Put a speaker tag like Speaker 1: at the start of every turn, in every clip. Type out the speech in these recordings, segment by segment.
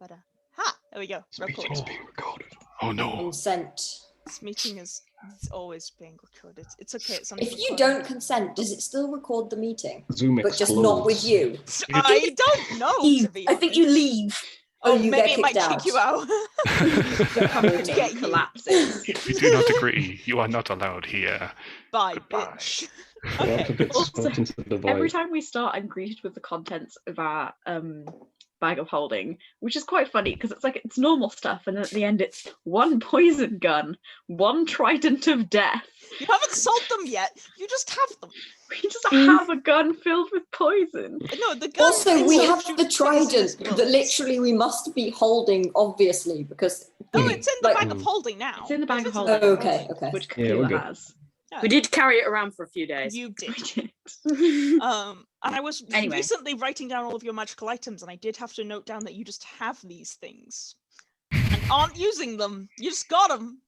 Speaker 1: There we go.
Speaker 2: This meeting's
Speaker 1: Record.
Speaker 2: being recorded. Oh no.
Speaker 3: Consent.
Speaker 1: This meeting is always being recorded. It's okay. It's
Speaker 3: If you don't consent, does it still record the meeting?
Speaker 2: Zoom
Speaker 3: But just not with you.
Speaker 1: I don't know.
Speaker 4: You,
Speaker 1: To be
Speaker 4: I think you
Speaker 1: honest.
Speaker 4: leave.
Speaker 3: Oh, you
Speaker 1: maybe
Speaker 3: get
Speaker 1: it might
Speaker 3: kicked
Speaker 1: kick you out.
Speaker 4: The company
Speaker 1: Get you.
Speaker 4: collapses.
Speaker 2: We do not agree. You are not allowed here.
Speaker 1: Bye,
Speaker 2: Goodbye.
Speaker 1: bitch.
Speaker 2: We'll have to get
Speaker 4: Also,
Speaker 2: smoked into the void.
Speaker 4: Every time we start, I'm greeted with the contents of our bag of holding, which is quite funny because it's normal stuff, and then at the end it's 1 poison gun, 1 trident of death.
Speaker 1: You haven't sold them yet. You just have them.
Speaker 4: We just have a gun filled with poison.
Speaker 1: No, the gun.
Speaker 3: Also, we have
Speaker 1: shoots
Speaker 3: the trident
Speaker 1: poisonous
Speaker 3: that
Speaker 1: bullets.
Speaker 3: literally we must be holding, obviously, because...
Speaker 1: No, it's in the
Speaker 3: like-
Speaker 1: bag of holding now.
Speaker 4: It's in the bag of
Speaker 1: It's in
Speaker 4: holding.
Speaker 3: Oh, okay.
Speaker 4: Which
Speaker 2: Yeah, we're
Speaker 4: Cacula
Speaker 2: good.
Speaker 4: has.
Speaker 5: We did carry it around for a few days.
Speaker 1: You did.
Speaker 4: We did.
Speaker 1: And I was
Speaker 4: Anyway.
Speaker 1: recently writing down all of your magical items, and I did have to note down that you just have these things and aren't using them. You just got them.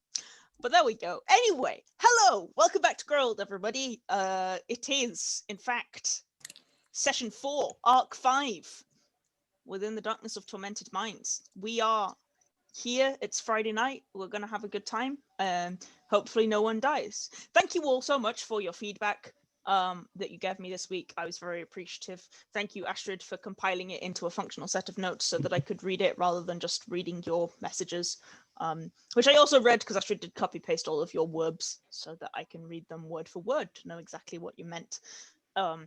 Speaker 1: But there we go. Anyway, hello, welcome back to Growled, everybody. It is, in fact, session 4, arc 5, Within the Darkness of Tormented Minds. We are here. It's Friday night. We're gonna have a good time. Hopefully, no one dies. Thank you all so much for your feedback that you gave me this week. I was very appreciative. Thank you, Astrid, for compiling it into a functional set of notes so that I could read it rather than just reading your messages, which I also read because Astrid did copy paste all of your words so that I can read them word for word to know exactly what you meant. I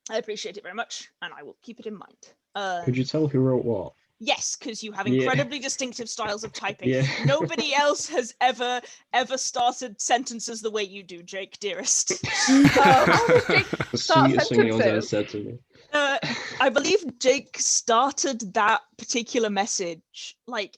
Speaker 1: appreciate it very much, and I will keep it in mind.
Speaker 2: Could you tell who wrote what?
Speaker 1: Yes, because you have
Speaker 2: Yeah.
Speaker 1: incredibly distinctive styles of typing.
Speaker 2: Yeah.
Speaker 1: Nobody else has ever started sentences the way you do, Jake, dearest.
Speaker 2: The
Speaker 5: Start
Speaker 2: sweetest thing anyone's ever
Speaker 5: sentences.
Speaker 2: said to me.
Speaker 1: I believe Jake started that particular message like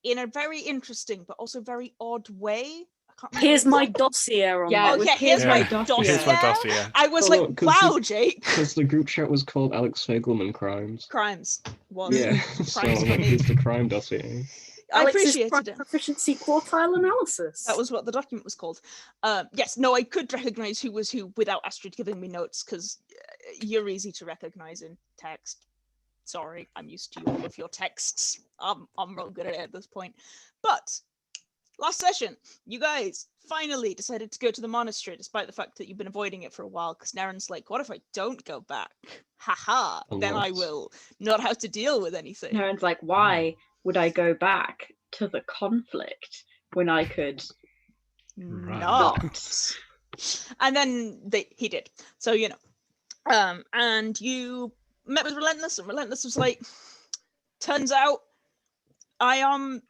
Speaker 1: in a very interesting but also very odd way. I can't remember
Speaker 5: Here's my
Speaker 1: exactly.
Speaker 5: dossier on
Speaker 4: Yeah,
Speaker 1: Oh
Speaker 4: it was
Speaker 1: yeah, here's
Speaker 2: Yeah.
Speaker 1: my
Speaker 4: Yeah.
Speaker 1: dossier.
Speaker 2: Here's my dossier.
Speaker 1: I was
Speaker 2: Oh,
Speaker 1: like,
Speaker 2: look, 'cause
Speaker 1: wow, Jake.
Speaker 2: Because the group chat was called Alex Fagelman Crimes.
Speaker 1: Crimes was.
Speaker 2: Yeah, so
Speaker 1: Crimes for me.
Speaker 2: here's the crime dossier.
Speaker 1: I
Speaker 5: Alex's
Speaker 1: appreciated it.
Speaker 5: proficiency quartile analysis.
Speaker 1: That was what the document was called. Yes, no, I could recognize who was who without Astrid giving me notes because you're easy to recognize in text. Sorry, I'm used to all of your texts. I'm real good at it at this point. But last session, you guys finally decided to go to the monastery despite the fact that you've been avoiding it for a while because Nerin's like, what if I don't go back? Haha, then I
Speaker 2: Alas.
Speaker 1: will not have to deal with anything.
Speaker 4: Naren's like, why would I go back to the conflict when I could
Speaker 1: Not. And then he did. So, you know. And you met with Relentless, and Relentless was like, turns out I am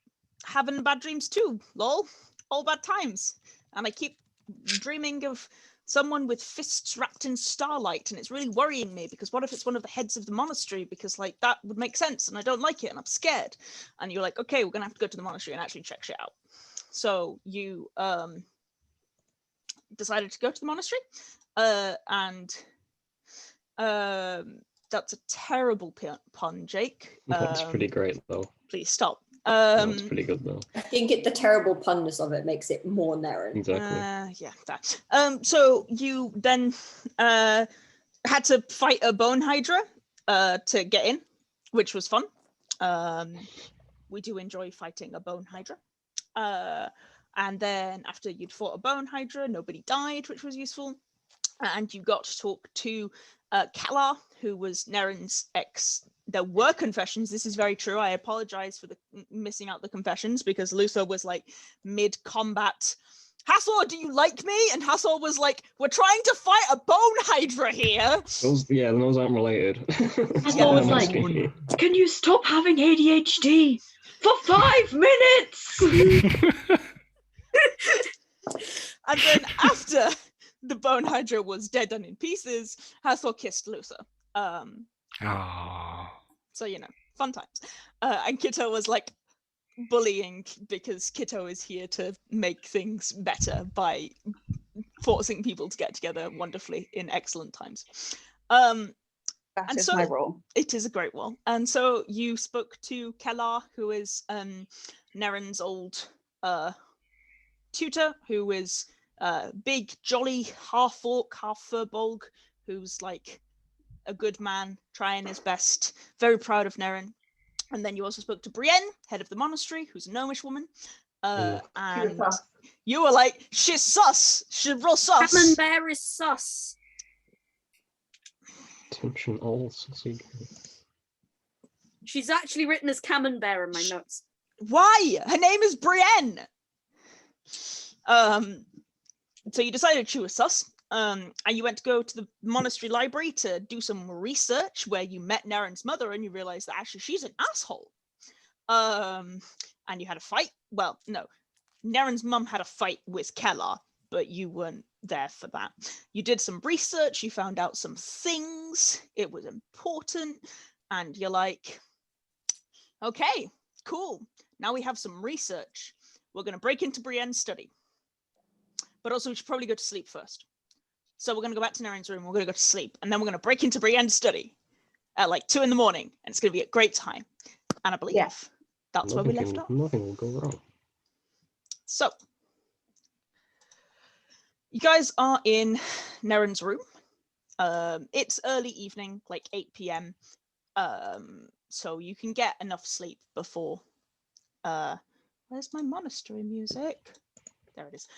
Speaker 1: having bad dreams too, lol. All bad times. And I keep dreaming of someone with fists wrapped in starlight, and it's really worrying me because what if it's one of the heads of the monastery? Because like that would make sense, and I don't like it, and I'm scared. And you're like, okay, we're gonna have to go to the monastery and actually check shit out. So you decided to go to the monastery, and that's a terrible pun, Jake.
Speaker 2: That's pretty great though.
Speaker 1: Please stop.
Speaker 2: That's pretty good though.
Speaker 3: I think the terrible punness of it makes it more Nerin.
Speaker 2: Exactly.
Speaker 1: Yeah, that. So you then had to fight a bone hydra to get in, which was fun. We do enjoy fighting a bone hydra. And then after you'd fought a bone hydra, nobody died, which was useful. And you got to talk to Cacula, who was Nerin's ex. There were confessions. This is very true. I apologize for the missing out the confessions because Luther was like mid-combat. Hathor, do you like me? And Hathor was like, we're trying to fight a bone hydra here.
Speaker 2: Those aren't related.
Speaker 4: I was like, can you stop having ADHD for 5 minutes?
Speaker 1: And then after the bone hydra was dead and in pieces, Hathor kissed Luther. So, you know, fun times. And Kitto was like bullying because Kitto is here to make things better by forcing people to get together wonderfully in excellent times.
Speaker 5: That is
Speaker 1: so
Speaker 5: my role.
Speaker 1: it is a great role. And so you spoke to Cacula, who is Nerin's old tutor, who is big, jolly, half orc, half furbolg, who's like a good man, trying his best, very proud of Nerin. And then you also spoke to Brieyenn, head of the monastery, who's a gnomish woman. And you were like, she's sus. She's real sus.
Speaker 5: Camembert is sus.
Speaker 2: Attention all sussy.
Speaker 5: She's actually written as Camembert in my notes.
Speaker 1: Why? Her name is Brieyenn. So you decided she was sus. And you went to go to the monastery library to do some research where you met Nerin's mother and you realized that actually she's an asshole. And you had a fight. Well, no. Nerin's mum had a fight with Kellar, but you weren't there for that. You did some research, you found out some things, it was important, and you're like, okay, cool. Now we have some research. We're going to break into Brienne's study. But also we should probably go to sleep first. So we're going to go back to Nerin's room, we're going to go to sleep, and then we're going to break into Brienne's study at like 2 a.m, and it's going to be a great time. And I believe that's where we left off.
Speaker 2: Nothing will go wrong.
Speaker 1: So, you guys are in Nerin's room. It's early evening, like 8 p.m. So you can get enough sleep before. Where's my monastery music? There it is.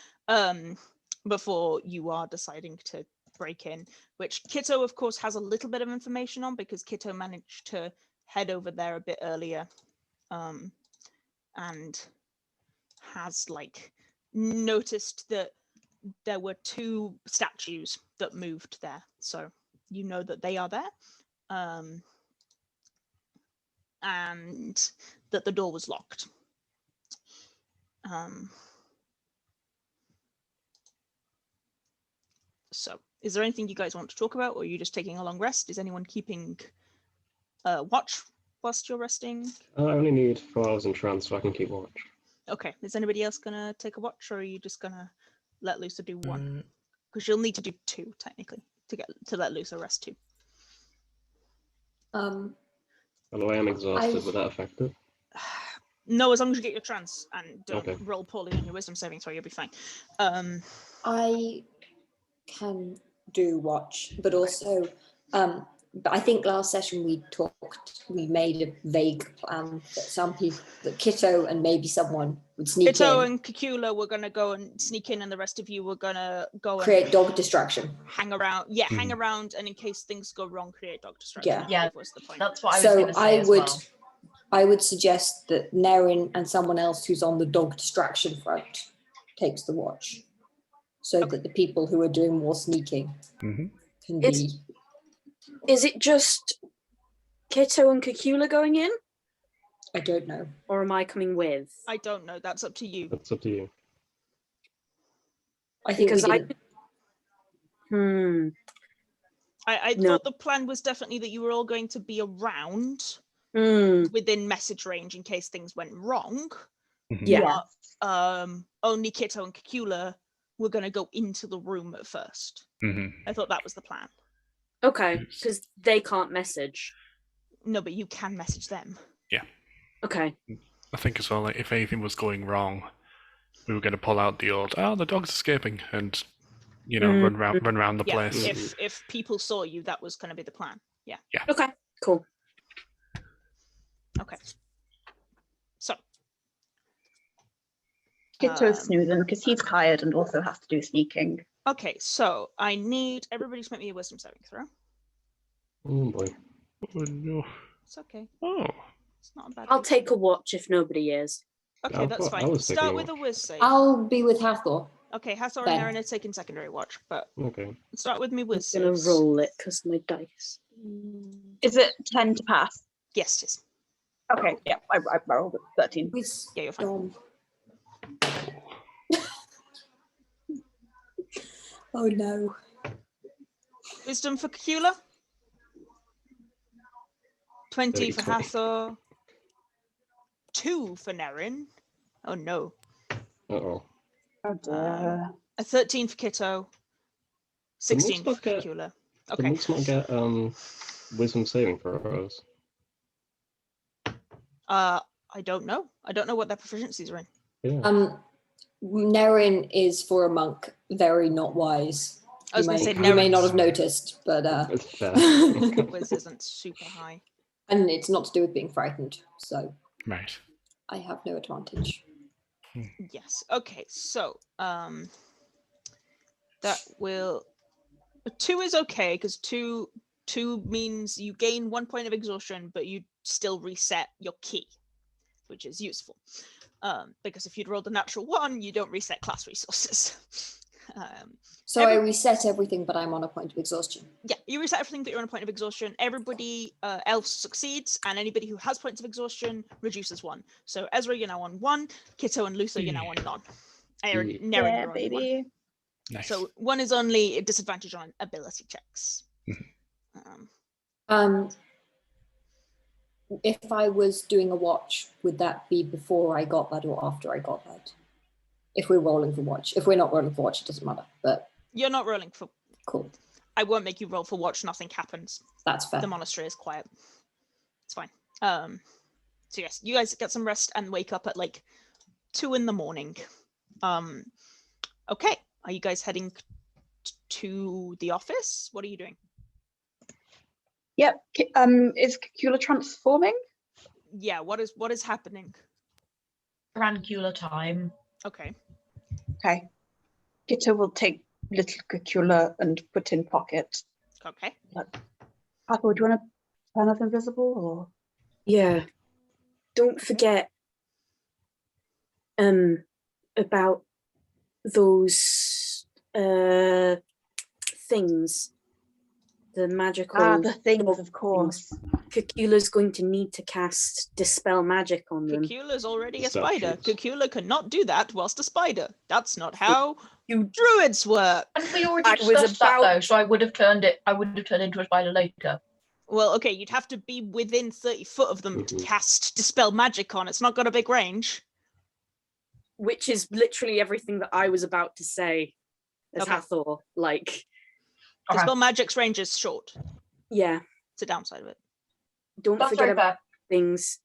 Speaker 1: Before you are deciding to break in, which Kitto, of course, has a little bit of information on because Kitto managed to head over there a bit earlier, and has like noticed that there were 2 statues that moved there, so you know that they are there, and that the door was locked. So is there anything you guys want to talk about, or are you just taking a long rest? Is anyone keeping watch whilst you're resting?
Speaker 2: I only need 4 hours in trance, so I can keep watch.
Speaker 1: Okay, is anybody else gonna take a watch, or are you just gonna let Lusa do 1? Because you'll need to do 2 technically to let Lusa rest 2.
Speaker 2: By the way, I'm exhausted. Would that affect it?
Speaker 1: No, as long as you get your trance and don't
Speaker 2: Okay.
Speaker 1: roll poorly on your wisdom saving throw, you'll be fine.
Speaker 3: I can do watch, but also, but I think last session we made a vague plan that Kitto and maybe someone would sneak
Speaker 1: Kitto
Speaker 3: in,
Speaker 1: and Cacula were gonna go and sneak in, and the rest of you were gonna go
Speaker 3: create
Speaker 1: and
Speaker 3: dog distraction.
Speaker 1: hang around. Yeah, hang around, and in case things go wrong, create dog distraction.
Speaker 3: Yeah.
Speaker 1: I
Speaker 6: Yeah.
Speaker 1: believe was the point.
Speaker 6: That's what I was
Speaker 3: So
Speaker 6: going to say as well.
Speaker 3: I would suggest that Nerin and someone else who's on the dog distraction front takes the watch, so that the people who are doing more sneaking can be.
Speaker 5: Is it just Kitto and Cacula going in?
Speaker 3: I don't know.
Speaker 5: Or am I coming with?
Speaker 1: I don't know. That's up to you.
Speaker 2: That's up to you.
Speaker 3: I think
Speaker 5: Because
Speaker 3: we
Speaker 5: I...
Speaker 3: didn't.
Speaker 1: I
Speaker 5: No.
Speaker 1: thought the plan was definitely that you were all going to be around within message range in case things went wrong.
Speaker 5: Yeah.
Speaker 1: But, only Kitto and Cacula were going to go into the room at first. I thought that was the plan.
Speaker 5: Okay, because they can't message.
Speaker 1: No, but you can message them.
Speaker 5: Okay.
Speaker 7: I think as well, like, if anything was going wrong, we were going to pull out the old, the dog's escaping, and, you know, run around the
Speaker 1: Yeah,
Speaker 7: place.
Speaker 1: if people saw you, that was going to be the plan. Yeah.
Speaker 5: Okay, cool.
Speaker 1: Okay. So.
Speaker 4: Kitto's snoozing because he's tired and also has to do sneaking.
Speaker 1: Okay, so I need everybody to make me a wisdom saving throw.
Speaker 2: Oh boy.
Speaker 7: Oh, no.
Speaker 1: It's okay.
Speaker 7: Oh.
Speaker 1: It's not a bad
Speaker 5: I'll
Speaker 1: thing.
Speaker 5: take a watch if nobody is.
Speaker 1: Okay,
Speaker 2: I
Speaker 1: that's
Speaker 2: thought I
Speaker 1: fine.
Speaker 2: was taking
Speaker 1: Start
Speaker 2: a
Speaker 1: with a
Speaker 2: watch.
Speaker 1: whiz save.
Speaker 3: I'll be with Hathor.
Speaker 1: Okay, Hathor
Speaker 3: Ben.
Speaker 1: and Nerin are taking secondary watch, but
Speaker 2: Okay.
Speaker 1: start with me
Speaker 5: I'm
Speaker 1: whiz
Speaker 5: gonna
Speaker 1: saves.
Speaker 5: roll it because my dice.
Speaker 4: Is it 10 to pass?
Speaker 1: Yes, it is.
Speaker 4: Okay, yeah, I rolled it 13.
Speaker 3: With
Speaker 1: Yeah, you're fine.
Speaker 3: Dom. Oh no.
Speaker 1: Wisdom for Cacula. 20 for
Speaker 2: 30.
Speaker 1: Hathor. 2 for Nerin. Oh no.
Speaker 2: Uh-oh.
Speaker 1: A 13 for Kitto. 16 for
Speaker 2: monks not get-
Speaker 1: Cacula.
Speaker 2: Did
Speaker 1: Okay.
Speaker 2: monks not get wisdom saving throws?
Speaker 1: I don't know. I don't know what their proficiencies are in.
Speaker 2: Yeah.
Speaker 3: Nerin is for a monk very not wise.
Speaker 1: I was
Speaker 3: You
Speaker 1: going to say
Speaker 3: may not
Speaker 1: Nerin's
Speaker 3: have noticed, but
Speaker 2: That's fair.
Speaker 1: whiz isn't super high.
Speaker 3: And it's not to do with being frightened, so
Speaker 7: Right.
Speaker 3: I have no advantage.
Speaker 1: Yes. Okay. So that will 2 is okay because two means you gain 1 point of exhaustion, but you still reset your key, which is useful. Because if you'd rolled a natural 1, you don't reset class resources.
Speaker 3: So I reset everything, but I'm on a point of exhaustion.
Speaker 1: Yeah, you reset everything, but you're on a point of exhaustion. Everybody else succeeds, and anybody who has points of exhaustion reduces 1. So Ezra, you're now on 1. Kitto and Luther, you're now on none. Nerin, you're on 1.
Speaker 7: Nice.
Speaker 1: So 1 is only a disadvantage on ability checks.
Speaker 3: If I was doing a watch, would that be before I got that or after I got that? If we're rolling for watch. If we're not rolling for watch, it doesn't matter. But
Speaker 1: you're not rolling for.
Speaker 3: Cool.
Speaker 1: I won't make you roll for watch. Nothing happens.
Speaker 3: That's fair.
Speaker 1: The monastery is quiet. It's fine. So yes, you guys get some rest and wake up at like 2 in the morning. Okay. Are you guys heading to the office? What are you doing?
Speaker 4: Yep. Is Cacula transforming?
Speaker 1: Yeah. What is happening?
Speaker 6: Cacula time.
Speaker 1: Okay.
Speaker 4: Okay. Kitto will take little Cacula and put in pocket.
Speaker 1: Okay.
Speaker 4: Hathor, do you want to turn us invisible or?
Speaker 5: Yeah. Don't forget about those things. The magical
Speaker 4: the things, of course.
Speaker 5: Cacula's going to need to cast Dispel Magic on them.
Speaker 1: Cacula's already a
Speaker 2: Stop
Speaker 1: spider.
Speaker 2: shoots.
Speaker 1: Cacula cannot do that whilst a spider. That's not how druids work.
Speaker 6: And we already discussed that though, so I would have turned into a spider later.
Speaker 1: Well, okay, you'd have to be within 30 foot of them to cast Dispel Magic on. It's not got a big range.
Speaker 5: Which is literally everything that I was about to say as
Speaker 1: Okay.
Speaker 5: Hathor. Like,
Speaker 1: Dispel Magic's range is short.
Speaker 5: yeah.
Speaker 1: It's a downside of it.
Speaker 5: Don't
Speaker 6: That's
Speaker 5: forget
Speaker 6: very
Speaker 5: about
Speaker 6: fair.
Speaker 5: things.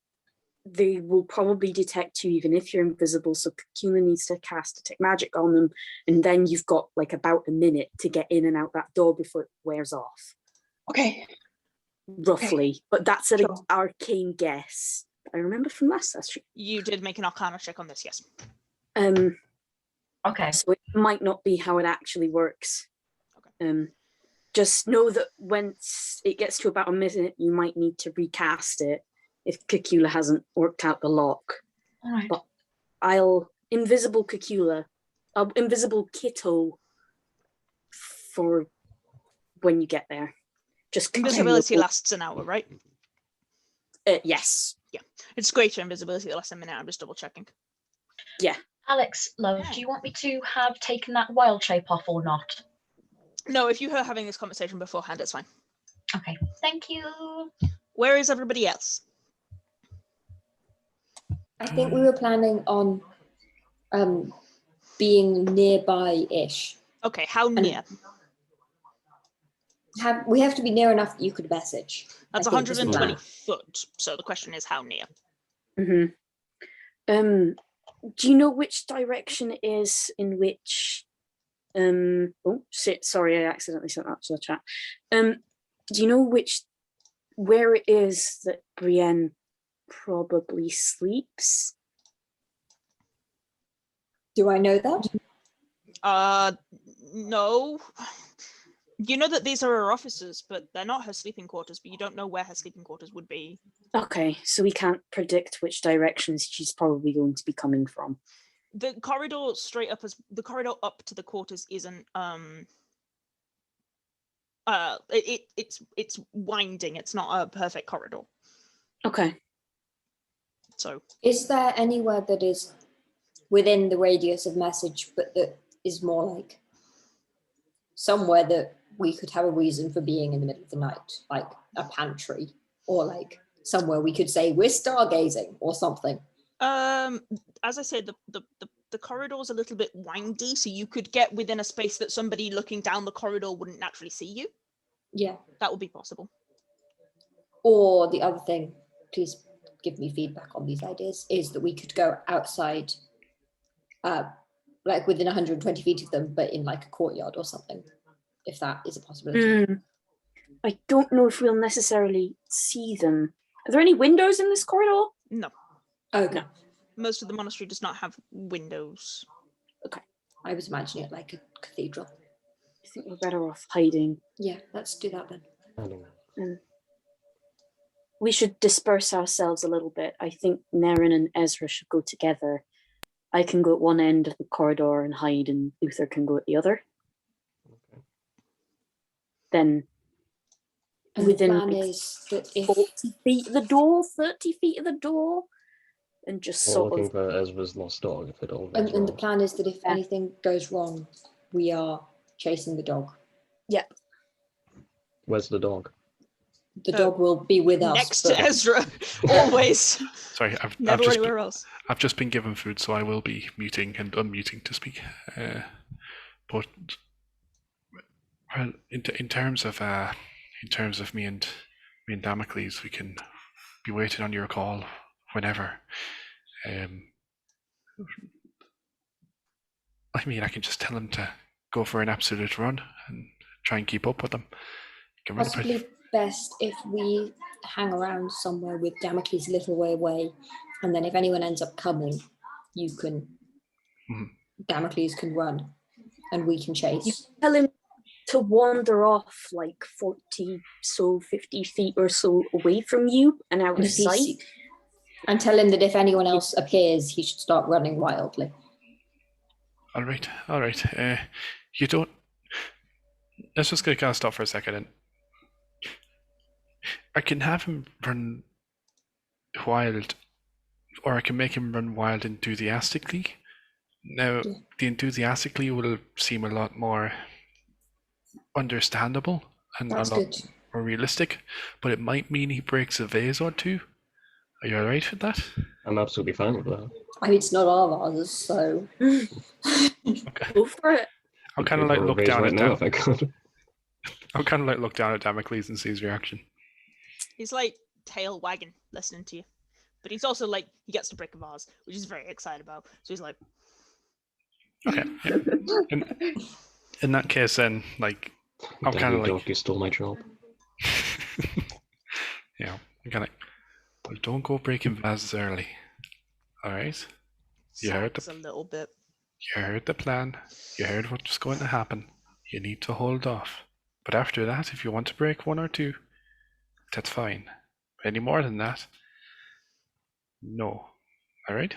Speaker 5: They will probably detect you even if you're invisible, so Cacula needs to cast Detect Magic on them, and then you've got like about a minute to get in and out that door before it wears off.
Speaker 4: Okay.
Speaker 5: Roughly.
Speaker 4: Okay.
Speaker 5: But that's an
Speaker 4: Sure.
Speaker 5: arcane guess. I remember from last session.
Speaker 1: You did make an Arcana check on this, yes.
Speaker 6: Okay.
Speaker 5: So it might not be how it actually works.
Speaker 1: Okay.
Speaker 5: Just know that once it gets to about a minute, you might need to recast it if Cacula hasn't worked out the lock.
Speaker 6: All right.
Speaker 5: But I'll invisible Cacula, invisible Kitto for when you get there. Just
Speaker 1: Invisibility lasts an hour, right?
Speaker 5: Yes.
Speaker 1: It's greater invisibility that lasts a minute. I'm just double checking.
Speaker 6: Aleks, love, do you want me to have taken that wild shape off or not?
Speaker 1: No, if you were having this conversation beforehand, it's fine.
Speaker 6: Okay. Thank you.
Speaker 1: Where is everybody else?
Speaker 3: I think we were planning on being nearby-ish.
Speaker 1: Okay, how near?
Speaker 3: We have to be near enough that you could message.
Speaker 1: That's
Speaker 3: I think is the
Speaker 1: 120
Speaker 3: plan.
Speaker 1: foot. So the question is how near?
Speaker 5: Mm-hmm. Do you know which direction it is in which sorry, I accidentally sent that to the chat. Do you know where it is that Brieyenn probably sleeps?
Speaker 3: Do I know that?
Speaker 1: No. You know that these are her offices, but they're not her sleeping quarters, but you don't know where her sleeping quarters would be.
Speaker 5: Okay, so we can't predict which directions she's probably going to be coming from.
Speaker 1: The corridor up to the quarters isn't it's winding. It's not a perfect corridor.
Speaker 5: Okay.
Speaker 1: So
Speaker 3: Is there anywhere that is within the radius of message, but that is more like somewhere that we could have a reason for being in the middle of the night, like a pantry, or like somewhere we could say we're stargazing or something?
Speaker 1: as I said, the corridor's a little bit windy, so you could get within a space that somebody looking down the corridor wouldn't naturally see you.
Speaker 3: Yeah.
Speaker 1: That would be possible.
Speaker 3: Or the other thing, please give me feedback on these ideas, is that we could go outside, like within 120 feet of them, but in like a courtyard or something, if that is a possibility.
Speaker 5: I don't know if we'll necessarily see them Are there any windows in this corridor?
Speaker 1: No,
Speaker 3: Okay.
Speaker 5: No.
Speaker 1: most of the monastery does not have windows.
Speaker 3: I was imagining it like a cathedral.
Speaker 5: I think we're better off hiding.
Speaker 3: Yeah, let's do that then.
Speaker 2: I don't know.
Speaker 5: We should disperse ourselves a little bit. I think Nerin and Ezra should go together. I can go at one end of the corridor and hide, and Luther can go at the other.
Speaker 2: Okay.
Speaker 5: Then
Speaker 3: And
Speaker 5: within
Speaker 3: the plan
Speaker 5: like,
Speaker 3: is that if
Speaker 5: 40 feet of the door, 30 feet of the door, and just
Speaker 2: We're
Speaker 5: sort
Speaker 2: looking
Speaker 5: of...
Speaker 2: for Ezra's lost dog if it all goes
Speaker 3: and the
Speaker 2: wrong.
Speaker 3: plan is that if
Speaker 5: Yeah.
Speaker 3: anything goes wrong, we are chasing the dog.
Speaker 5: Yep.
Speaker 2: Where's the dog?
Speaker 3: The dog will be with us.
Speaker 1: Next
Speaker 3: but
Speaker 1: to Ezra, always.
Speaker 7: Sorry, I've
Speaker 1: Never
Speaker 7: just
Speaker 1: anywhere else.
Speaker 7: I've just been given food, so I will be muting and unmuting to speak. But well, in terms of me and Damocles, we can be waiting on your call whenever. I mean, I can just tell him to go for an absolute run and try and keep up with them. Get rid of it.
Speaker 3: possibly best if we hang around somewhere with Damocles a little way away, and then if anyone ends up coming, you can Damocles can run, and we can chase.
Speaker 5: Tell him to wander off like 50 feet or so away from you and out
Speaker 3: And,
Speaker 5: of
Speaker 3: if he
Speaker 5: sight.
Speaker 3: see- and tell him that if anyone else appears, he should start running wildly.
Speaker 7: All right. You don't. Let's just get stop for a second. And I can have him run wild, or I can make him run wild enthusiastically. Now, the enthusiastically will seem a lot more understandable and
Speaker 3: That's
Speaker 7: a lot
Speaker 3: good.
Speaker 7: more realistic, but it might mean he breaks a vase or two. Are you alright with that?
Speaker 2: I'm absolutely fine with that.
Speaker 3: I mean, it's not our vases, so
Speaker 7: Okay.
Speaker 5: Go for it.
Speaker 7: I'll kind of like look
Speaker 2: Raise
Speaker 7: down
Speaker 2: right
Speaker 7: at
Speaker 2: now if I could.
Speaker 7: I'll kind of like look down at Damocles and see his reaction.
Speaker 1: He's like tail wagging, listening to you. But he's also like, he gets to break a vase, which he's very excited about. So he's like,
Speaker 7: Okay. Yeah. In that case, then, like, I'll
Speaker 2: Damn
Speaker 7: kind
Speaker 2: you,
Speaker 7: of like,
Speaker 2: dog, you stole my job.
Speaker 7: yeah, I'm kind of, well, don't go breaking vases early. All right. You heard
Speaker 1: sags a little bit.
Speaker 7: You heard the plan. You heard what's going to happen. You need to hold off. But after that, if you want to break one or two, that's fine. Any more than that, no. All right?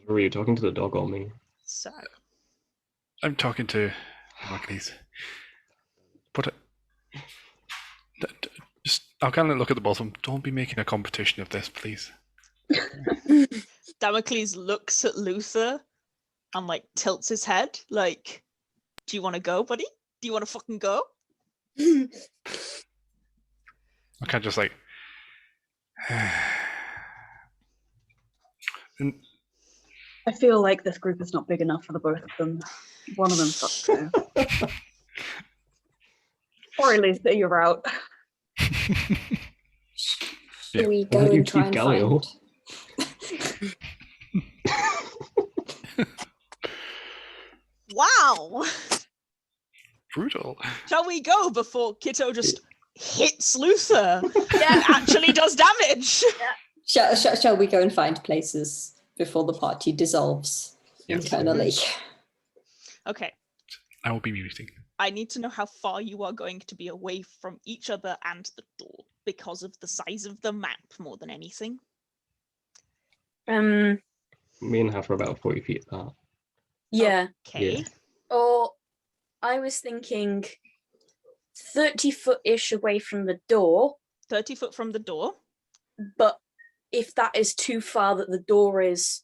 Speaker 2: Were you talking to the dog or me?
Speaker 1: Sag.
Speaker 7: I'm talking to Damocles. But just, I'll kind of look at the both of them. Don't be making a competition of this, please.
Speaker 1: Damocles looks at Luther and like tilts his head, like, do you want to go, buddy? Do you want to fucking go?
Speaker 7: I kind of just like, and
Speaker 4: I feel like this group is not big enough for the both of them. One of them's got to go. Or at least that you're out.
Speaker 2: Yeah.
Speaker 3: Shall we
Speaker 2: Why
Speaker 3: go
Speaker 2: don't you
Speaker 3: and try
Speaker 2: keep
Speaker 3: and
Speaker 2: Galileo?
Speaker 3: find?
Speaker 1: Wow!
Speaker 7: brutal.
Speaker 1: Shall we go before Kitto just hits Luther and actually does damage?
Speaker 3: Shall we go and find places before the party dissolves
Speaker 7: Yes.
Speaker 3: internally?
Speaker 1: Okay,
Speaker 7: I will be muting.
Speaker 1: I need to know how far you are going to be away from each other and the door because of the size of the map more than anything.
Speaker 2: Me and Hathor are about 40 feet apart.
Speaker 5: Yeah.
Speaker 1: Okay.
Speaker 2: Yeah.
Speaker 5: Or I was thinking 30-foot-ish away from the door,
Speaker 1: 30 foot from the door.
Speaker 5: but if that is too far that the door is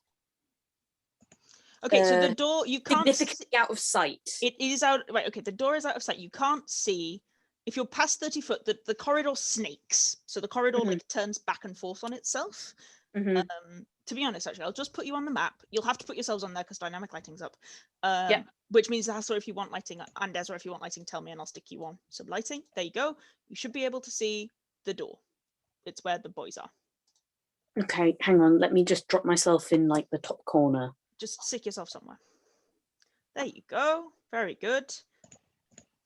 Speaker 1: Okay, so the door, you can't...
Speaker 5: significantly out of sight.
Speaker 1: It is out... Right, okay, the door is out of sight. You can't see... If you're past 30 foot, the corridor snakes. So the corridor like turns back and forth on itself.
Speaker 5: Mhm.
Speaker 1: To be honest, actually, I'll just put you on the map. You'll have to put yourselves on there because dynamic lighting's up.
Speaker 5: Yeah.
Speaker 1: Which means Hathor, if you want lighting, and Ezra, if you want lighting, tell me and I'll stick you on some lighting. There you go. You should be able to see the door. It's where the boys are.
Speaker 5: Okay, hang on. Let me just drop myself in like the top corner.
Speaker 1: Just stick yourself somewhere. There you go. Very good.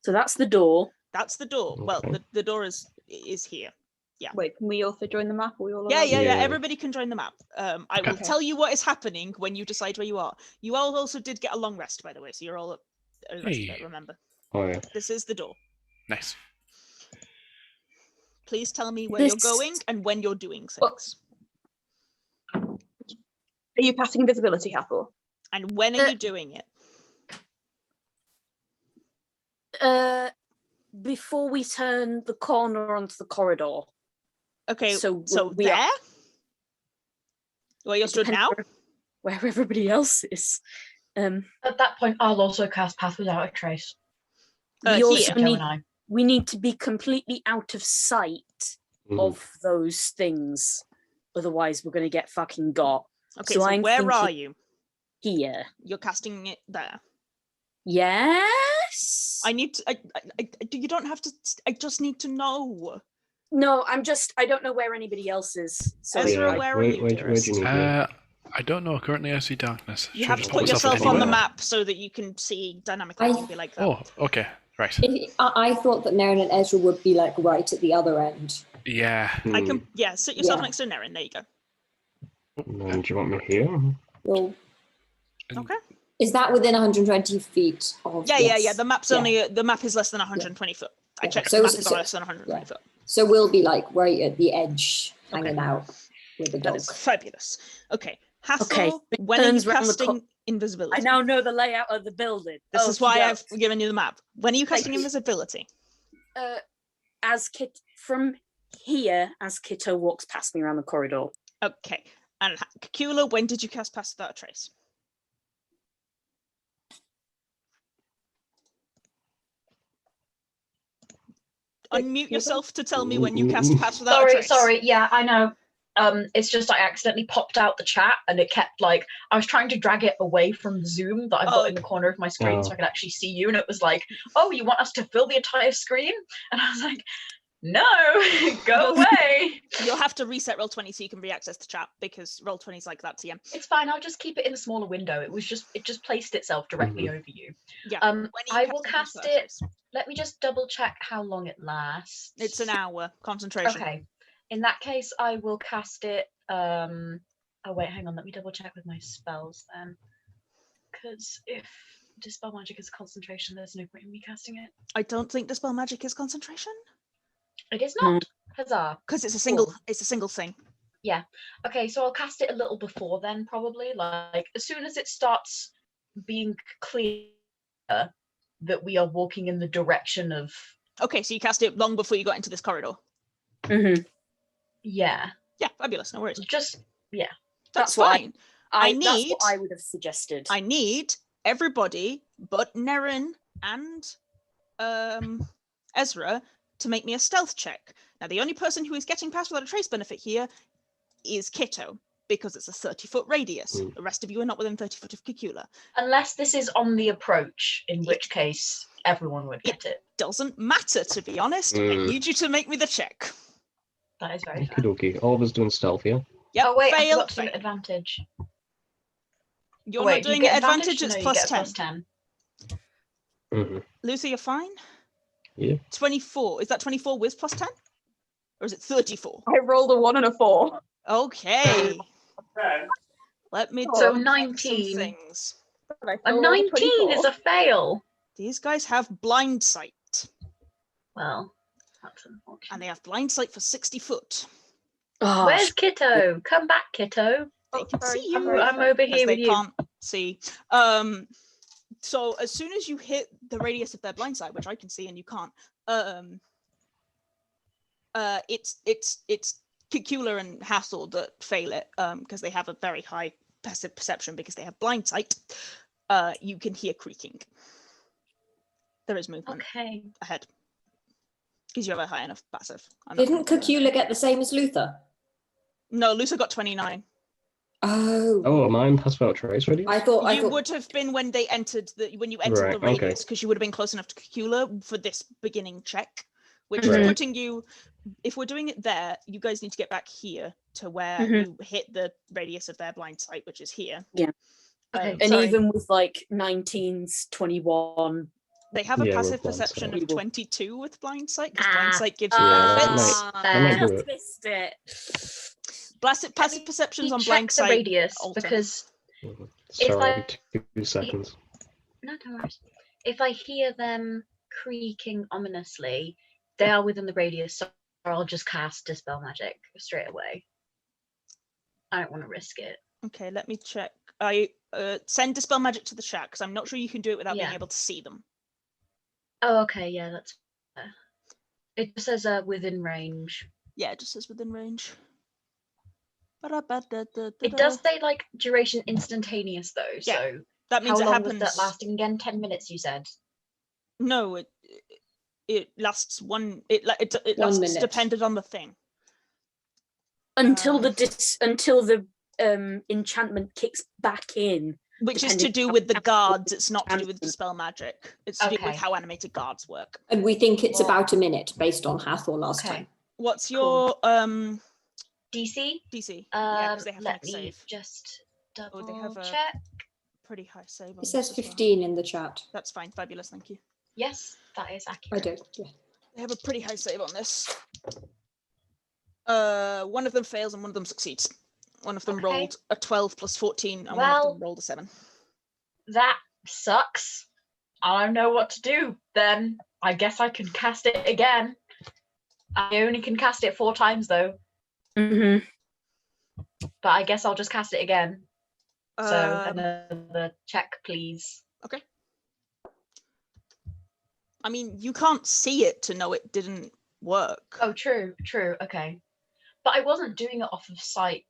Speaker 5: So that's the door.
Speaker 1: That's the door. Well,
Speaker 2: Okay.
Speaker 1: the door is here.
Speaker 4: Wait, can we also join the map? Are we all
Speaker 1: Yeah,
Speaker 4: allowed?
Speaker 1: yeah, yeah.
Speaker 2: Yeah.
Speaker 1: Everybody can join the map. I will
Speaker 4: Okay.
Speaker 1: tell you what is happening when you decide where you are. You all also did get a long rest, by the way, so you're all rested,
Speaker 7: Hey.
Speaker 1: remember.
Speaker 2: Oh yeah.
Speaker 1: This is the door.
Speaker 7: Nice.
Speaker 1: Please tell me where you're
Speaker 5: This-
Speaker 1: going and when you're doing
Speaker 4: Well-
Speaker 1: things.
Speaker 4: Are you casting invisibility, Hathor?
Speaker 1: And when are you doing it?
Speaker 5: Before we turn the corner onto the corridor.
Speaker 1: Okay,
Speaker 5: So
Speaker 1: so
Speaker 5: we are-
Speaker 1: there? Where you're
Speaker 5: It
Speaker 1: stood
Speaker 5: depends
Speaker 1: now?
Speaker 5: where everybody else is.
Speaker 6: At that point, I'll also cast Path Without a Trace.
Speaker 5: We
Speaker 1: Here.
Speaker 5: also
Speaker 6: Kitto
Speaker 5: need
Speaker 6: and I.
Speaker 5: we need to be completely out of sight
Speaker 2: Mhm.
Speaker 5: of those things. Otherwise, we're going to get fucking got.
Speaker 1: Okay,
Speaker 5: So
Speaker 1: so
Speaker 5: I'm
Speaker 1: where are
Speaker 5: thinking-
Speaker 1: you?
Speaker 5: Here.
Speaker 1: You're casting it there.
Speaker 5: Yes.
Speaker 1: I need to. You don't have to. I just need to know.
Speaker 5: No, I don't know where anybody else is. So
Speaker 1: Ezra,
Speaker 2: Yeah,
Speaker 1: where are you,
Speaker 2: where do
Speaker 1: dearest?
Speaker 2: you need me?
Speaker 7: I don't know. Currently, I see darkness.
Speaker 1: You
Speaker 7: Should
Speaker 1: have
Speaker 7: I
Speaker 1: to
Speaker 7: put
Speaker 1: put
Speaker 7: myself
Speaker 1: yourself on the
Speaker 7: anywhere?
Speaker 1: map so that you can see dynamically.
Speaker 3: I-
Speaker 1: It'll be like that.
Speaker 7: Oh, okay. Right.
Speaker 3: I thought that Nerin and Ezra would be like right at the other end.
Speaker 7: Yeah.
Speaker 1: I can.
Speaker 2: Hmm.
Speaker 1: Yeah, sit yourself
Speaker 3: Yeah.
Speaker 1: next to Nerin. There you go.
Speaker 2: And do you want me here?
Speaker 3: Well,
Speaker 1: Okay.
Speaker 3: is that within 120 feet of?
Speaker 1: Yeah,
Speaker 3: yes.
Speaker 1: yeah. The map's
Speaker 3: Yeah.
Speaker 1: only. The map is less than 120 foot. I
Speaker 3: Yeah.
Speaker 1: checked.
Speaker 3: So-
Speaker 1: the map
Speaker 3: so-
Speaker 1: is
Speaker 3: so-
Speaker 1: less than 120 foot.
Speaker 3: So we'll be like right at the edge, hanging out with the
Speaker 1: That
Speaker 3: dog.
Speaker 1: is fabulous. Okay, Hathor,
Speaker 5: Okay, it
Speaker 1: when are you
Speaker 5: turns round the
Speaker 1: casting invisibility?
Speaker 5: I now know the layout of the building.
Speaker 1: This is why I've
Speaker 5: Okey-doke.
Speaker 1: given you the map. When are you casting invisibility?
Speaker 5: As from here, as Kitto walks past me around the corridor.
Speaker 1: Okay, and Cacula, when did you cast Pass Without a Trace? Unmute yourself to tell me when you cast Pass Without a
Speaker 6: Sorry,
Speaker 1: Trace.
Speaker 6: sorry. Yeah, I know. It's just I accidentally popped out the chat and it kept like I was trying to drag it away from Zoom that I've got in the corner of my screen so I could actually see you, and it was like, oh, you want us to fill the entire screen? And I was like, no, go away.
Speaker 1: You'll have to reset Roll20 so you can re-access the chat because Roll20 is like that TM.
Speaker 6: It's fine. I'll just keep it in a smaller window. It just placed itself directly over you.
Speaker 1: Yeah.
Speaker 6: Um,
Speaker 1: When are you
Speaker 6: I will
Speaker 1: casting Pass
Speaker 6: cast
Speaker 1: Without a
Speaker 6: it.
Speaker 1: Trace?
Speaker 6: Let me just double check how long it lasts.
Speaker 1: It's an hour concentration.
Speaker 6: Okay. In that case, I will cast it. Oh wait, hang on. Let me double check with my spells then. Because if Dispel Magic is concentration, there's no point in me casting it.
Speaker 1: I don't think Dispel Magic is concentration
Speaker 6: It is not. Huzzah.
Speaker 1: because it's a single.
Speaker 6: Cool.
Speaker 1: It's a single thing.
Speaker 6: Okay, so I'll cast it a little before then, probably. Like as soon as it starts being clear that we are walking in the direction of.
Speaker 1: Okay, so you cast it long before you got into this corridor.
Speaker 5: Mm-hmm.
Speaker 6: Yeah.
Speaker 1: Yeah, fabulous. No worries.
Speaker 6: Just
Speaker 1: That's
Speaker 5: That's what
Speaker 1: fine.
Speaker 5: That's
Speaker 1: need-
Speaker 5: what I would have suggested.
Speaker 1: I need everybody but Nerin and Ezra to make me a stealth check. Now, the only person who is getting past without a trace benefit here is Kitto, because it's a 30-foot radius.
Speaker 2: Mm.
Speaker 1: The rest of you are not within 30 foot of Cacula.
Speaker 6: unless this is on the approach, in which case everyone would get it.
Speaker 1: Doesn't matter, to be honest. I
Speaker 2: Mm.
Speaker 1: need you to make me the check.
Speaker 6: That is very
Speaker 2: Okie
Speaker 6: fair.
Speaker 2: dokie. All of us doing stealth, yeah?
Speaker 1: Yep,
Speaker 6: Oh wait, I
Speaker 1: fail,
Speaker 6: forgot to do
Speaker 1: fail.
Speaker 6: advantage.
Speaker 1: You're
Speaker 6: Wait,
Speaker 1: not
Speaker 6: do you
Speaker 1: doing
Speaker 6: get
Speaker 1: it advantage, it's
Speaker 6: No, you
Speaker 1: plus
Speaker 6: get
Speaker 1: 10.
Speaker 6: plus 10.
Speaker 2: Mm-hmm.
Speaker 1: Lucy, you're fine?
Speaker 2: Yeah.
Speaker 1: 24. Is that 24 with plus 10? Or is it 34?
Speaker 4: I rolled a 1 and a 4.
Speaker 1: Okay. Let me
Speaker 6: So
Speaker 1: double check some
Speaker 6: 19.
Speaker 1: things.
Speaker 6: A 19 is a fail.
Speaker 1: These guys have blind sight,
Speaker 6: Well, that's unfortunate.
Speaker 1: and they have blind sight for 60 foot.
Speaker 5: Oh,
Speaker 6: Where's Kitto? Come back, Kitto.
Speaker 1: They can
Speaker 4: sorry,
Speaker 1: see
Speaker 6: I'm,
Speaker 1: you.
Speaker 6: I'm over
Speaker 1: because
Speaker 6: here
Speaker 1: they
Speaker 6: with you.
Speaker 1: can't see. So as soon as you hit the radius of their blind sight, which I can see and you can't, it's Cacula and Hathor that fail it, because they have a very high passive perception because they have blind sight. You can hear creaking. There is movement
Speaker 6: Okay.
Speaker 1: ahead because you have a high enough passive. I'm not
Speaker 3: Didn't
Speaker 1: gonna do that.
Speaker 3: Cacula get the same as Luther?
Speaker 1: No, Lusa got 29.
Speaker 3: Oh,
Speaker 2: Oh, am I in Pass Without Trace already?
Speaker 3: I thought
Speaker 1: You would have been when they entered when you entered
Speaker 2: Right,
Speaker 1: the
Speaker 2: okay.
Speaker 1: radius, because you would have been close enough to Cacula for this beginning check, which
Speaker 5: Right.
Speaker 1: is putting you. If we're doing it there, you guys need to get back here to where
Speaker 5: Mhm.
Speaker 1: you hit the radius of their blind sight, which is here.
Speaker 5: Yeah.
Speaker 6: Okay.
Speaker 5: and
Speaker 6: Sorry.
Speaker 5: even with like 19s, 21,
Speaker 1: They have a
Speaker 2: Yeah, with
Speaker 1: passive
Speaker 2: blind
Speaker 1: perception
Speaker 2: sight.
Speaker 1: of 22 with blind sight, because blind sight gives you
Speaker 2: Yeah, that
Speaker 1: benefits.
Speaker 2: that might do it.
Speaker 5: Missed it.
Speaker 1: Passive perceptions on
Speaker 6: check
Speaker 1: blind
Speaker 6: the
Speaker 1: sight.
Speaker 6: radius
Speaker 1: alter.
Speaker 6: because
Speaker 2: Sorry,
Speaker 6: I-
Speaker 2: every 2 seconds.
Speaker 6: no, don't worry. If I hear them creaking ominously, they are within the radius, so I'll just cast Dispel Magic straight away. I don't want to risk it.
Speaker 1: Okay, let me check. I send Dispel Magic to the chat, because I'm not sure you can do it without being
Speaker 6: Yeah.
Speaker 1: able to see them.
Speaker 6: Oh, okay, yeah, that's fair. It just says within range.
Speaker 1: Yeah, it just says within range.
Speaker 6: It does say like duration instantaneous though,
Speaker 1: Yeah,
Speaker 6: so
Speaker 1: That means
Speaker 6: how
Speaker 1: it
Speaker 6: long
Speaker 1: happens.
Speaker 6: was that lasting again? 10 minutes, you said.
Speaker 1: No, it lasts one. It
Speaker 3: 1
Speaker 1: lasts
Speaker 3: minute.
Speaker 1: dependent on the thing.
Speaker 5: Until
Speaker 1: Uh,
Speaker 5: the enchantment kicks back in.
Speaker 1: Which is to
Speaker 5: depending
Speaker 1: do
Speaker 5: on
Speaker 1: with the
Speaker 5: how
Speaker 1: guards. It's not to do with
Speaker 5: enchantment.
Speaker 1: dispel magic. It's to do with
Speaker 6: Okay.
Speaker 1: how animated guards work.
Speaker 3: And we think it's
Speaker 6: Well-
Speaker 3: about a minute based on Hathor last
Speaker 6: Okay.
Speaker 3: time.
Speaker 1: What's your
Speaker 6: DC?
Speaker 1: DC? Yeah, because they have to
Speaker 6: Let
Speaker 1: make a
Speaker 6: me
Speaker 1: save.
Speaker 6: just double
Speaker 1: they have a-
Speaker 6: check.
Speaker 1: Pretty high save. on
Speaker 3: It says
Speaker 1: this as well.
Speaker 3: 15 in the chat.
Speaker 1: That's fine. Fabulous. Thank you.
Speaker 6: Yes, that is
Speaker 3: I
Speaker 6: accurate.
Speaker 3: do. Yeah.
Speaker 1: They have a pretty high save on this. One of them fails and one of them succeeds. One of them
Speaker 6: Okay.
Speaker 1: rolled a 12 plus 14, and one of
Speaker 6: Well-
Speaker 1: them rolled a 7.
Speaker 6: That sucks. I don't know what to do. Then I guess I can cast it again. I only can cast it 4 times though,
Speaker 5: Mm-hmm.
Speaker 6: but I guess I'll just cast it again. So
Speaker 1: Um,
Speaker 6: another check, please.
Speaker 1: Okay. I mean, you can't see it to know it didn't work.
Speaker 6: Oh, true. Okay, but I wasn't doing it off of sight.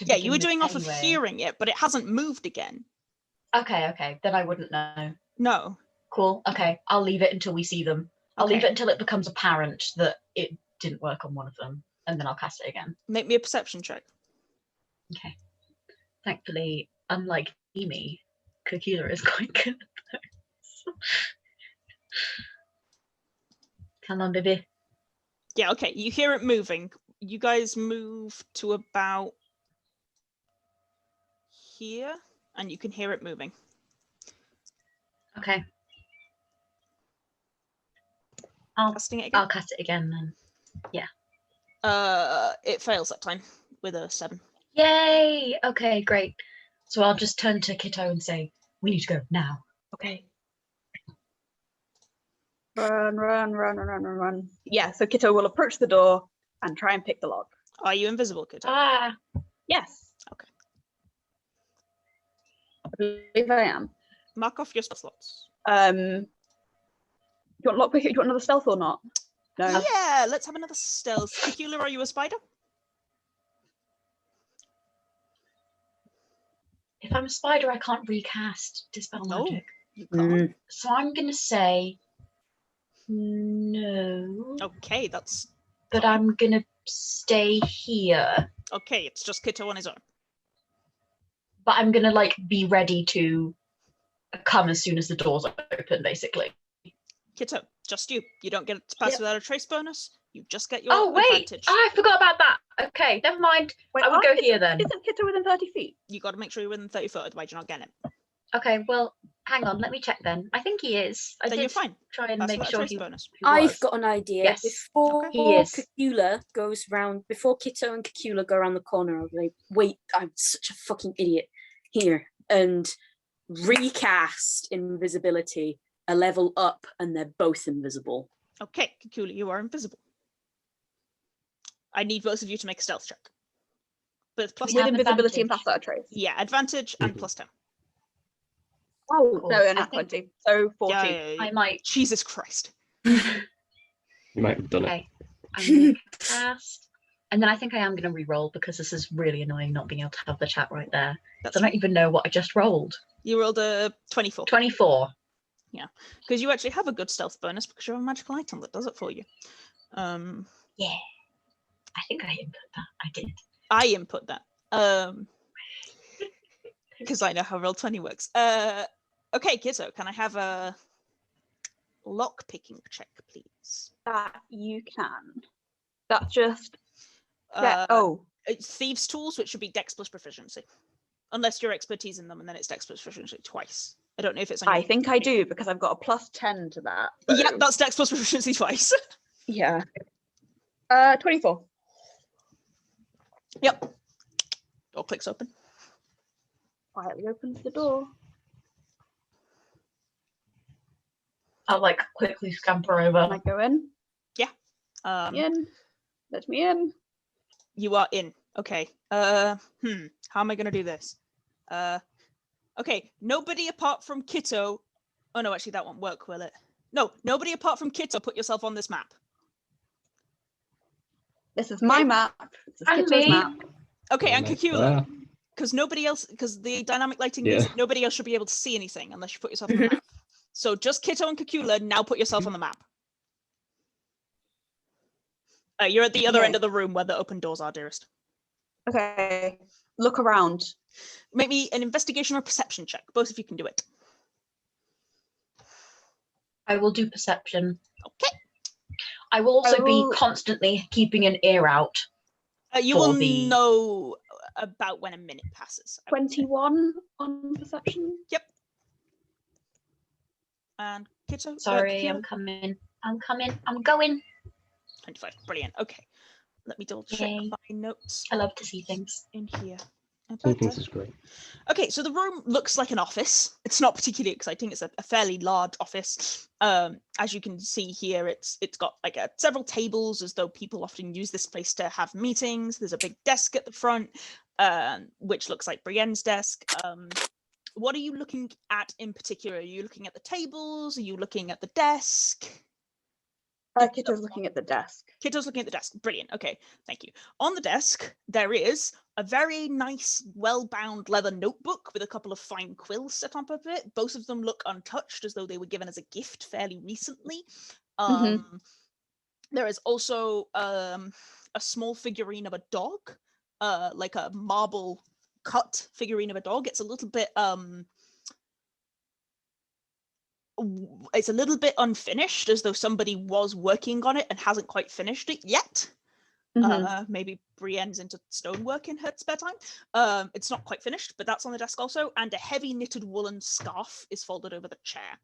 Speaker 1: Yeah, you were
Speaker 6: begin
Speaker 1: doing
Speaker 6: with
Speaker 1: off of
Speaker 6: anyway.
Speaker 1: hearing it, but it hasn't moved again.
Speaker 6: Okay, then I wouldn't know.
Speaker 1: No.
Speaker 6: Cool. Okay, I'll leave it until we see them. I'll leave
Speaker 1: Okay.
Speaker 6: it until it becomes apparent that it didn't work on one of them, and then I'll cast it again.
Speaker 1: Make me a perception check.
Speaker 6: Okay. Thankfully, unlike Niimi, Cacula is quite good at those. Come on, baby.
Speaker 1: Yeah, okay. You hear it moving. You guys move to about here, and you can hear it moving.
Speaker 6: Okay. I'll
Speaker 1: Casting it again.
Speaker 6: cast it again then.
Speaker 1: It fails that time with a 7.
Speaker 6: Yay! Okay, great. So I'll just turn to Kitto and say, "We need to go now."
Speaker 1: Okay.
Speaker 4: Run. Yeah, so Kitto will approach the door and try and pick the lock.
Speaker 1: Are you invisible, Kitto?
Speaker 4: Yes.
Speaker 1: Okay.
Speaker 4: I believe I am.
Speaker 1: Mark off your spell slots.
Speaker 4: Do you want lockpick? Do you want another stealth or not? No.
Speaker 1: Yeah, let's have another stealth. Cacula, are you a spider?
Speaker 6: If I'm a spider, I can't recast Dispel
Speaker 1: No.
Speaker 6: Magic.
Speaker 1: You can't.
Speaker 6: So I'm gonna say no.
Speaker 1: Okay, that's
Speaker 6: But I'm gonna stay here.
Speaker 1: okay. It's just Kitto on his own.
Speaker 6: But I'm gonna like be ready to come as soon as the doors open, basically.
Speaker 1: Kitto, just you. You don't get to pass
Speaker 6: Yep.
Speaker 1: without a trace bonus. You just get your
Speaker 6: Oh wait,
Speaker 1: advantage.
Speaker 6: I forgot about that. Okay, never mind.
Speaker 4: Wait,
Speaker 6: I will go
Speaker 4: aren't-
Speaker 6: here then.
Speaker 4: Isn't Kitto within 30 feet?
Speaker 1: You got to make sure you're within 30 foot, otherwise you're not getting it.
Speaker 6: Okay, well, hang on. Let me check then. I think he is. I
Speaker 1: Then
Speaker 6: did
Speaker 1: you're fine.
Speaker 6: try and
Speaker 1: Pass
Speaker 6: make
Speaker 1: without a
Speaker 6: sure
Speaker 1: trace
Speaker 6: he
Speaker 1: bonus.
Speaker 5: I've
Speaker 6: was.
Speaker 5: got an idea.
Speaker 6: Yes.
Speaker 5: Before
Speaker 6: He is.
Speaker 5: Cacula goes round, before Kitto and Cacula go around the corner, I'll be like, wait, I'm such a fucking idiot. Here. And recast invisibility a level up, and they're both invisible.
Speaker 1: Okay, Cacula, you are invisible. I need both of you to make a stealth check. But it's plus
Speaker 6: We
Speaker 4: With
Speaker 6: have
Speaker 4: invisibility and
Speaker 6: advantage.
Speaker 4: pass without a trace.
Speaker 1: yeah, advantage and
Speaker 2: Mhm.
Speaker 1: plus 10.
Speaker 4: Oh,
Speaker 6: Cool.
Speaker 4: no,
Speaker 6: I
Speaker 4: and it's
Speaker 6: think-
Speaker 4: 20. So 40.
Speaker 1: Yeah,
Speaker 6: I might.
Speaker 1: Jesus Christ.
Speaker 2: You might have done it.
Speaker 6: Okay. I'm gonna cast. And then I think I am gonna re-roll because this is really annoying not being able to have the chat right there.
Speaker 1: That's
Speaker 6: So I don't even know what I just rolled.
Speaker 1: You rolled a 24.
Speaker 6: 24.
Speaker 1: Because you actually have a good stealth bonus because you're a magical item that does it for you.
Speaker 6: Yeah. I think I input that. I did.
Speaker 1: I input that. Because I know how Roll20 works. Okay, Kitto, can I have a lock picking check, please?
Speaker 4: That you can. That's just.
Speaker 1: Uh,
Speaker 4: It's
Speaker 1: Thieves' tools, which should be Dex plus proficiency. Unless your expertise in them, and then it's Dex plus proficiency twice. I don't know if it's on
Speaker 4: I
Speaker 1: your
Speaker 4: think I do because I've got a +10 to that.
Speaker 1: Yeah,
Speaker 4: so-
Speaker 1: that's Dex plus proficiency twice.
Speaker 4: Yeah. 24.
Speaker 1: Yep. Door clicks open.
Speaker 4: Quietly opens the door.
Speaker 6: I'll like quickly scamper
Speaker 4: Can I
Speaker 6: over.
Speaker 4: go in?
Speaker 1: Um,
Speaker 4: Let me in.
Speaker 1: You are in. Okay. How am I gonna do this? Okay. Nobody apart from Kitto. Oh no, actually that won't work, will it? No, nobody apart from Kitto put yourself on this map.
Speaker 4: This is my map. This is
Speaker 6: And
Speaker 4: Kitto's
Speaker 6: me.
Speaker 4: map.
Speaker 1: Okay, and
Speaker 2: Like
Speaker 1: Cacula.
Speaker 2: that.
Speaker 1: Because nobody else, because the dynamic lighting
Speaker 2: Yeah.
Speaker 1: means that nobody else should be able to see anything unless you put yourself on the map. So just Kitto and Cacula, now put yourself on the map. You're at the other end of the room where the open doors are, dearest.
Speaker 4: Okay. Look around.
Speaker 1: Make me an investigation or perception check. Both of you can do it.
Speaker 6: I will do perception.
Speaker 1: Okay.
Speaker 6: I will also be
Speaker 4: will-
Speaker 6: constantly keeping an ear out.
Speaker 1: You
Speaker 6: For
Speaker 1: will
Speaker 6: the-
Speaker 1: know about when a minute passes. I would say.
Speaker 4: 21 on perception.
Speaker 1: And Kitto?
Speaker 6: Sorry,
Speaker 1: Cacula?
Speaker 6: I'm coming. I'm going.
Speaker 1: 25. Brilliant. Okay. Let me double check
Speaker 6: Yay.
Speaker 1: my notes
Speaker 6: I love to see things.
Speaker 1: in here.
Speaker 2: This is great.
Speaker 1: Okay, so the room looks like an office. It's not particularly exciting. It's a fairly large office. As you can see here, it's got like several tables, as though people often use this place to have meetings. There's a big desk at the front, which looks like Brienne's desk. What are you looking at in particular? Are you looking at the tables? Are you looking at the desk?
Speaker 4: Kitto's looking at the desk.
Speaker 1: Kitto's looking at the desk. Brilliant. Okay, thank you. On the desk, there is a very nice, well-bound leather notebook with a couple of fine quills set on top of it. Both of them look untouched, as though they were given as a gift fairly recently. There is also a small figurine of a dog, like a marble cut figurine of a dog. It's a little bit it's a little bit unfinished, as though somebody was working on it and hasn't quite finished it yet. Maybe Brienne's into stonework in her spare time. It's not quite finished, but that's on the desk also. And a heavy knitted woolen scarf is folded over the chair.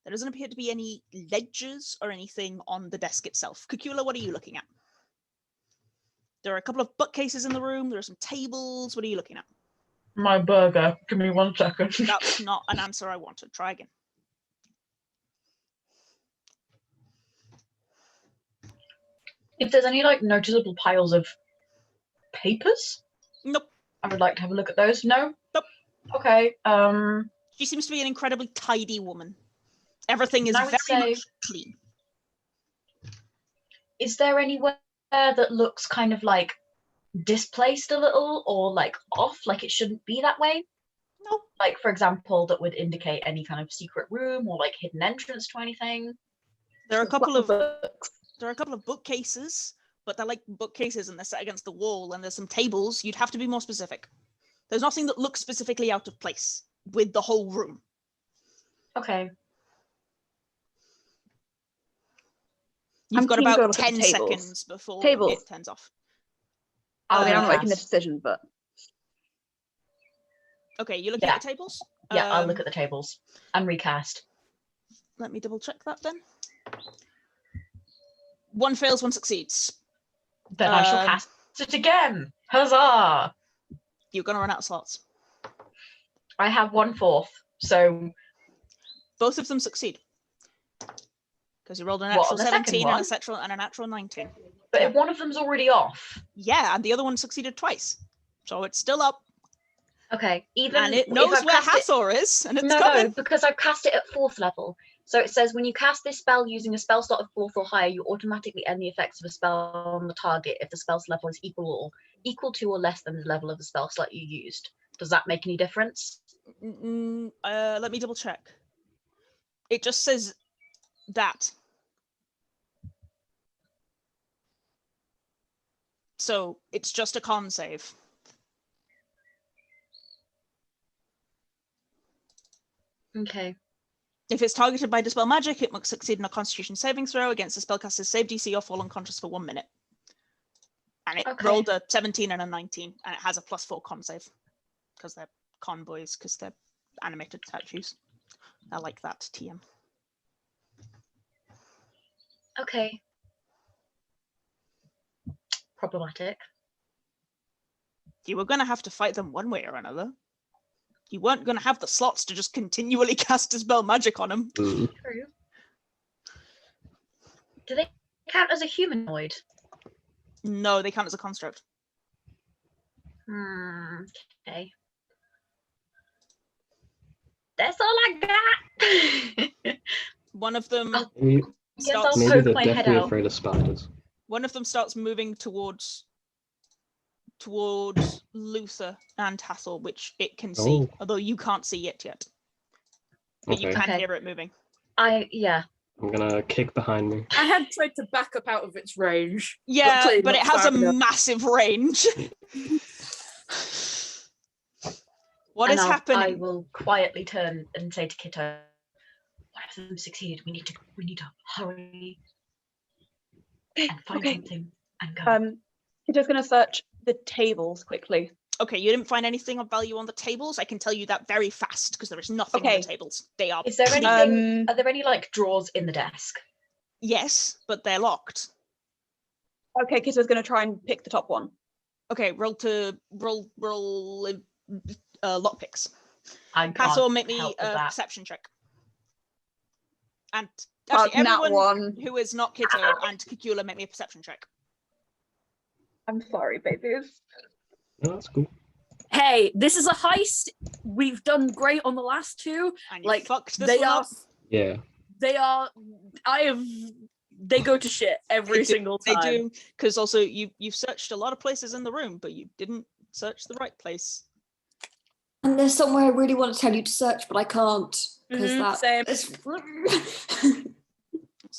Speaker 1: There doesn't appear to be any ledgers or anything on the desk itself. Cacula, what are you looking at? There are a couple of bookcases in the room. There are some tables. What are you looking at?
Speaker 6: My burger. Give me 1 second.
Speaker 1: That's not an answer I wanted. Try again.
Speaker 6: If there's any like noticeable piles of papers,
Speaker 1: Nope.
Speaker 6: I would like to have a look at those. No?
Speaker 1: Nope.
Speaker 6: Okay.
Speaker 1: She seems to be an incredibly tidy woman. Everything is
Speaker 6: I would
Speaker 1: very
Speaker 6: say-
Speaker 1: much clean.
Speaker 6: Is there anywhere that looks kind of like displaced a little or like off, like it shouldn't be that way?
Speaker 1: No.
Speaker 6: Like, for example, that would indicate any kind of secret room or like hidden entrance to anything?
Speaker 1: There are a couple of
Speaker 4: books.
Speaker 1: bookcases, but they're like bookcases and they're set against the wall, and there's some tables. You'd have to be more specific. There's nothing that looks specifically out of place with the whole room.
Speaker 6: Okay.
Speaker 1: You've
Speaker 4: I'm
Speaker 1: got
Speaker 4: keen to go
Speaker 1: about
Speaker 4: look at
Speaker 1: 10
Speaker 4: the tables.
Speaker 1: seconds before
Speaker 4: Tables.
Speaker 1: it turns off.
Speaker 4: I mean, I'm not
Speaker 6: Yeah.
Speaker 4: making the decision, but
Speaker 1: Okay, you're looking
Speaker 6: Yeah.
Speaker 1: at the tables?
Speaker 6: Yeah, I'll look at the tables and recast.
Speaker 1: Let me double check that then. One fails, one succeeds.
Speaker 6: Then I shall
Speaker 1: Um,
Speaker 6: cast it again. Huzzah!
Speaker 1: You're going to run out of slots.
Speaker 6: I have 1/4. So
Speaker 1: Both of them succeed. Because you rolled a
Speaker 6: What,
Speaker 1: natural
Speaker 6: the second
Speaker 1: 17
Speaker 6: one?
Speaker 1: and a natural 19.
Speaker 6: but if one of them's already off.
Speaker 1: Yeah, and the other one succeeded twice. So it's still up.
Speaker 6: Okay. Even
Speaker 1: And it
Speaker 6: if
Speaker 1: knows
Speaker 6: I've
Speaker 1: where
Speaker 6: cast it-
Speaker 1: Hathor is, and it's
Speaker 6: No,
Speaker 1: coming.
Speaker 6: because I've cast it at 4th level. So it says when you cast this spell using a spell slot of 4th or higher, you automatically end the effects of a spell on the target if the spell's level is equal to or less than the level of the spell slot you used. Does that make any difference?
Speaker 1: Let me double check. It just says that. So it's just a con save.
Speaker 6: Okay.
Speaker 1: If it's targeted by Dispel Magic, it must succeed in a Constitution saving throw against the spellcaster's save DC or fall unconscious for 1 minute. And it
Speaker 6: Okay.
Speaker 1: rolled a 17 and a 19, and it has a +4 con save. Because they're con boys, because they're animated statues. I like that, TM.
Speaker 6: Okay. Problematic.
Speaker 1: You were going to have to fight them one way or another. You weren't going to have the slots to just continually cast Dispel Magic on them.
Speaker 2: Mm.
Speaker 6: True. Do they count as a humanoid?
Speaker 1: No, they count as a construct.
Speaker 6: Okay. That's all I got.
Speaker 1: One of them
Speaker 2: Maybe,
Speaker 6: Yes, I'll
Speaker 1: starts.
Speaker 2: maybe
Speaker 6: poke
Speaker 2: they're
Speaker 6: my head
Speaker 2: definitely
Speaker 6: out.
Speaker 2: afraid of spiders.
Speaker 1: One of them starts moving towards Luther and Hathor, which it can see,
Speaker 2: Oh.
Speaker 1: although you can't see it yet. But you
Speaker 2: Okay.
Speaker 1: can
Speaker 6: Okay.
Speaker 1: hear it moving.
Speaker 6: Yeah.
Speaker 2: I'm gonna kick behind me.
Speaker 5: I had tried to back up out of its range.
Speaker 1: Yeah,
Speaker 5: clearly
Speaker 1: but
Speaker 5: not
Speaker 1: it has a
Speaker 5: far enough.
Speaker 1: massive range. What is
Speaker 6: I
Speaker 1: happening?
Speaker 6: will quietly turn and say to Kitto, "One of them succeeded. We need to hurry and find something and go."
Speaker 4: Kitto's going to search the tables quickly.
Speaker 1: Okay, you didn't find anything of value on the tables. I can tell you that very fast because there is nothing on
Speaker 4: Okay.
Speaker 1: the tables. They are.
Speaker 6: Is there anything? Are there any like drawers in the desk?
Speaker 1: Yes, but they're locked.
Speaker 4: Okay, Kitto's going to try and pick the top one.
Speaker 1: Okay, roll lockpicks.
Speaker 6: I can't
Speaker 1: Hathor, make me
Speaker 6: help with
Speaker 1: a
Speaker 6: that.
Speaker 1: perception check. And actually,
Speaker 4: Nat
Speaker 1: everyone
Speaker 4: one.
Speaker 1: who is not Kitto and Cacula, make me a perception check.
Speaker 4: I'm sorry, babies.
Speaker 2: No, that's cool.
Speaker 5: Hey, this is a heist. We've done great on the last two.
Speaker 1: And you
Speaker 5: Like,
Speaker 1: fucked this
Speaker 5: they
Speaker 1: one
Speaker 5: are,
Speaker 1: up.
Speaker 2: Yeah.
Speaker 5: they go to shit every single time.
Speaker 1: They do, because also you've searched a lot of places in the room, but you didn't search the right place.
Speaker 3: And there's somewhere I really want to tell you to search, but I can't. Because
Speaker 5: same.
Speaker 1: It's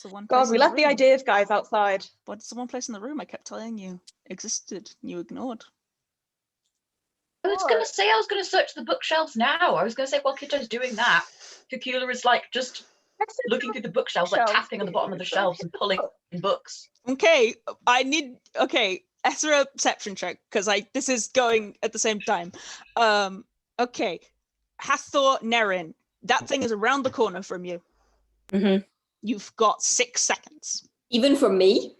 Speaker 1: the one
Speaker 4: God,
Speaker 1: place
Speaker 4: we
Speaker 1: in the
Speaker 4: left the
Speaker 1: room.
Speaker 4: ideas guys outside.
Speaker 1: But it's the one place in the room I kept telling you existed. You ignored.
Speaker 6: I was going to search the bookshelves now. I was going to say, while Kitto's doing that, Cacula is like just looking through the bookshelves, like tapping on the bottom of the shelves and pulling in books.
Speaker 1: Okay, Ezra perception check, because this is going at the same time. Okay, Hathor Nerin, that thing is around the corner from you.
Speaker 5: Mhm.
Speaker 1: You've got 6 seconds.
Speaker 3: Even from me?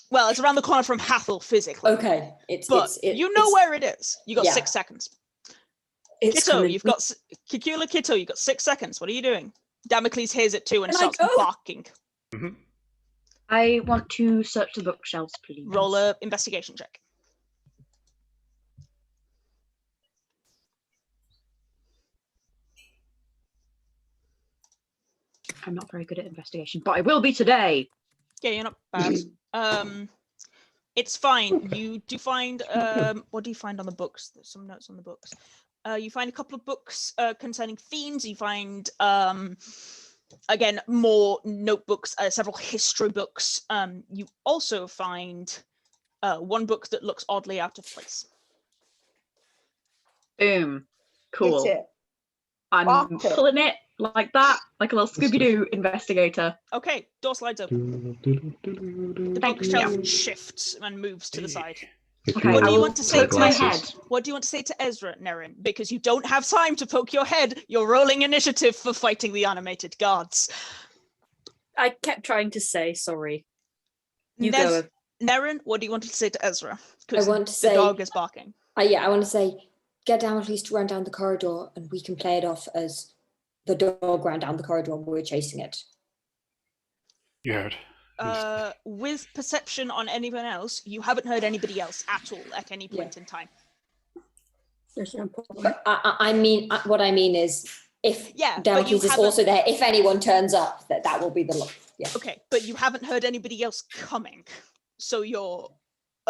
Speaker 1: Well, it's around the corner from Hathor physically.
Speaker 3: Okay.
Speaker 1: You know where it is. You got 6 seconds.
Speaker 5: It's
Speaker 1: Kitto,
Speaker 5: coming.
Speaker 1: you've got Cacula, Kitto, you've got 6 seconds. What are you doing? Damocles hears it too and
Speaker 5: Can I
Speaker 1: starts
Speaker 5: go?
Speaker 1: barking.
Speaker 7: Mhm.
Speaker 4: I want to search the bookshelves, please.
Speaker 1: Roll a investigation check.
Speaker 4: I'm not very good at investigation, but I will be today.
Speaker 1: Yeah, you're not bad. It's fine. You do find what do you find on the books? There's some notes on the books. You find a couple of books concerning fiends. You find again more notebooks, several history books. You also find one book that looks oddly out of place.
Speaker 4: Boom. Cool. Hit it. I'm
Speaker 1: Oh.
Speaker 4: pulling it like that, like a little Scooby-Doo investigator.
Speaker 1: Okay, door slides open. The
Speaker 4: Thank
Speaker 1: bookshelf
Speaker 4: you.
Speaker 1: shifts and moves to the side.
Speaker 4: Okay,
Speaker 1: What do
Speaker 4: I
Speaker 1: you
Speaker 4: will
Speaker 1: want to say
Speaker 4: poke
Speaker 1: to
Speaker 4: my
Speaker 2: glasses.
Speaker 4: head.
Speaker 1: What do you want to say to Ezra, Nerin? Because you don't have time to poke your head. You're rolling initiative for fighting the animated guards.
Speaker 5: I kept trying to say sorry. You
Speaker 1: Nez-
Speaker 5: go.
Speaker 1: Nerin, what do you want to say to Ezra?
Speaker 3: I
Speaker 1: Because
Speaker 3: want to
Speaker 1: the
Speaker 3: say,
Speaker 1: dog is barking.
Speaker 3: I want to say, get down at least to run down the corridor and we can play it off as the dog ran down the corridor and we're chasing it.
Speaker 7: You heard.
Speaker 1: With perception on anyone else, you haven't heard anybody else at all at any point in time.
Speaker 3: But I mean, what I mean is, if
Speaker 1: Yeah, but
Speaker 3: Damocles
Speaker 1: you
Speaker 3: is also there, if anyone turns up, that will be the yeah.
Speaker 1: Okay, but you haven't heard anybody else coming, so you're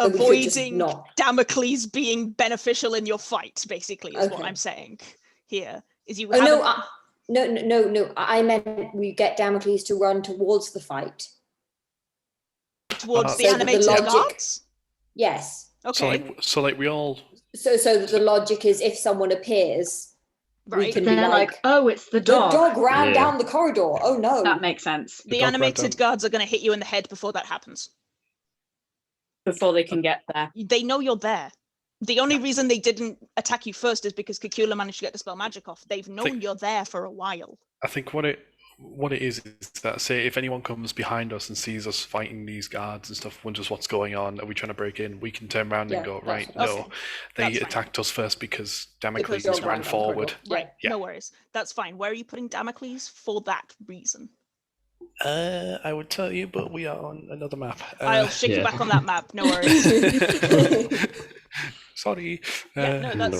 Speaker 3: So we could just
Speaker 1: avoiding
Speaker 3: not.
Speaker 1: Damocles being beneficial in your fight. Basically, is what
Speaker 3: Okay.
Speaker 1: I'm saying here. Is you
Speaker 3: Oh
Speaker 1: haven't...
Speaker 3: no! I meant we get Damocles to run towards the fight.
Speaker 1: towards the
Speaker 3: So the
Speaker 1: animated
Speaker 3: logic-
Speaker 1: guards?
Speaker 3: Yes.
Speaker 1: Okay,
Speaker 7: So like we all.
Speaker 3: So the logic is, if someone appears, we
Speaker 1: right.
Speaker 3: can be
Speaker 4: They're
Speaker 3: like,
Speaker 4: like, oh, it's the
Speaker 3: the
Speaker 4: dog.
Speaker 3: dog ran
Speaker 2: Yeah.
Speaker 3: down the corridor. Oh no!
Speaker 4: That makes sense.
Speaker 1: The
Speaker 7: dog ran
Speaker 1: animated
Speaker 7: down.
Speaker 1: guards are going to hit you in the head before that happens.
Speaker 5: Before they can get there.
Speaker 1: They know you're there. The only reason they didn't attack you first is because Cacula managed to get the spell magic off. They've known you're there for a while.
Speaker 7: I think what it is that, say, if anyone comes behind us and sees us fighting these guards and stuff, wonders what's going on, are we trying to break in? We can turn around and go, right, no, they attacked us first because Damocles ran forward.
Speaker 1: Right, no worries. That's fine. Where are you putting Damocles for that reason?
Speaker 7: I would tell you, but we are on another map.
Speaker 1: I'll shake you back on that map. No worries.
Speaker 7: Sorry.
Speaker 1: Yeah, no,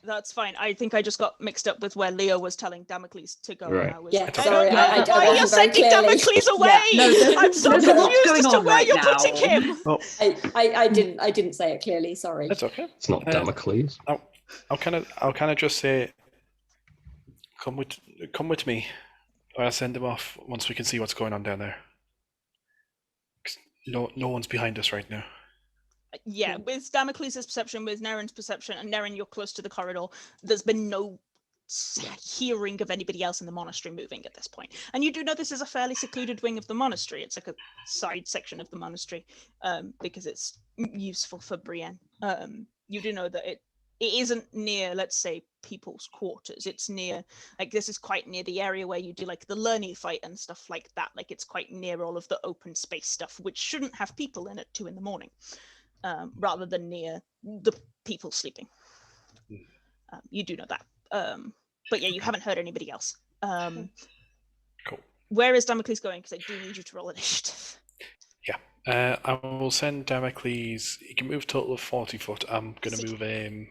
Speaker 1: that's fine. I think I just got mixed up with where Leo was telling Damocles to go.
Speaker 2: Right.
Speaker 3: Sorry, I
Speaker 1: why you're sending Damocles away.
Speaker 6: Yeah. No,
Speaker 1: I'm so
Speaker 6: there's a lot
Speaker 1: confused
Speaker 6: going
Speaker 1: as to
Speaker 6: on
Speaker 1: where
Speaker 6: right
Speaker 1: you're
Speaker 6: now.
Speaker 1: putting him.
Speaker 7: Oh,
Speaker 3: I didn't say it clearly. Sorry.
Speaker 7: that's okay.
Speaker 2: It's not Damocles.
Speaker 7: I'll kind of just say, come with me. I'll send him off once we can see what's going on down there. 'Cause no one's behind us right now.
Speaker 1: Yeah, with Damocles' perception, with Nerin's perception, and Nerin, you're close to the corridor, there's been no hearing of anybody else in the monastery moving at this point. And you do know this is a fairly secluded wing of the monastery. It's like a side section of the monastery, because it's useful for Brieyenn. You do know that it isn't near, let's say, people's quarters. It's near, like, this is quite near the area where you do like the learning fight and stuff like that. Like, it's quite near all of the open space stuff, which shouldn't have people in at 2 a.m. Rather than near the people sleeping. You do know that. But yeah, you haven't heard anybody else.
Speaker 7: Cool.
Speaker 1: Where is Damocles going? Because I do need you to roll initiative.
Speaker 7: Yeah. I will send Damocles. He can move a total of 40 foot. I'm going to move him.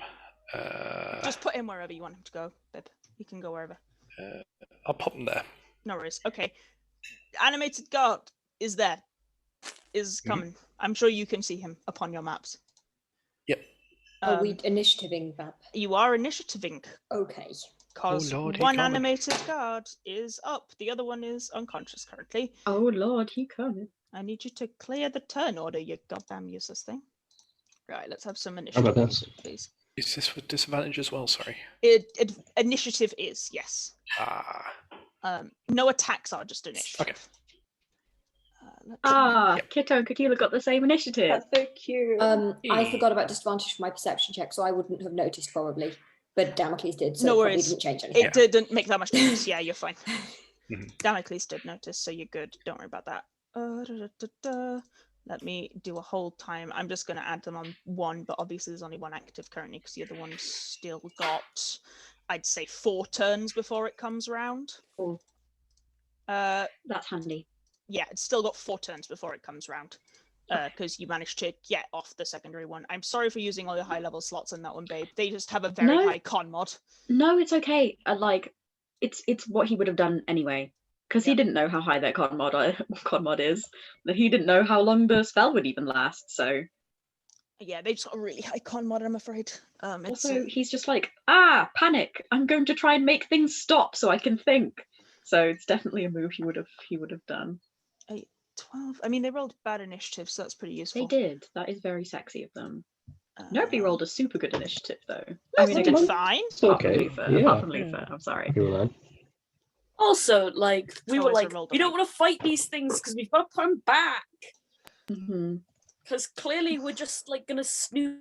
Speaker 1: Just put him wherever you want him to go, Bib. He can go wherever.
Speaker 7: I'll pop him there.
Speaker 1: No worries. Okay. Animated guard is there. Is coming. I'm sure you can see him upon your maps.
Speaker 7: Yep.
Speaker 3: Are we initiativing, Bab?
Speaker 1: You are initiativing.
Speaker 3: Okay.
Speaker 1: Because one animated guard is up. The other one is unconscious currently.
Speaker 4: Oh Lord, he coming.
Speaker 1: I need you to clear the turn order, you goddamn useless thing. Right, let's have some
Speaker 2: How
Speaker 1: initiative,
Speaker 2: about this?
Speaker 1: please.
Speaker 7: Is this with disadvantage as well? Sorry.
Speaker 1: Initiative is, yes. No attacks are just initiative.
Speaker 7: Okay.
Speaker 4: Kitto and Cacula got the same initiative.
Speaker 5: That's so cute.
Speaker 3: I forgot about disadvantage for my perception check, so I wouldn't have noticed probably. But Damocles did, so
Speaker 1: No
Speaker 3: probably
Speaker 1: worries.
Speaker 3: didn't change anything.
Speaker 1: It didn't make that much difference. Yeah, you're fine. Damocles did notice, so you're good. Don't worry about that. Let me do a whole time. I'm just going to add them on one, but obviously there's only one active currently because the other one's still got, I'd say, 4 turns before it comes round.
Speaker 4: Oh. That's handy.
Speaker 1: Yeah, it's still got 4 turns before it comes round. Because you managed to get off the secondary one. I'm sorry for using all your high level slots in that one, babe. They just have a very high con mod.
Speaker 4: No, it's okay. It's what he would have done anyway. Because he didn't know how high that con mod is. That he didn't know how long the spell would even last. So
Speaker 1: yeah, they've just got a really high con mod, I'm afraid.
Speaker 4: Also, he's just like, panic! I'm going to try and make things stop so I can think. So it's definitely a move he would have done.
Speaker 1: 12. I mean, they rolled bad initiative, so that's pretty useful.
Speaker 4: They did. That is very sexy of them. Nobody rolled a super good initiative, though.
Speaker 1: I mean, they did fine.
Speaker 2: It's okay.
Speaker 4: Apart from Luther, I'm sorry.
Speaker 5: Also, like, we were like, we don't
Speaker 1: one.
Speaker 5: want to fight these things because we've got to put them back.
Speaker 4: Mm-hmm.
Speaker 5: Because clearly we're just, like, going to snoop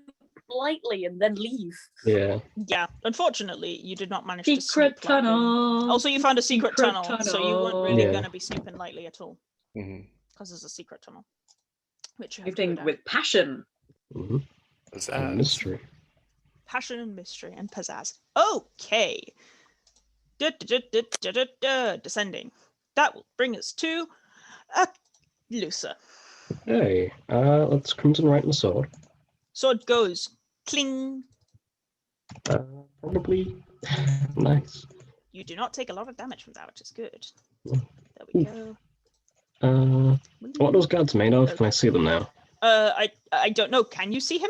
Speaker 5: lightly and then leave.
Speaker 2: Yeah.
Speaker 1: Yeah, unfortunately, you did not manage to
Speaker 4: Secret
Speaker 1: snoop lightly.
Speaker 4: tunnel.
Speaker 1: Also, you found a secret tunnel, so you weren't really
Speaker 2: Yeah.
Speaker 1: going to be snooping lightly at all.
Speaker 7: Mm-hmm.
Speaker 1: Because there's a secret tunnel. Which you have to
Speaker 4: Moving
Speaker 1: go down.
Speaker 4: with passion.
Speaker 2: And mystery.
Speaker 1: Passion and mystery and pizzazz. Okay. Descending. That will bring us to Lusa.
Speaker 2: Hey, let's Crimson right in the sword.
Speaker 1: Sword goes cling.
Speaker 2: Probably nice.
Speaker 1: You do not take a lot of damage from that, which is good. There we go.
Speaker 2: What are those guards made of? Can I see them now?
Speaker 1: I don't know. Can you see him?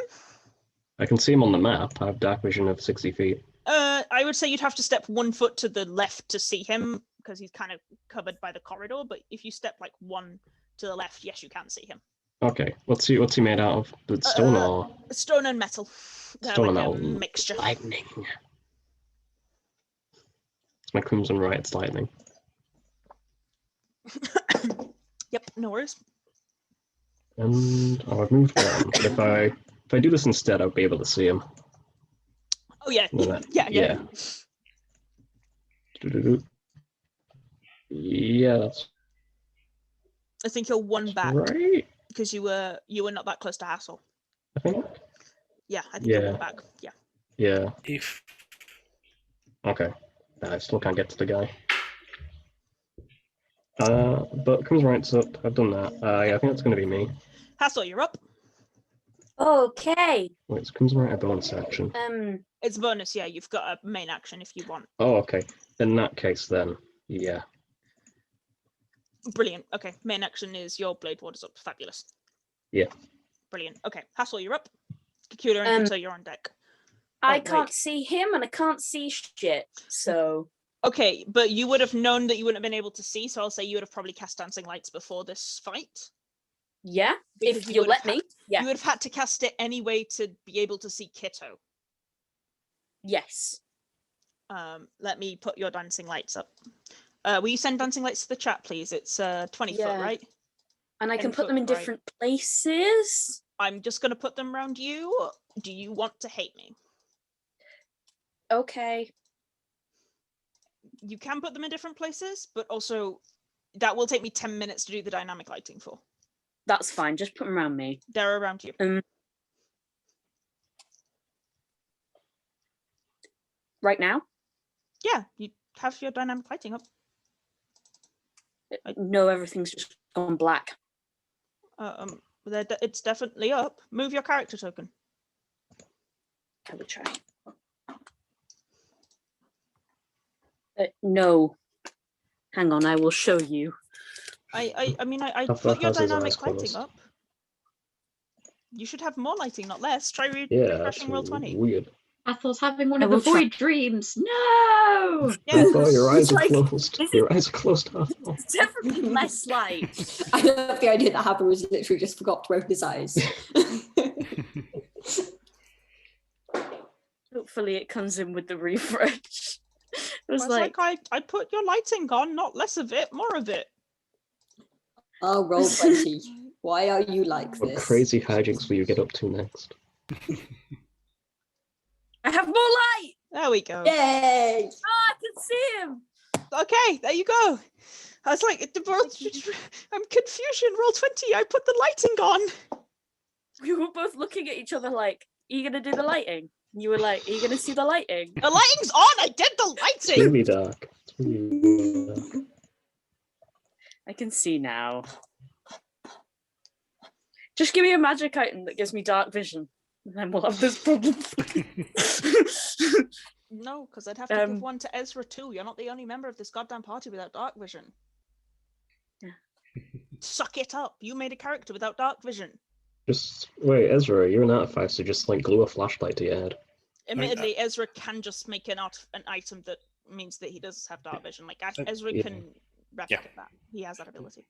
Speaker 2: I can see him on the map. I have dark vision of 60 feet.
Speaker 1: I would say you'd have to step 1 foot to the left to see him because he's kind of covered by the corridor. But if you step like 1 to the left, yes, you can see him.
Speaker 2: Okay. What's he made out of? Is it stone or
Speaker 1: stone and metal?
Speaker 2: stone and
Speaker 1: like a
Speaker 2: metal?
Speaker 1: mixture.
Speaker 2: Lightning. It's my Crimson right. It's lightning.
Speaker 1: Yep, no worries.
Speaker 2: And I've moved one. But if I If I do this instead, I'll be able to see him.
Speaker 1: Oh yeah,
Speaker 2: Yeah.
Speaker 1: yeah.
Speaker 2: Doo-doo-doo. Yeah, that's
Speaker 1: I think you're one back
Speaker 2: right.
Speaker 1: because you were not that close to Hathor.
Speaker 2: I think.
Speaker 1: Yeah, I think you're
Speaker 2: Yeah.
Speaker 1: one back. Yeah.
Speaker 2: Yeah.
Speaker 7: If
Speaker 2: Okay. I still can't get to the guy. But comes right up. I've done that. Yeah, I think that's going to be me.
Speaker 1: Hathor, you're up.
Speaker 5: Okay.
Speaker 2: Wait, it comes right at bonus action.
Speaker 1: It's bonus. Yeah, you've got a main action if you want.
Speaker 2: Oh, okay. In that case, then, yeah.
Speaker 1: Brilliant. Okay, main action is your blade ward is up. Fabulous.
Speaker 2: Yeah.
Speaker 1: Brilliant. Okay, Hathor, you're up. Cacula and Kitto, you're on deck.
Speaker 5: I
Speaker 1: Oh,
Speaker 5: can't
Speaker 1: wait.
Speaker 5: see him and I can't see shit. So
Speaker 1: Okay, but you would have known that you wouldn't have been able to see, so I'll say you would have probably cast Dancing Lights before this fight.
Speaker 5: yeah,
Speaker 1: Because
Speaker 5: if
Speaker 1: you
Speaker 5: you
Speaker 1: would
Speaker 5: let
Speaker 1: have
Speaker 5: me. Yeah.
Speaker 1: You would have had to cast it anyway to be able to see Kitto.
Speaker 5: Yes.
Speaker 1: Let me put your Dancing Lights up. Will you send Dancing Lights to the chat, please? It's 20 foot,
Speaker 5: Yeah.
Speaker 1: right?
Speaker 5: And I
Speaker 1: 10
Speaker 5: can put them in
Speaker 1: foot, right.
Speaker 5: different places.
Speaker 1: I'm just going to put them around you. Do you want to hate me?
Speaker 5: Okay.
Speaker 1: You can put them in different places, but also that will take me 10 minutes to do the dynamic lighting for.
Speaker 5: That's fine. Just put them around me.
Speaker 1: They're around you.
Speaker 5: Right now?
Speaker 1: Yeah, you have your dynamic lighting up.
Speaker 5: No, everything's just gone black.
Speaker 1: It's definitely up. Move your character token.
Speaker 5: Can we try? No. Hang on, I will show you.
Speaker 1: I mean, I
Speaker 2: Hathor
Speaker 1: put your
Speaker 2: has his eyes
Speaker 1: dynamic lighting
Speaker 2: closed.
Speaker 1: up. You should have more lighting, not less. Try
Speaker 2: Yeah, that's
Speaker 1: refreshing roll 20.
Speaker 2: weird.
Speaker 6: Hathor's having one
Speaker 5: I
Speaker 6: of the
Speaker 5: will try.
Speaker 6: void dreams. No!
Speaker 1: Yeah.
Speaker 2: Hathor, your eyes
Speaker 5: It's
Speaker 2: are
Speaker 5: like-
Speaker 2: closed.
Speaker 5: this
Speaker 2: Your eyes are closed, Hathor.
Speaker 5: It's definitely less light.
Speaker 3: I love the idea that Hathor was literally just forgot to open his eyes.
Speaker 5: Hopefully it comes in with the refresh. It was
Speaker 1: It's like I put your lighting on, not less of it, more of it.
Speaker 3: Oh, roll 20. Why are you like
Speaker 2: What
Speaker 3: this?
Speaker 2: crazy hijinks will you get up to next?
Speaker 5: I have more light.
Speaker 1: There we go.
Speaker 3: Yay!
Speaker 5: Oh, I can see him.
Speaker 1: Okay, there you go. I was like, I'm confusion. Roll 20. I put the lighting on.
Speaker 5: We were both looking at each other like, are you going to do the lighting? You were like, are you going to see the lighting?
Speaker 1: The lighting's on. I did the
Speaker 2: It's
Speaker 1: lighting.
Speaker 2: really dark. It's really dark.
Speaker 5: I can see now. Just give me a magic item that gives me dark vision. And then we'll have this problem.
Speaker 1: No, because I'd have to give one to Ezra too. You're not the only member of this goddamn party without dark vision.
Speaker 5: Yeah.
Speaker 1: Suck it up. You made a character without dark vision.
Speaker 2: Just wait, Ezra, you're an artificer, so just like glue a flashlight to your head.
Speaker 1: Admittedly, Ezra can just make an item that means that he does have dark vision. Like Ezra
Speaker 2: Yeah.
Speaker 1: can replicate that. He has that ability.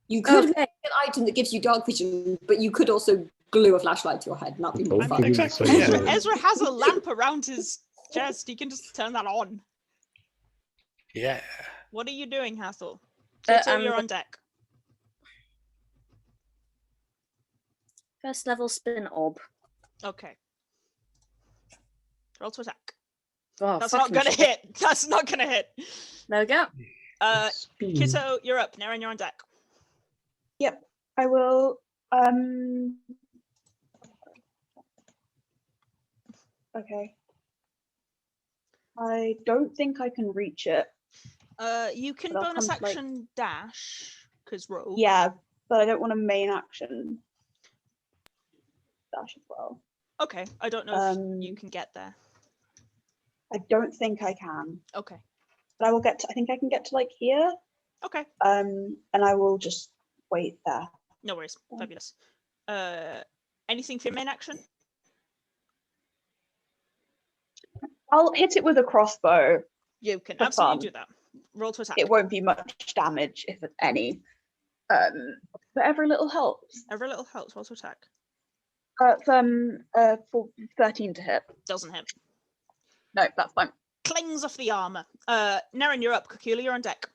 Speaker 3: You could
Speaker 5: Okay.
Speaker 3: make an item that gives you dark vision, but you could also glue a flashlight to your head, and that'd be more
Speaker 2: Both
Speaker 3: fun.
Speaker 2: of you
Speaker 7: Exactly,
Speaker 2: say
Speaker 7: yeah.
Speaker 2: so.
Speaker 1: Ezra has a lamp around his chest. He can just turn that on.
Speaker 7: yeah,
Speaker 1: What are you doing, Hathor?
Speaker 5: Uh,
Speaker 1: Kitto, you're
Speaker 5: I'm-
Speaker 1: on deck.
Speaker 5: First level spin orb.
Speaker 1: Okay. Roll to attack.
Speaker 5: Oh,
Speaker 1: That's not gonna
Speaker 5: fucking-
Speaker 1: hit. That's not gonna hit.
Speaker 5: There we go.
Speaker 2: Speed.
Speaker 1: Kitto, you're up. Nerin, you're on deck.
Speaker 4: I will. Okay. I don't think I can reach it.
Speaker 1: You can
Speaker 4: But I'll
Speaker 1: bonus
Speaker 4: come, like-
Speaker 1: action dash because rogue.
Speaker 4: Yeah, but I don't want a main action dash as well.
Speaker 1: Okay. I don't know if you can get there.
Speaker 4: I don't think I can,
Speaker 1: Okay.
Speaker 4: but I will get to. I think I can get to like here.
Speaker 1: Okay.
Speaker 4: And I will just wait there.
Speaker 1: No worries. Fabulous. Anything for your main action?
Speaker 4: I'll hit it with a crossbow.
Speaker 1: You can
Speaker 4: For
Speaker 1: absolutely
Speaker 4: fun.
Speaker 1: do that. Roll to attack.
Speaker 4: It won't be much damage, if any. But every little helps.
Speaker 1: Every little helps. Roll to attack.
Speaker 4: For 13 to hit.
Speaker 1: Doesn't hit.
Speaker 4: No, that's fine.
Speaker 1: Clings off the armor. Naren, you're up. Cacula, you're on deck.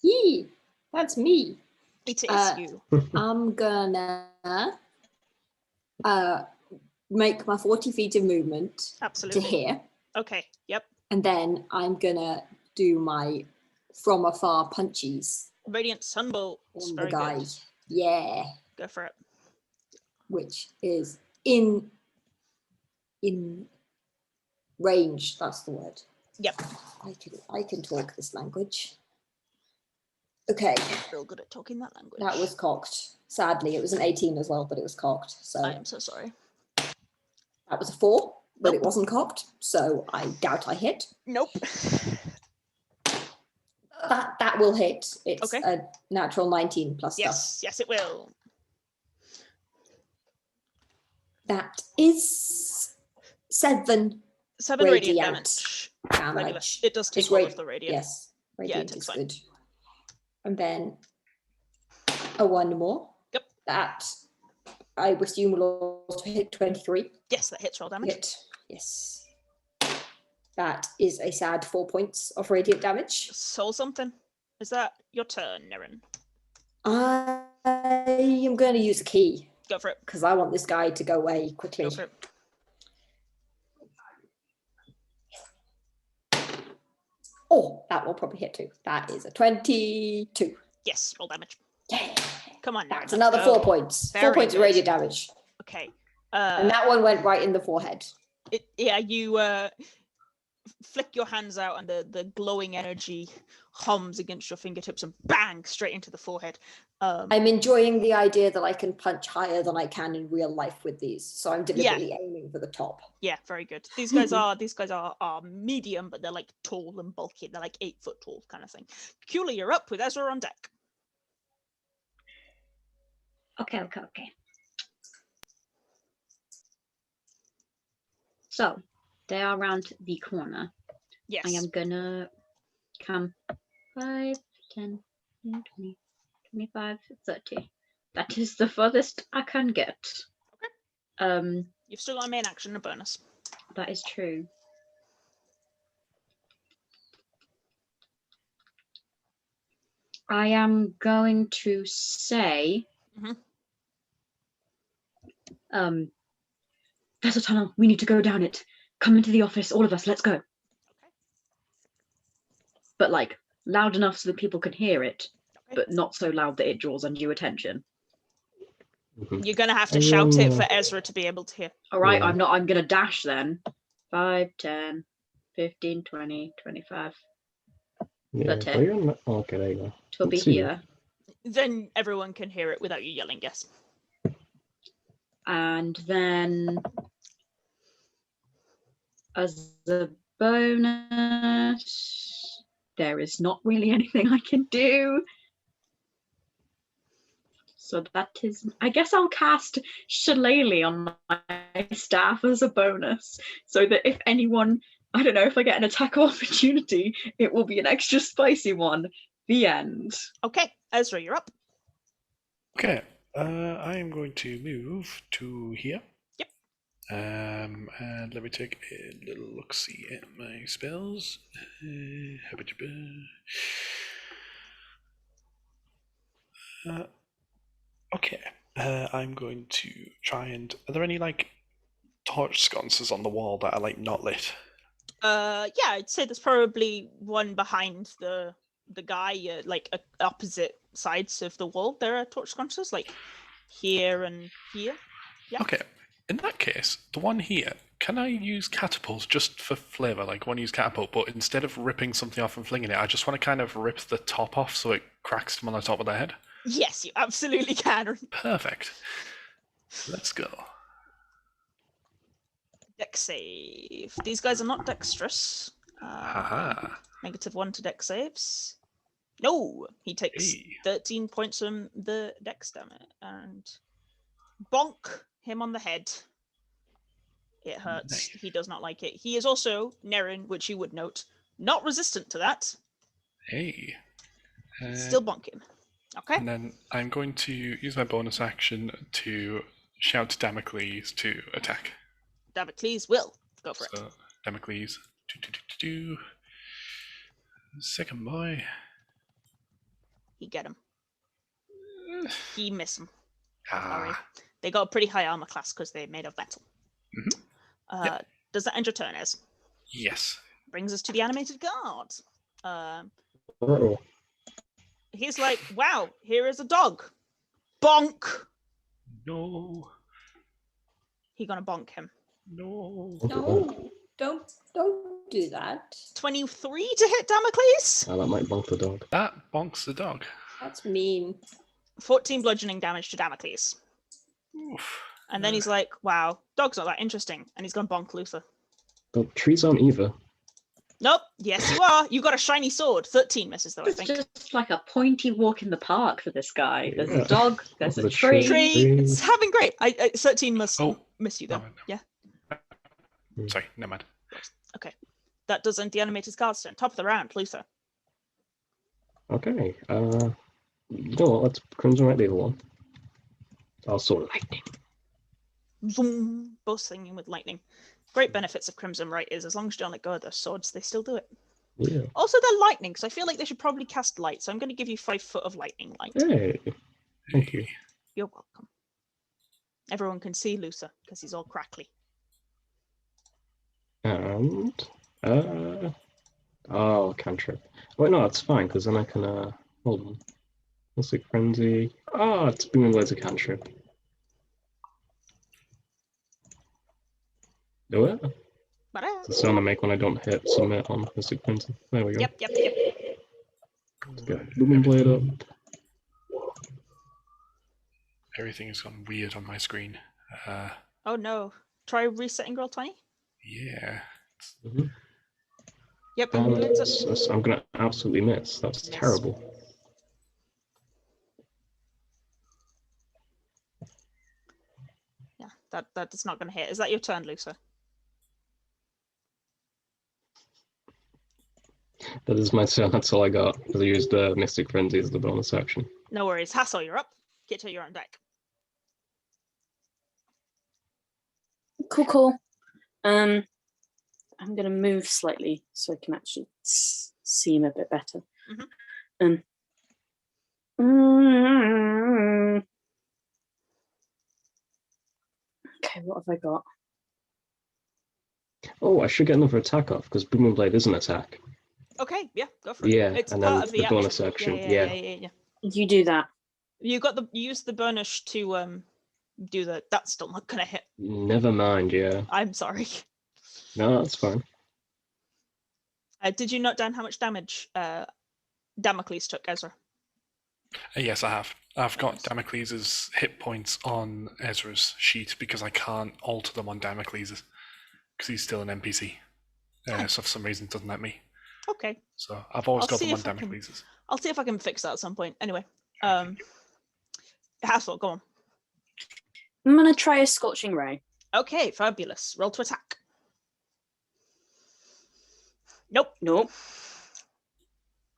Speaker 3: Yee, that's me.
Speaker 1: It is you.
Speaker 3: I'm gonna make my 40 feet of movement
Speaker 1: Absolutely.
Speaker 3: to here.
Speaker 1: Okay. Yep.
Speaker 3: And then I'm gonna do my from afar punchies
Speaker 1: Radiant Sunbolt.
Speaker 3: on the
Speaker 1: Very
Speaker 3: guy.
Speaker 1: good.
Speaker 3: Yeah.
Speaker 1: Go for it.
Speaker 3: Which is in range. That's the word.
Speaker 1: Yep.
Speaker 3: I can talk this language. Okay,
Speaker 1: Real good at talking that language.
Speaker 3: that was cocked. Sadly, it was an 18 as well, but it was cocked. So
Speaker 1: I am so sorry.
Speaker 3: that was a 4, but it
Speaker 1: Nope.
Speaker 3: wasn't cocked. So I doubt I hit.
Speaker 1: Nope.
Speaker 3: That will hit. It's
Speaker 1: Okay.
Speaker 3: a natural 19 plus stuff.
Speaker 1: Yes. Yes, it will.
Speaker 3: That is 7
Speaker 1: 7 radiant
Speaker 3: Radiant
Speaker 1: damage. Regular.
Speaker 3: damage.
Speaker 1: It does take
Speaker 3: It's
Speaker 1: all of the radiant.
Speaker 3: Yes,
Speaker 1: Yeah, it
Speaker 3: radiant
Speaker 1: takes
Speaker 3: is
Speaker 1: fine.
Speaker 3: good. And then a 1 more.
Speaker 1: Yep.
Speaker 3: That I assume will also hit 23.
Speaker 1: Yes, that hits roll damage.
Speaker 3: Hit. Yes. That is a sad 4 points of radiant damage.
Speaker 1: Soul something. Is that your turn, Nerin?
Speaker 3: I am going to use a key
Speaker 1: Go for it.
Speaker 3: because I want this guy to go away quickly.
Speaker 1: Go for it.
Speaker 3: Oh, that will probably hit too. That is a 22.
Speaker 1: Yes, roll damage.
Speaker 3: Yeah.
Speaker 1: Come on, Nerin.
Speaker 3: That's
Speaker 1: let's
Speaker 3: another
Speaker 1: go.
Speaker 3: 4 points. 4
Speaker 1: Very
Speaker 3: points of
Speaker 1: good.
Speaker 3: radiant damage.
Speaker 1: Okay.
Speaker 3: And that one went right in the forehead.
Speaker 1: You flick your hands out and the glowing energy hums against your fingertips and bang straight into the forehead.
Speaker 3: I'm enjoying the idea that I can punch higher than I can in real life with these. So I'm deliberately aiming for the top.
Speaker 1: Yeah, very good. These guys are medium, but they're like tall and bulky. They're like 8 foot tall kind of thing. Cacula, you're up with Ezra on deck.
Speaker 4: Okay. So they are around the corner.
Speaker 1: Yes.
Speaker 4: I am gonna come 5, 10, 20, 25, 30. That is the furthest I can get.
Speaker 1: Okay. You've still got a main action and a bonus.
Speaker 4: That is true. I am going to say, there's a tunnel. We need to go down it. Come into the office, all of us. Let's go.
Speaker 1: Okay.
Speaker 4: But like loud enough so that people can hear it,
Speaker 1: Okay.
Speaker 4: but not so loud that it draws undue attention.
Speaker 1: You're gonna have to shout it for Ezra to be able to hear.
Speaker 4: All right,
Speaker 2: Yeah.
Speaker 4: I'm gonna dash then. 5, 10, 15, 20, 25.
Speaker 2: Yeah,
Speaker 4: Okay.
Speaker 2: but you're not... Okay, there you go.
Speaker 4: To be
Speaker 2: Let's see.
Speaker 4: here.
Speaker 1: Then everyone can hear it without you yelling, yes.
Speaker 4: And then as a bonus, there is not really anything I can do. So that is, I guess I'll cast Shillelagh on my staff as a bonus, so that if anyone, I don't know, if I get an attack of opportunity, it will be an extra spicy one. The end.
Speaker 1: Okay, Ezra, you're up.
Speaker 7: Okay, I am going to move to here.
Speaker 1: Yep.
Speaker 7: And let me take a little look-see at my spells. Okay, I'm going to try and... Are there any, like, torch sconces on the wall that are, like, not lit?
Speaker 1: Yeah, I'd say there's probably one behind the guy, like opposite sides of the wall. There are torch sconces, like here and here. Yeah.
Speaker 7: Okay, in that case, the one here, can I use catapults just for flavour? Like, one use catapult, but instead of ripping something off and flinging it, I just want to kind of rip the top off so it cracks them on the top of their head?
Speaker 1: Yes, you absolutely can.
Speaker 7: Perfect. Let's go.
Speaker 1: Dex save. These guys are not dexterous.
Speaker 7: Haha.
Speaker 1: -1 to dex saves. No, he takes
Speaker 7: Hey.
Speaker 1: 13 points from the dex damage and bonk him on the head. It hurts.
Speaker 7: Nice.
Speaker 1: He does not like it. He is also, Nerin, which you would note, not resistant to that.
Speaker 7: Hey.
Speaker 1: Still bonking. Okay.
Speaker 7: And then I'm going to use my bonus action to shout to Damocles to attack.
Speaker 1: Damocles will go for it.
Speaker 7: So, Damocles. Second boy.
Speaker 1: He get him. He miss him. Sorry.
Speaker 7: Ah.
Speaker 1: They got a pretty high armor class because they're made of metal.
Speaker 7: Yep.
Speaker 1: Does that end your turn, Ez?
Speaker 7: Yes.
Speaker 1: Brings us to the animated guard.
Speaker 2: Oh.
Speaker 1: He's like, wow, here is a dog. Bonk!
Speaker 7: No.
Speaker 1: He gonna bonk him.
Speaker 7: No.
Speaker 3: No, don't do that.
Speaker 1: 23 to hit Damocles.
Speaker 2: That might bonk the dog.
Speaker 7: That bonks the dog.
Speaker 3: That's mean.
Speaker 1: 14 bludgeoning damage to Damocles.
Speaker 7: Oof.
Speaker 1: And then he's like, wow, dog's not that interesting. And he's gonna bonk Luther.
Speaker 2: The trees aren't either.
Speaker 1: Nope. Yes, you are. You got a shiny sword. 13 misses, though, I
Speaker 4: It's
Speaker 1: think.
Speaker 4: just like a pointy walk in the park for this guy. There's
Speaker 2: Yeah.
Speaker 4: a dog, there's a
Speaker 2: The
Speaker 4: tree.
Speaker 1: Tree.
Speaker 2: Trees.
Speaker 1: It's having great. 13 must
Speaker 7: Oh.
Speaker 1: miss you, though.
Speaker 7: Never mind.
Speaker 1: Yeah.
Speaker 7: Sorry, never mind.
Speaker 1: Okay. That does end the animated guard's turn. Top of the round, Luther.
Speaker 2: Okay. You know what? Let's Crimson Right the other one. Also lightning.
Speaker 1: Zoom. Both singing with lightning. Great benefits of Crimson Right is as long as you don't let go of their swords, they still do it.
Speaker 2: Yeah.
Speaker 1: Also, they're lightning, so I feel like they should probably cast light. So I'm going to give you 5 foot of lightning light.
Speaker 2: Hey. Thank you.
Speaker 1: You're welcome. Everyone can see Luther because he's all crackly.
Speaker 2: And cantrip. Wait, no, it's fine because then I can hold on. Mystic Frenzy. It's Booming Blade's a cantrip. Do it?
Speaker 1: But
Speaker 2: It's the sound I make when I don't hit submit on Mystic Frenzy. There we go.
Speaker 1: Yep.
Speaker 2: Let's go. Booming Blade up.
Speaker 7: Everything has gone weird on my screen.
Speaker 1: Oh no. Try resetting roll 20.
Speaker 7: Yeah.
Speaker 2: Mm-hmm.
Speaker 1: Yep.
Speaker 2: I'm gonna absolutely miss. That's
Speaker 1: Miss.
Speaker 2: terrible.
Speaker 1: Yeah, that's not going to hit. Is that your turn, Luther?
Speaker 2: That is my turn. That's all I got. Because I used Mystic Frenzy as the bonus action.
Speaker 1: No worries. Hathor, you're up. Kitto, you're on deck.
Speaker 5: Cool. I'm gonna move slightly so I can actually see him a bit better. Okay, what have I got?
Speaker 2: Oh, I should get another attack off because Booming Blade is an attack.
Speaker 1: Okay, yeah, go for it.
Speaker 2: Yeah,
Speaker 1: It's
Speaker 2: and
Speaker 1: part
Speaker 2: then
Speaker 1: of
Speaker 2: the bonus action. Yeah.
Speaker 5: You do that.
Speaker 1: You used the bonus to do the. That's still not gonna hit.
Speaker 2: Never mind. Yeah.
Speaker 1: I'm sorry.
Speaker 2: No, that's fine.
Speaker 1: Did you note down how much damage Damocles took, Ezra?
Speaker 7: Yes, I have. I've got Damocles' hit points on Ezra's sheet because I can't alter them on Damocles because he's still an NPC. So for some reason it doesn't let me.
Speaker 1: Okay.
Speaker 7: So I've always
Speaker 1: I'll
Speaker 7: got
Speaker 1: see
Speaker 7: them on
Speaker 1: if I can-
Speaker 7: Damocles.
Speaker 1: I'll see if I can fix that at some point. Anyway, Hathor, go on.
Speaker 5: I'm gonna try a scorching ray.
Speaker 1: Okay, fabulous. Roll to attack. Nope.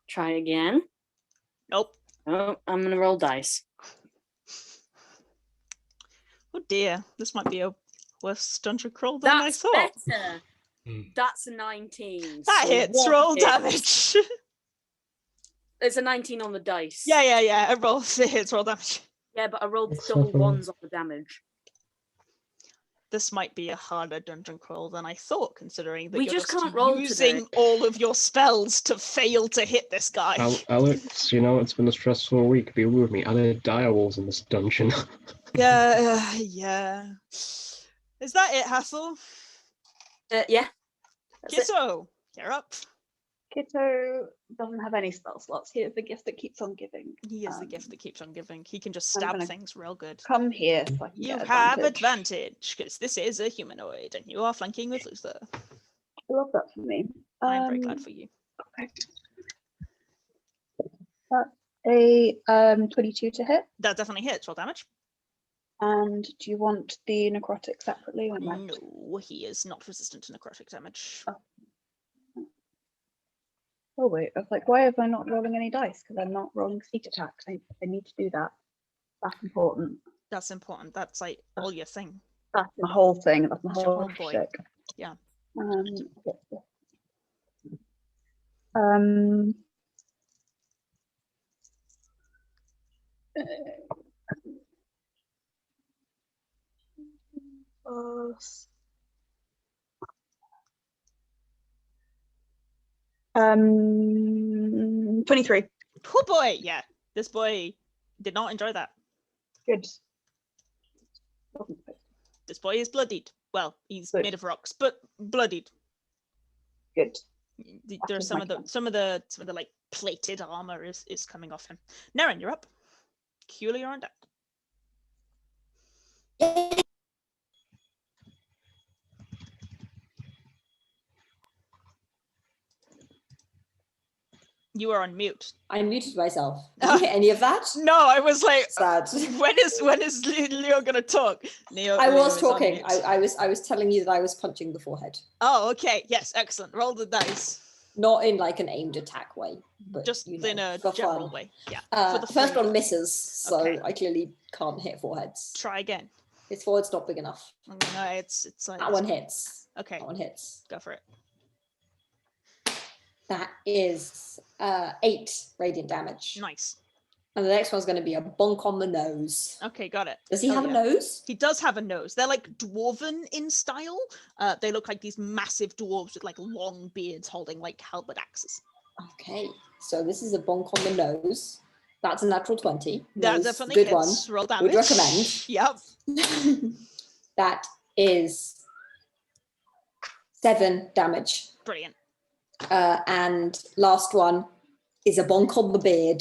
Speaker 5: Try again.
Speaker 1: Nope.
Speaker 5: Oh, I'm gonna roll dice.
Speaker 1: Oh dear, this might be a worse dungeon crawl than I
Speaker 5: That's
Speaker 1: thought.
Speaker 5: better. That's a 19.
Speaker 1: That
Speaker 5: so
Speaker 1: hits.
Speaker 5: one
Speaker 1: Roll
Speaker 5: hit.
Speaker 1: damage.
Speaker 5: There's a 19 on the dice.
Speaker 1: Yeah. It rolls. It hits. Roll damage.
Speaker 5: Yeah, but I rolled
Speaker 2: That's
Speaker 5: double
Speaker 2: so funny.
Speaker 5: ones on the damage.
Speaker 1: This might be a harder dungeon crawl than I thought, considering that
Speaker 5: We
Speaker 1: you're
Speaker 5: just can't roll
Speaker 1: using
Speaker 5: today.
Speaker 1: all of your spells to fail to hit this guy.
Speaker 2: Aleks, you know, it's been a stressful week. Be with me. I need dire wolves in this dungeon.
Speaker 1: Yeah. Is that it, Hathor?
Speaker 5: Yeah. That's it.
Speaker 1: Kitto, you're up.
Speaker 4: Kitto doesn't have any spell slots. He is the gift that keeps on giving.
Speaker 1: He is the gift that keeps on giving. He can just
Speaker 4: I'm
Speaker 1: stab
Speaker 4: gonna
Speaker 1: things real good.
Speaker 4: Come here so I can
Speaker 1: You
Speaker 4: get
Speaker 1: have advantage, because this is a humanoid, and you are flanking with Luther.
Speaker 4: I love that for me.
Speaker 1: I'm very glad for you.
Speaker 4: Okay. That's a 22 to hit.
Speaker 1: That definitely hits. Roll damage.
Speaker 4: And do you want the necrotic separately or not?
Speaker 1: No, he is not resistant to necrotic damage.
Speaker 4: Oh wait, I was like, why am I not rolling any dice? Because I'm not rolling sneak attacks. I need to do that. That's important.
Speaker 1: That's important. That's like all your thing.
Speaker 4: That's my whole thing. That's my
Speaker 1: That's your
Speaker 4: whole
Speaker 1: whole boy.
Speaker 4: shtick.
Speaker 1: Yeah.
Speaker 4: 23.
Speaker 1: Oh boy, yeah. This boy did not enjoy that.
Speaker 4: Good.
Speaker 1: This boy is bloodied. Well, he's
Speaker 4: Good.
Speaker 1: made of rocks, but bloodied.
Speaker 4: Good.
Speaker 1: There's
Speaker 4: was
Speaker 1: some of the like plated armor is coming off him. Nerin, you're up. Cacula, you're on deck. You are on mute.
Speaker 3: I muted myself. Did you hear any of that?
Speaker 1: No, I was like,
Speaker 3: Sad.
Speaker 1: when is Leo gonna talk? Leo,
Speaker 3: I
Speaker 1: Leo
Speaker 3: was
Speaker 1: is on
Speaker 3: talking.
Speaker 1: mute.
Speaker 3: I was telling you that I was punching the forehead.
Speaker 1: Oh, okay. Yes, excellent. Roll the dice.
Speaker 3: Not in like an aimed attack way, but
Speaker 1: Just
Speaker 3: you know,
Speaker 1: in a
Speaker 3: for
Speaker 1: general
Speaker 3: fun.
Speaker 1: way. Yeah.
Speaker 3: The
Speaker 1: for the
Speaker 3: first
Speaker 1: flavor.
Speaker 3: one misses, so
Speaker 1: Okay.
Speaker 3: I clearly can't hit foreheads.
Speaker 1: Try again.
Speaker 3: His forehead's not big enough.
Speaker 1: No, it's
Speaker 3: That one hits.
Speaker 1: Okay,
Speaker 3: That one hits.
Speaker 1: go for it.
Speaker 3: That is 8 radiant damage.
Speaker 1: Nice.
Speaker 3: And the next one's going to be a bonk on the nose.
Speaker 1: Okay, got it.
Speaker 3: Does he
Speaker 1: Hell
Speaker 3: have
Speaker 1: yeah.
Speaker 3: a nose?
Speaker 1: He does have a nose. They're like dwarven in style. They look like these massive dwarves with like long beards holding like halberd axes.
Speaker 3: Okay, so this is a bonk on the nose. That's a natural 20.
Speaker 1: That
Speaker 3: Nose,
Speaker 1: definitely
Speaker 3: good
Speaker 1: hits. Roll damage.
Speaker 3: Would recommend.
Speaker 1: Yep.
Speaker 3: one. That is 7 damage.
Speaker 1: Brilliant.
Speaker 3: And last one is a bonk on the beard.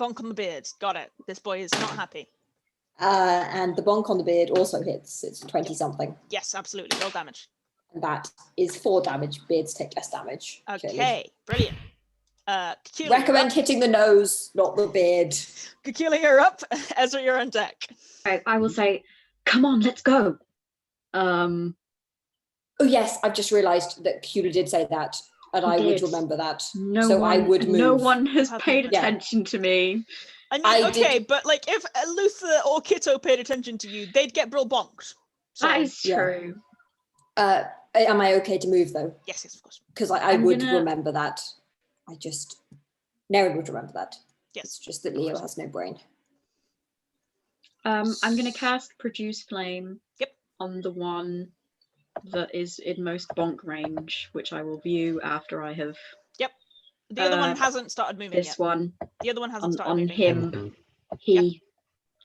Speaker 1: Bonk on the beard. Got it. This boy is not happy.
Speaker 3: And the bonk on the beard also hits. It's 20 something.
Speaker 1: Yes, absolutely. Roll damage.
Speaker 3: And that is 4 damage. Beards take less damage. clearly.
Speaker 1: Okay, brilliant. Cacula,
Speaker 3: Recommend hitting the nose, not the beard.
Speaker 1: Cacula, you're up. Ezra, you're on deck.
Speaker 4: I will say, come on, let's go.
Speaker 3: Oh yes, I've just realised that Cacula did say that, and
Speaker 4: He
Speaker 3: I would
Speaker 4: did.
Speaker 3: remember that.
Speaker 4: No
Speaker 3: So
Speaker 4: one,
Speaker 3: I would move.
Speaker 4: No one has
Speaker 1: Have
Speaker 4: paid
Speaker 1: movement.
Speaker 4: attention to me.
Speaker 1: I mean,
Speaker 3: I
Speaker 1: okay,
Speaker 3: did-
Speaker 1: but like if Luther or Kitto paid attention to you, they'd get bro bonked. So,
Speaker 4: That is
Speaker 3: yeah.
Speaker 4: true.
Speaker 3: Am I okay to move though?
Speaker 1: yes, of course.
Speaker 3: Because I
Speaker 4: I'm
Speaker 3: would
Speaker 4: gonna-
Speaker 3: remember that. Nerin would remember that.
Speaker 1: Yes.
Speaker 3: It's just that Leo has no brain.
Speaker 4: I'm going to cast Produce Flame.
Speaker 1: Yep.
Speaker 4: On the one that is in most bonk range, which I will view after I have
Speaker 1: The other one hasn't started moving
Speaker 4: this
Speaker 1: yet.
Speaker 4: one
Speaker 1: The other one hasn't
Speaker 4: on,
Speaker 1: started
Speaker 4: on
Speaker 1: moving.
Speaker 4: him.
Speaker 2: Mhm.
Speaker 4: He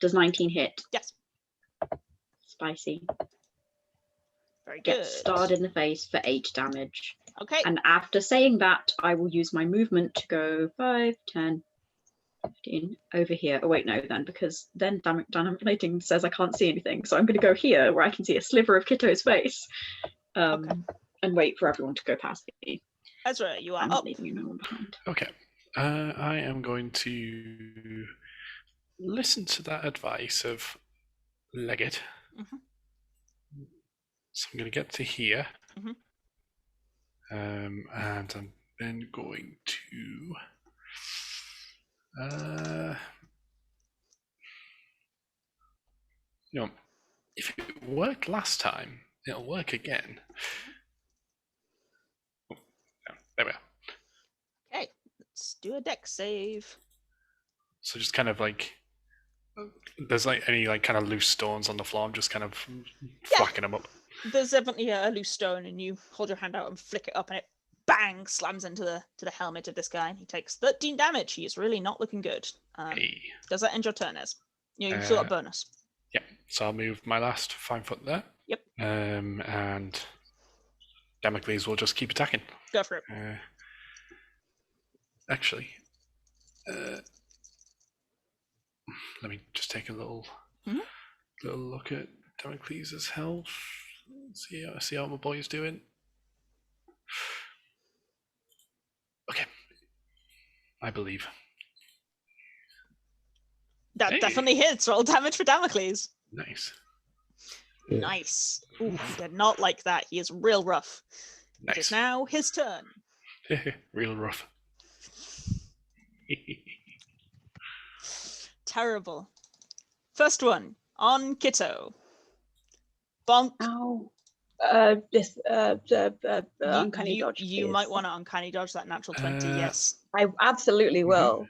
Speaker 4: does 19 hit.
Speaker 1: Yes,
Speaker 4: Spicy.
Speaker 1: very good.
Speaker 4: Gets starred in the face for 8 damage.
Speaker 1: Okay,
Speaker 4: And after saying that, I will use my movement to go 5, 10, 15 over here. Oh wait, no, then, because then dynamic relating says I can't see anything. So I'm going to go here where I can see a sliver of Kitto's face.
Speaker 1: Okay.
Speaker 4: And wait for everyone to go past me.
Speaker 1: Ezra, you are
Speaker 4: I'm
Speaker 1: up.
Speaker 4: not leaving anyone behind.
Speaker 7: Okay. I am going to listen to that advice of Leggett.
Speaker 1: Mhm.
Speaker 7: So I'm going to get to here.
Speaker 1: Mhm.
Speaker 7: And I'm then going to if it worked last time, it'll work again. Oh, no, there we are.
Speaker 1: Okay, let's do a deck save.
Speaker 7: So just kind of like, there's like any like kind of loose stones on the floor. I'm just kind of whacking them up.
Speaker 1: There's definitely a loose stone, and you hold your hand out and flick it up, and it bang slams into the helmet of this guy, and he takes 13 damage. He is really not looking good.
Speaker 7: Hey.
Speaker 1: Does that end your turn, Ez? You still got a bonus.
Speaker 7: Yeah, so I'll move my last 5 foot there.
Speaker 1: Yep.
Speaker 7: And Damocles will just keep attacking.
Speaker 1: Go for it.
Speaker 7: Actually, let me just take a little look at Damocles' health. See how my boy is doing. Okay, I believe.
Speaker 1: That
Speaker 7: Hey.
Speaker 1: definitely hits. Roll damage for Damocles.
Speaker 7: Nice.
Speaker 2: Yeah.
Speaker 1: Nice. Ooh, he did not like that. He is real rough. It is
Speaker 7: Nice.
Speaker 1: now his turn.
Speaker 7: Real rough.
Speaker 1: Terrible. First one on Kitto. Bonk.
Speaker 4: Ow. Uncanny dodge.
Speaker 1: You
Speaker 4: please.
Speaker 1: might want to uncanny dodge that natural 20. Yes.
Speaker 8: I absolutely will.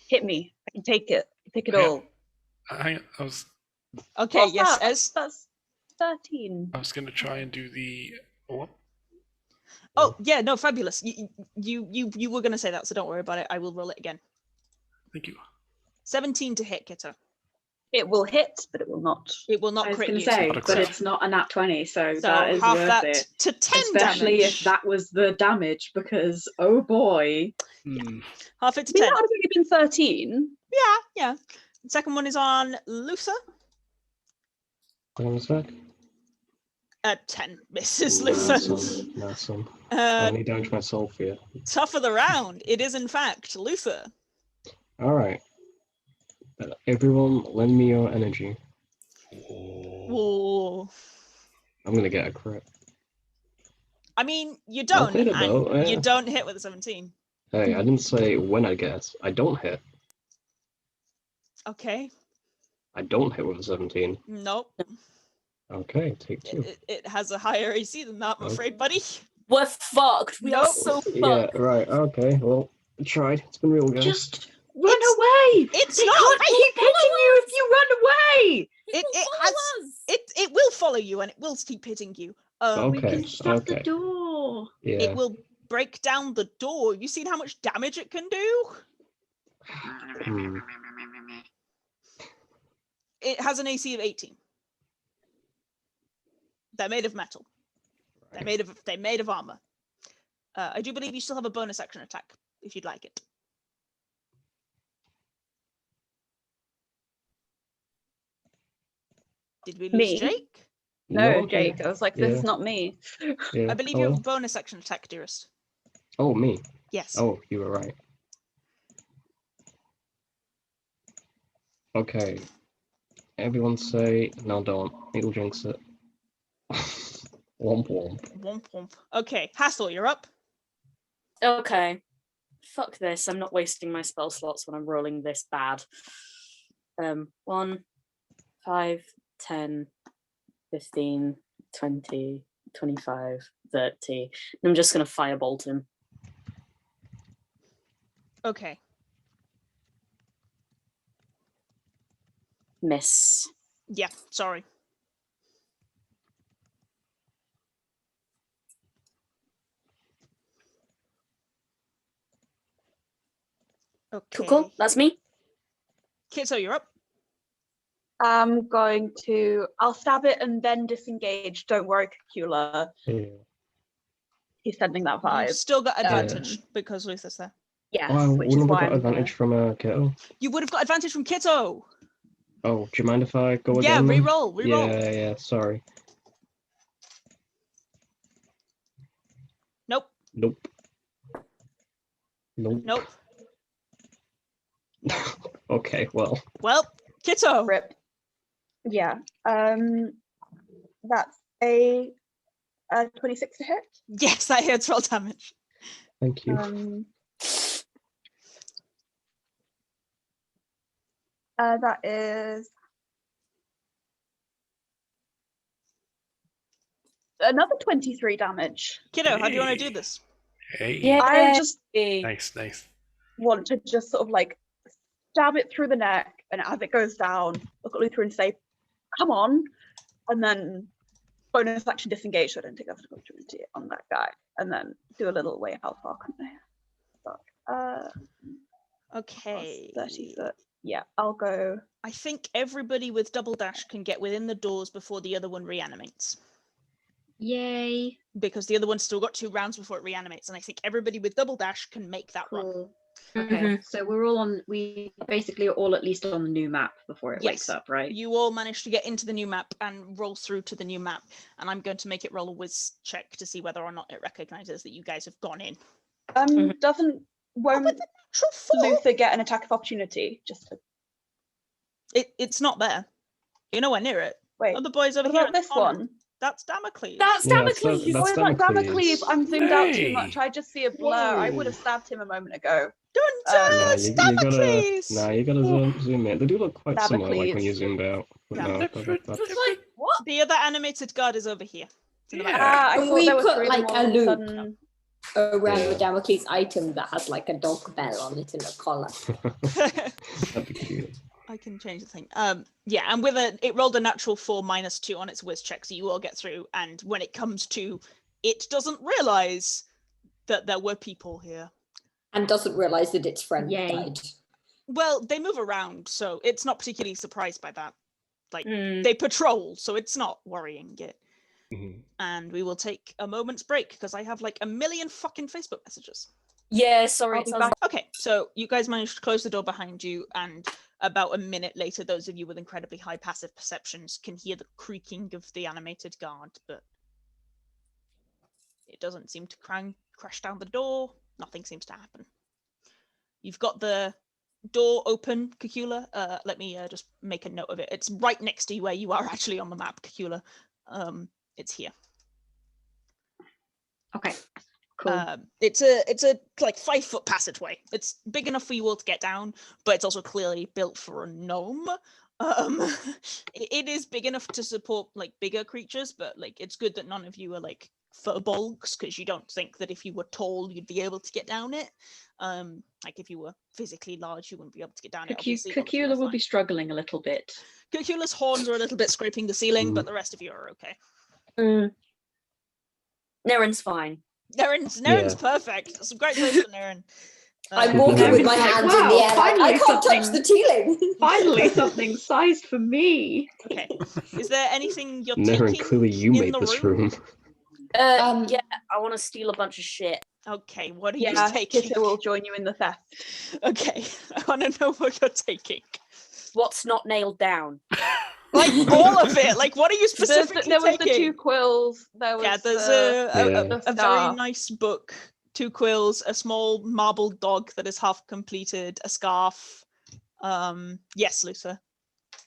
Speaker 8: Hit me. I can take it. Take it
Speaker 7: Yeah.
Speaker 8: all.
Speaker 7: I was
Speaker 1: Okay.
Speaker 8: What's
Speaker 1: yes.
Speaker 8: that?
Speaker 1: Ez.
Speaker 8: That's 13.
Speaker 7: going to try and do the what?
Speaker 1: Oh yeah, no, fabulous. You were gonna say that, so don't worry about it. I will roll it again.
Speaker 7: Thank you.
Speaker 1: 17 to hit, Kitto.
Speaker 8: It will hit, but it will not.
Speaker 1: It will not
Speaker 4: I was
Speaker 1: crit
Speaker 4: going
Speaker 1: you.
Speaker 4: to say,
Speaker 7: Not a
Speaker 4: but
Speaker 7: crit.
Speaker 4: it's not a nat 20, so
Speaker 1: So
Speaker 4: that is
Speaker 1: half
Speaker 4: worth
Speaker 1: that
Speaker 4: it.
Speaker 1: to 10
Speaker 4: Especially
Speaker 1: damage.
Speaker 4: if that was the damage, because oh boy.
Speaker 7: Hmm.
Speaker 1: Half it to
Speaker 8: I mean,
Speaker 1: 10.
Speaker 8: that would have only been 13.
Speaker 1: Yeah. The second one is on Luther.
Speaker 2: Hold on a sec.
Speaker 1: 10 misses
Speaker 2: Ooh,
Speaker 1: Luther.
Speaker 2: Nice one.
Speaker 1: Uh,
Speaker 2: Only damage myself here.
Speaker 1: Top of the round. It is in fact Luther.
Speaker 2: Alright. Everyone, lend me your energy.
Speaker 1: Whoa.
Speaker 2: I'm gonna get a crit.
Speaker 1: I mean, you
Speaker 2: I'll
Speaker 1: don't,
Speaker 2: hit it
Speaker 1: and
Speaker 2: though,
Speaker 1: you
Speaker 2: yeah.
Speaker 1: don't hit with a 17.
Speaker 2: Hey, I didn't say when I guess. I don't hit.
Speaker 1: Okay.
Speaker 2: I don't hit with a 17.
Speaker 1: Nope.
Speaker 2: Okay, take 2.
Speaker 1: It has a higher AC than that, I'm afraid, buddy.
Speaker 5: We're fucked. We are
Speaker 1: Nope.
Speaker 5: so fucked.
Speaker 2: Yeah, right, okay, well, I tried. It's been real, guys.
Speaker 6: Just run
Speaker 1: It's-
Speaker 6: away!
Speaker 1: it's
Speaker 6: They
Speaker 1: not-
Speaker 6: can't keep hitting you if you run away!
Speaker 1: It will follow you and it will keep hitting you.
Speaker 6: We
Speaker 2: Okay,
Speaker 6: can shut the
Speaker 2: okay.
Speaker 6: door.
Speaker 2: Yeah.
Speaker 1: It will break down the door. You seen how much damage it can do?
Speaker 2: Hmm.
Speaker 1: It has an AC of 18. They're made of metal. They're made of armor. I do believe you still have a bonus action attack if you'd like it. Did we lose
Speaker 8: Me?
Speaker 1: Jake?
Speaker 8: No, Jake. I was like, this
Speaker 2: Yeah.
Speaker 8: is not me.
Speaker 2: Yeah.
Speaker 1: I believe you have
Speaker 2: Hello?
Speaker 1: a bonus action attack, dearest.
Speaker 2: Oh, me.
Speaker 1: Yes.
Speaker 2: Oh, you were right. Okay. Everyone say, no, don't. It'll jinx it. Womp womp.
Speaker 1: Womp womp. Okay, Hathor, you're up.
Speaker 5: Okay. Fuck this. I'm not wasting my spell slots when I'm rolling this bad. 1, 5, 10, 15, 20, 25, 30. I'm just gonna firebolt him.
Speaker 1: Okay.
Speaker 5: Miss.
Speaker 1: Yeah, sorry. Okay.
Speaker 5: Cool. That's me.
Speaker 1: Kitto, you're up.
Speaker 8: I'm going to. I'll stab it and then disengage. Don't worry, Cacula.
Speaker 2: Yeah.
Speaker 8: He's sending that
Speaker 1: You've
Speaker 8: vibe.
Speaker 1: still got advantage because Luther's there.
Speaker 8: Yes,
Speaker 2: Oh, I
Speaker 8: which is
Speaker 2: wouldn't
Speaker 8: why
Speaker 2: have got
Speaker 8: I'm
Speaker 2: advantage from Kitto.
Speaker 1: You would have got advantage from Kitto.
Speaker 2: Oh, do you mind if I go
Speaker 1: Yeah,
Speaker 2: again? then?
Speaker 1: reroll.
Speaker 2: Yeah, sorry.
Speaker 1: Nope.
Speaker 2: Nope. Okay, well.
Speaker 1: Well, Kitto.
Speaker 8: Rip. Yeah. That's a 26 to hit.
Speaker 1: Yes, that hits roll damage.
Speaker 2: Thank you.
Speaker 8: That is another 23 damage.
Speaker 1: Kiddo, how do you want to do this?
Speaker 7: Hey.
Speaker 5: Yeah.
Speaker 8: I just
Speaker 7: Nice.
Speaker 8: want to just sort of like stab it through the neck, and as it goes down, look at Luther and say, "Come on!" And then bonus action disengage, so I don't take off the opportunity on that guy, and then do a little wait. How far can I?
Speaker 1: Okay.
Speaker 8: 30 foot. Yeah, I'll go.
Speaker 1: I think everybody with double dash can get within the doors before the other one reanimates.
Speaker 6: Yay.
Speaker 1: Because the other one's still got 2 rounds before it reanimates, and I think everybody with double dash can make that run.
Speaker 6: Cool. Okay, so we're all on. We basically are all at least on the new map before it wakes
Speaker 1: Yes.
Speaker 6: up, right?
Speaker 1: You all managed to get into the new map and roll through to the new map, and I'm going to make it roll a whiz check to see whether or not it recognizes that you guys have gone in.
Speaker 8: Won't
Speaker 1: Natural 4.
Speaker 8: Luther get an attack of opportunity? Just to
Speaker 1: It's not there. You're nowhere near it.
Speaker 8: wait.
Speaker 1: Other boys over
Speaker 8: What
Speaker 1: here.
Speaker 8: about
Speaker 1: at the
Speaker 8: this
Speaker 1: corner.
Speaker 8: one?
Speaker 1: That's Damocles.
Speaker 5: That's
Speaker 2: Yeah,
Speaker 5: Damocles.
Speaker 2: that's
Speaker 8: Oh, it's like
Speaker 2: Damocles.
Speaker 8: Damocles. I'm zoomed out too
Speaker 7: Hey.
Speaker 8: much. I just see a blur. I would have stabbed him a moment ago.
Speaker 1: Don't
Speaker 2: Nah,
Speaker 1: it's
Speaker 2: you gotta,
Speaker 1: Damocles.
Speaker 2: you gotta zoom in. They do look quite similar, like when you
Speaker 8: Damocles.
Speaker 2: zoomed out. But
Speaker 1: Yeah.
Speaker 2: no,
Speaker 5: It's like, what?
Speaker 1: The other animated guard is over here. It's in the back.
Speaker 7: Yeah.
Speaker 8: I
Speaker 3: Can
Speaker 8: thought
Speaker 3: we
Speaker 8: there was
Speaker 3: put,
Speaker 8: 3 of
Speaker 3: like,
Speaker 8: them
Speaker 3: a
Speaker 8: all of
Speaker 3: loop?
Speaker 8: sudden.
Speaker 3: Around
Speaker 2: Yeah.
Speaker 3: the Damocles item that has like a dog bell on it in a collar.
Speaker 2: That'd be cute.
Speaker 1: I can change the thing. Yeah, and it rolled a natural 4 -2 on its whiz check, so you all get through. And when it comes to it doesn't realize that there were people here.
Speaker 3: And doesn't realise that its friend
Speaker 4: Yay.
Speaker 3: died.
Speaker 1: Well, they move around, so it's not particularly surprised by that. Like,
Speaker 5: Hmm.
Speaker 1: they patrol, so it's not worrying it.
Speaker 2: Mhm.
Speaker 1: And we will take a moment's break because I have like a million fucking Facebook messages.
Speaker 5: Yeah, sorry.
Speaker 8: I'll
Speaker 5: It
Speaker 8: be
Speaker 5: sounds
Speaker 8: back.
Speaker 1: Okay, so you guys managed to close the door behind you, and about a minute later, those of you with incredibly high passive perceptions can hear the creaking of the animated guard, but it doesn't seem to crash down the door. Nothing seems to happen. You've got the door open, Cacula. Let me just make a note of it. It's right next to where you are actually on the map, Cacula. It's here.
Speaker 4: Okay. Cool.
Speaker 1: It's a like 5-foot passageway. It's big enough for you all to get down, but it's also clearly built for a gnome. It is big enough to support like bigger creatures, but like it's good that none of you are like furbolgs, because you don't think that if you were tall you'd be able to get down it. Like if you were physically large, you wouldn't be able to get down it. Obviously, all of you are
Speaker 4: Cacula will
Speaker 1: fine.
Speaker 4: be struggling a little bit.
Speaker 1: Cacula's horns are a little bit scraping the ceiling, but the rest of you are okay.
Speaker 5: Nerin's fine.
Speaker 1: Nerin's
Speaker 2: Yeah.
Speaker 1: perfect. It's a great place for Nerin.
Speaker 3: I'm walking with my
Speaker 4: Like,
Speaker 3: hands in
Speaker 4: wow,
Speaker 3: the air like, I
Speaker 4: finally
Speaker 3: can't touch
Speaker 4: something-
Speaker 3: the ceiling.
Speaker 4: Finally, something sized for me.
Speaker 1: Okay. Is there anything you're
Speaker 2: Nerin,
Speaker 1: taking
Speaker 2: clearly you
Speaker 1: in
Speaker 2: made
Speaker 1: the
Speaker 2: this
Speaker 1: room?
Speaker 2: room.
Speaker 5: Yeah, I want to steal a bunch of shit.
Speaker 1: Okay, what are you
Speaker 8: Yeah,
Speaker 1: taking?
Speaker 8: Kitto will join you in the theft.
Speaker 1: Okay, I want to know what you're taking.
Speaker 5: What's not nailed down?
Speaker 1: Like all of it. Like, what are you
Speaker 8: There
Speaker 1: specifically
Speaker 8: was the
Speaker 1: taking?
Speaker 8: 2 quills. There was
Speaker 1: Yeah, there's
Speaker 8: the,
Speaker 1: a
Speaker 2: Yeah.
Speaker 8: the
Speaker 1: very
Speaker 8: staff.
Speaker 1: nice book, 2 quills, a small marble dog that is half completed, a scarf. Yes, Luther.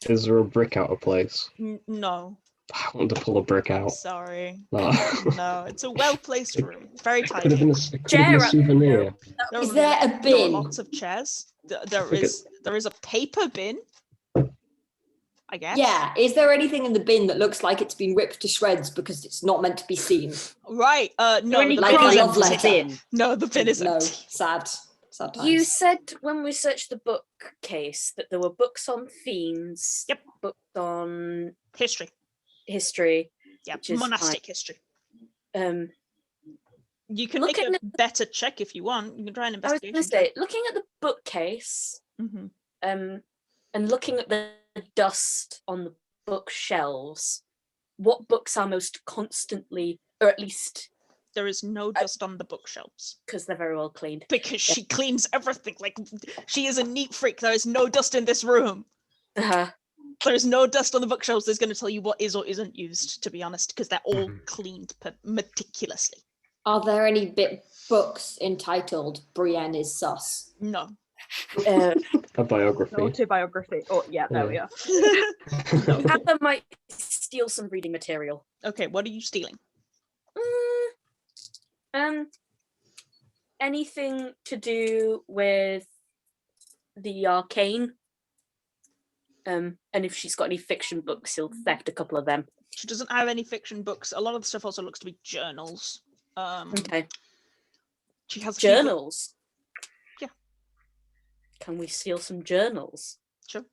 Speaker 2: Is there a brick out of place?
Speaker 1: No,
Speaker 2: I want to pull a brick out.
Speaker 1: sorry.
Speaker 2: Oh.
Speaker 1: No, it's a well-placed room. Very
Speaker 2: It could have
Speaker 1: tidy.
Speaker 2: been it could have been a
Speaker 5: Chair,
Speaker 2: souvenir.
Speaker 3: Is there a
Speaker 1: There are
Speaker 3: bin?
Speaker 1: lots of chairs. There
Speaker 2: think
Speaker 1: is a paper bin, I guess.
Speaker 3: Yeah, is there anything in the bin that looks like it's been ripped to shreds because it's not meant to be seen?
Speaker 1: Right. No,
Speaker 4: any
Speaker 1: the
Speaker 3: Like
Speaker 1: bin
Speaker 3: a
Speaker 1: is
Speaker 3: love
Speaker 1: empty.
Speaker 3: letter.
Speaker 5: Bin.
Speaker 1: No, the bin is
Speaker 3: No,
Speaker 1: empty.
Speaker 3: sad. Sad times.
Speaker 5: You said when we searched the bookcase that there were books on themes.
Speaker 1: Yep.
Speaker 5: Books on
Speaker 1: History.
Speaker 5: history.
Speaker 1: Yeah,
Speaker 5: Which is
Speaker 1: monastic history. You can
Speaker 5: Look
Speaker 1: make
Speaker 5: at
Speaker 1: a better check if you want. You can try an
Speaker 5: I was
Speaker 1: investigation.
Speaker 5: going to say, looking at the bookcase,
Speaker 1: Mhm.
Speaker 5: and looking at the dust on the bookshelves, what books are most constantly, or at least
Speaker 1: There is no dust on the bookshelves
Speaker 5: because they're very well cleaned.
Speaker 1: because she cleans everything. Like, she is a neat freak. There is no dust in this room. There is no dust on the bookshelves. There's going to tell you what is or isn't used, to be honest, because they're all cleaned meticulously.
Speaker 3: Are there any books entitled Brieyenn is sus?
Speaker 1: No.
Speaker 2: A biography.
Speaker 8: Autobiography. Oh, yeah, there we are.
Speaker 5: Hathor might steal some reading material.
Speaker 1: Okay, what are you stealing?
Speaker 5: Anything to do with the arcane. And if she's got any fiction books, he'll theft a couple of them.
Speaker 1: She doesn't have any fiction books. A lot of the stuff also looks to be journals.
Speaker 5: Okay.
Speaker 1: She has a few
Speaker 5: Journals.
Speaker 1: Yeah.
Speaker 5: Can we steal some journals?
Speaker 1: Sure.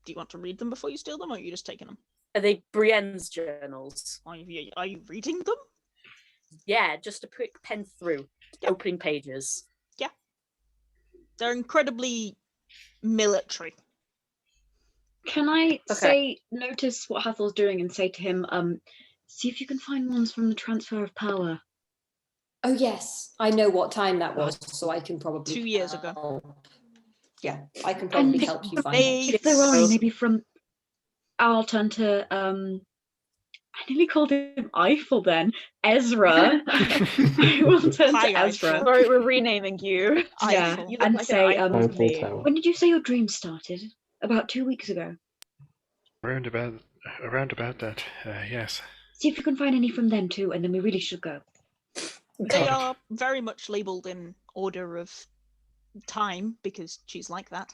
Speaker 1: Do you want to read them before you steal them, or are you just taking them?
Speaker 5: Are they Brienne's journals?
Speaker 1: Are you reading them?
Speaker 5: Yeah, just a quick pen through, opening pages.
Speaker 1: They're incredibly military.
Speaker 6: Can I notice what Hathor's doing and say to him, see if you can find ones from the transfer of power?
Speaker 3: Oh yes, I know what time that was, so I can probably
Speaker 1: 2 years ago.
Speaker 3: help. Yeah, I can probably help you find them.
Speaker 6: If there are any, maybe from... I'll turn to... I nearly called him Eiffel then. Ezra. I will turn
Speaker 1: Hi,
Speaker 6: to Ezra.
Speaker 1: Eiffel.
Speaker 8: Sorry, we're renaming you.
Speaker 6: Yeah,
Speaker 1: Eiffel.
Speaker 8: You look
Speaker 6: and
Speaker 8: like
Speaker 6: say,
Speaker 8: an Eiffel to
Speaker 2: Eiffel
Speaker 8: me.
Speaker 2: Tower.
Speaker 6: when did you say your dream started? About 2 weeks ago.
Speaker 7: Around about that, yes.
Speaker 6: See if you can find any from them too, and then we really should go.
Speaker 1: They are very much labeled in order of time because she's like that.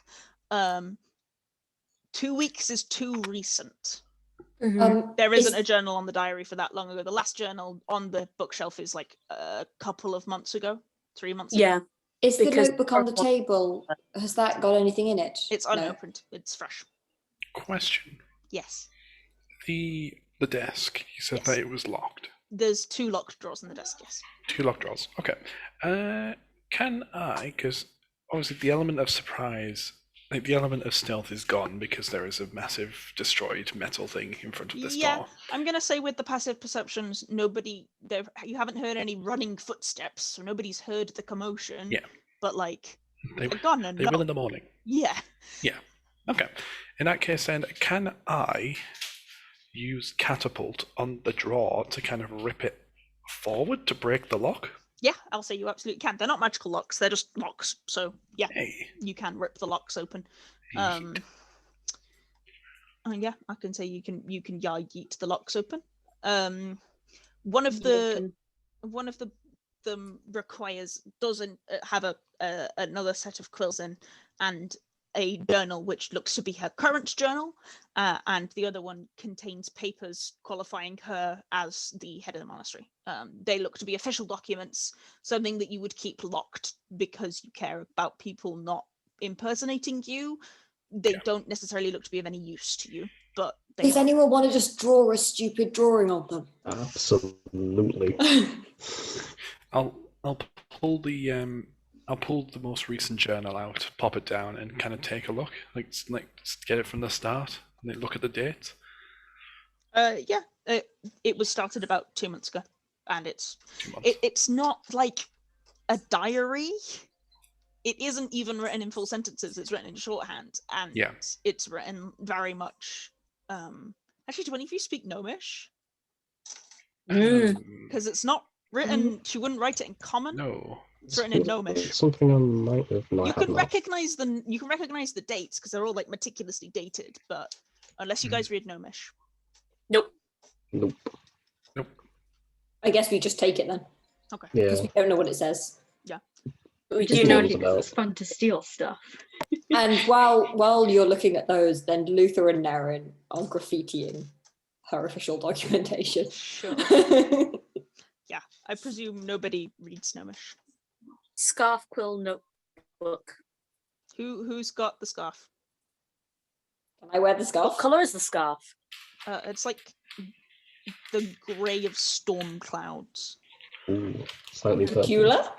Speaker 1: 2 weeks is too recent. There isn't a journal on the diary for that long ago. The last journal on the bookshelf is like a couple of months ago, 3 months ago.
Speaker 5: Yeah.
Speaker 3: Is the
Speaker 5: because-
Speaker 3: notebook on the table, has that got anything in it?
Speaker 1: It's
Speaker 3: No.
Speaker 1: unopened. It's fresh.
Speaker 7: Question.
Speaker 1: Yes.
Speaker 7: The desk, you said
Speaker 1: Yes.
Speaker 7: that it was locked.
Speaker 1: There's 2 locked drawers on the desk, yes.
Speaker 7: 2 locked drawers. Okay. Can I? Because obviously the element of surprise, like the element of stealth, is gone because there is a massive destroyed metal thing in front of this door.
Speaker 1: I'm gonna say with the passive perceptions, you haven't heard any running footsteps, so nobody's heard the commotion.
Speaker 7: Yeah.
Speaker 1: But like,
Speaker 7: They
Speaker 1: they're gone and
Speaker 7: They will in the morning.
Speaker 1: Yeah.
Speaker 7: Yeah. Okay. In that case, then, can I use catapult on the drawer to kind of rip it forward to break the lock?
Speaker 1: Yeah, I'll say you absolutely can. They're not magical locks; they're just locks. So yeah,
Speaker 7: Hey.
Speaker 1: you can rip the locks open.
Speaker 7: Yeet.
Speaker 1: Yeah, I can say you can yeet the locks open. One of them doesn't have another set of quills in, and a journal which looks to be her current journal, and the other one contains papers qualifying her as the head of the monastery. They look to be official documents, something that you would keep locked because you care about people not impersonating you. They don't necessarily look to be of any use to you, but
Speaker 3: Does anyone want to just draw a stupid drawing of them?
Speaker 2: Absolutely.
Speaker 7: I'll pull the most recent journal out, pop it down, and kind of take a look, like just get it from the start, and then look at the date.
Speaker 1: It was started about 2 months ago, and it's
Speaker 7: 2 months.
Speaker 1: it's not like a diary. It isn't even written in full sentences. It's written in shorthand, and it's written very much. Actually, do any of you speak Gnomish? Because it's not written. She wouldn't write it in common.
Speaker 7: No.
Speaker 1: It's written in Gnomish.
Speaker 2: Something I might have not.
Speaker 1: You can recognize the dates because they're all like meticulously dated, but unless you guys read Gnomish.
Speaker 3: Nope.
Speaker 5: I guess we just take it then.
Speaker 1: Okay.
Speaker 2: Yeah.
Speaker 3: Because we don't know what it says.
Speaker 1: Yeah.
Speaker 5: We
Speaker 3: Just
Speaker 5: do know.
Speaker 6: It's fun to steal stuff.
Speaker 3: And while you're looking at those, then Luther and Nerin are graffitiing her official documentation.
Speaker 1: Sure. Yeah, I presume nobody reads Gnomish.
Speaker 5: Scarf quill notebook.
Speaker 1: Who's got the scarf?
Speaker 3: Can I wear the scarf?
Speaker 5: What colour is the scarf?
Speaker 1: It's like the grey of storm clouds.
Speaker 2: Ooh, slightly purple.
Speaker 3: Cacula?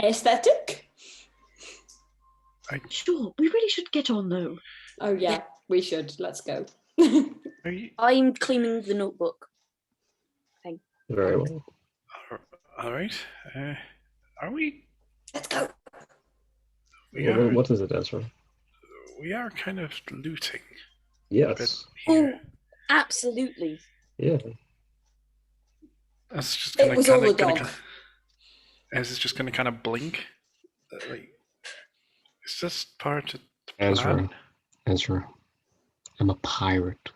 Speaker 3: Aesthetic?
Speaker 6: Sure, we really should get on though.
Speaker 3: Oh yeah, we should. Let's go.
Speaker 5: I'm cleaning the notebook.
Speaker 2: Very well.
Speaker 7: All right. Are we?
Speaker 3: Let's go.
Speaker 2: What is it, Ezra?
Speaker 7: We are kind of looting.
Speaker 2: Yes.
Speaker 5: Oh, absolutely.
Speaker 2: Yeah.
Speaker 7: That's just
Speaker 3: It was all the dog.
Speaker 7: Is it just going to kind of blink? Like, is this part of the plan?
Speaker 2: Ezra, I'm a pirate.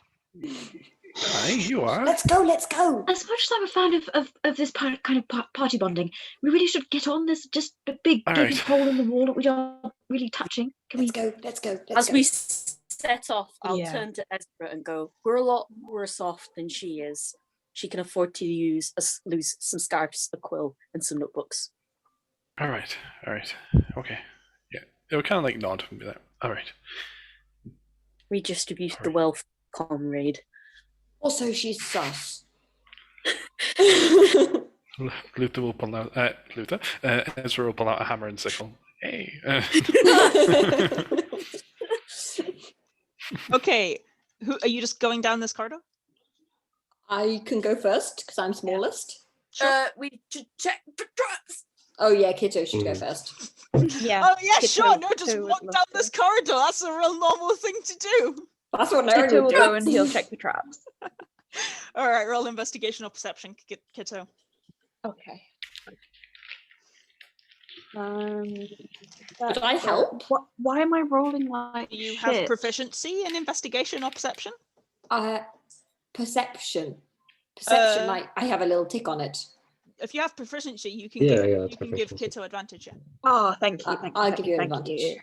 Speaker 7: Aye, you are.
Speaker 3: Let's go. Let's go.
Speaker 6: As much as I'm a fan of this kind of party bonding, we really should get on this just a big gaping hole in the wall that we aren't really touching.
Speaker 3: Let's go. Let's go.
Speaker 5: As we set off, I'll
Speaker 6: Yeah.
Speaker 5: turn to Ezra and go, we're a lot worse off than she is. She can afford to lose some scarves, a quill, and some notebooks.
Speaker 7: All right. Okay. Yeah, it would kind of like nod and be like, all right.
Speaker 5: Redistribute the wealth, comrade.
Speaker 3: Also, she's sus.
Speaker 7: Luther will pull out. Ezra will pull out a hammer and sickle. Hey.
Speaker 1: Okay, who are you? Just going down this corridor?
Speaker 3: I can go first because I'm smallest.
Speaker 5: We should check the traps.
Speaker 3: Oh yeah, Kitto should go first.
Speaker 8: Yeah.
Speaker 1: Oh yeah,
Speaker 8: Kitto-
Speaker 1: sure. No, just
Speaker 8: Kitto would
Speaker 1: walk
Speaker 8: love
Speaker 1: down
Speaker 8: to.
Speaker 1: this corridor. That's a real normal thing to do.
Speaker 3: That's what Nerin
Speaker 8: Kitto
Speaker 3: would
Speaker 8: will go
Speaker 3: do.
Speaker 8: and he'll check the traps.
Speaker 1: All right, roll investigation or perception, Kitto.
Speaker 8: Okay.
Speaker 3: Could I help?
Speaker 8: Why am I rolling like
Speaker 1: You
Speaker 8: shit?
Speaker 1: have proficiency in investigation or perception.
Speaker 3: Perception.
Speaker 1: Uh,
Speaker 3: I have a little tick on it.
Speaker 1: If you have proficiency, you can
Speaker 2: Yeah,
Speaker 1: give,
Speaker 2: yeah,
Speaker 1: you
Speaker 2: it's
Speaker 1: can give
Speaker 2: proficiency.
Speaker 1: Kitto advantage. Yeah.
Speaker 8: Oh, thank you.
Speaker 3: I'll give you an
Speaker 8: thank
Speaker 3: advantage.
Speaker 8: you.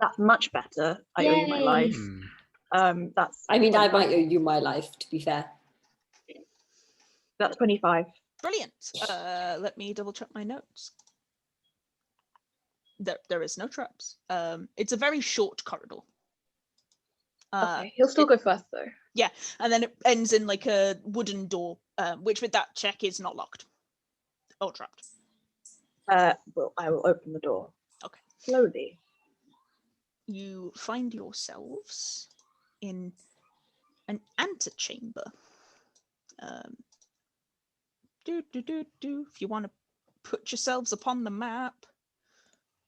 Speaker 8: That's much better. I owe you my life. That's.
Speaker 3: I mean, I might owe you my life, to be fair.
Speaker 8: That's 25.
Speaker 1: Brilliant. Let me double check my notes. There is no traps. It's a very short corridor.
Speaker 8: Okay, he'll still go first though.
Speaker 1: And then it ends in like a wooden door, which with that check is not locked or trapped.
Speaker 8: Well, I will open the door.
Speaker 1: Okay.
Speaker 8: Slowly.
Speaker 1: You find yourselves in an antechamber. If you want to put yourselves upon the map,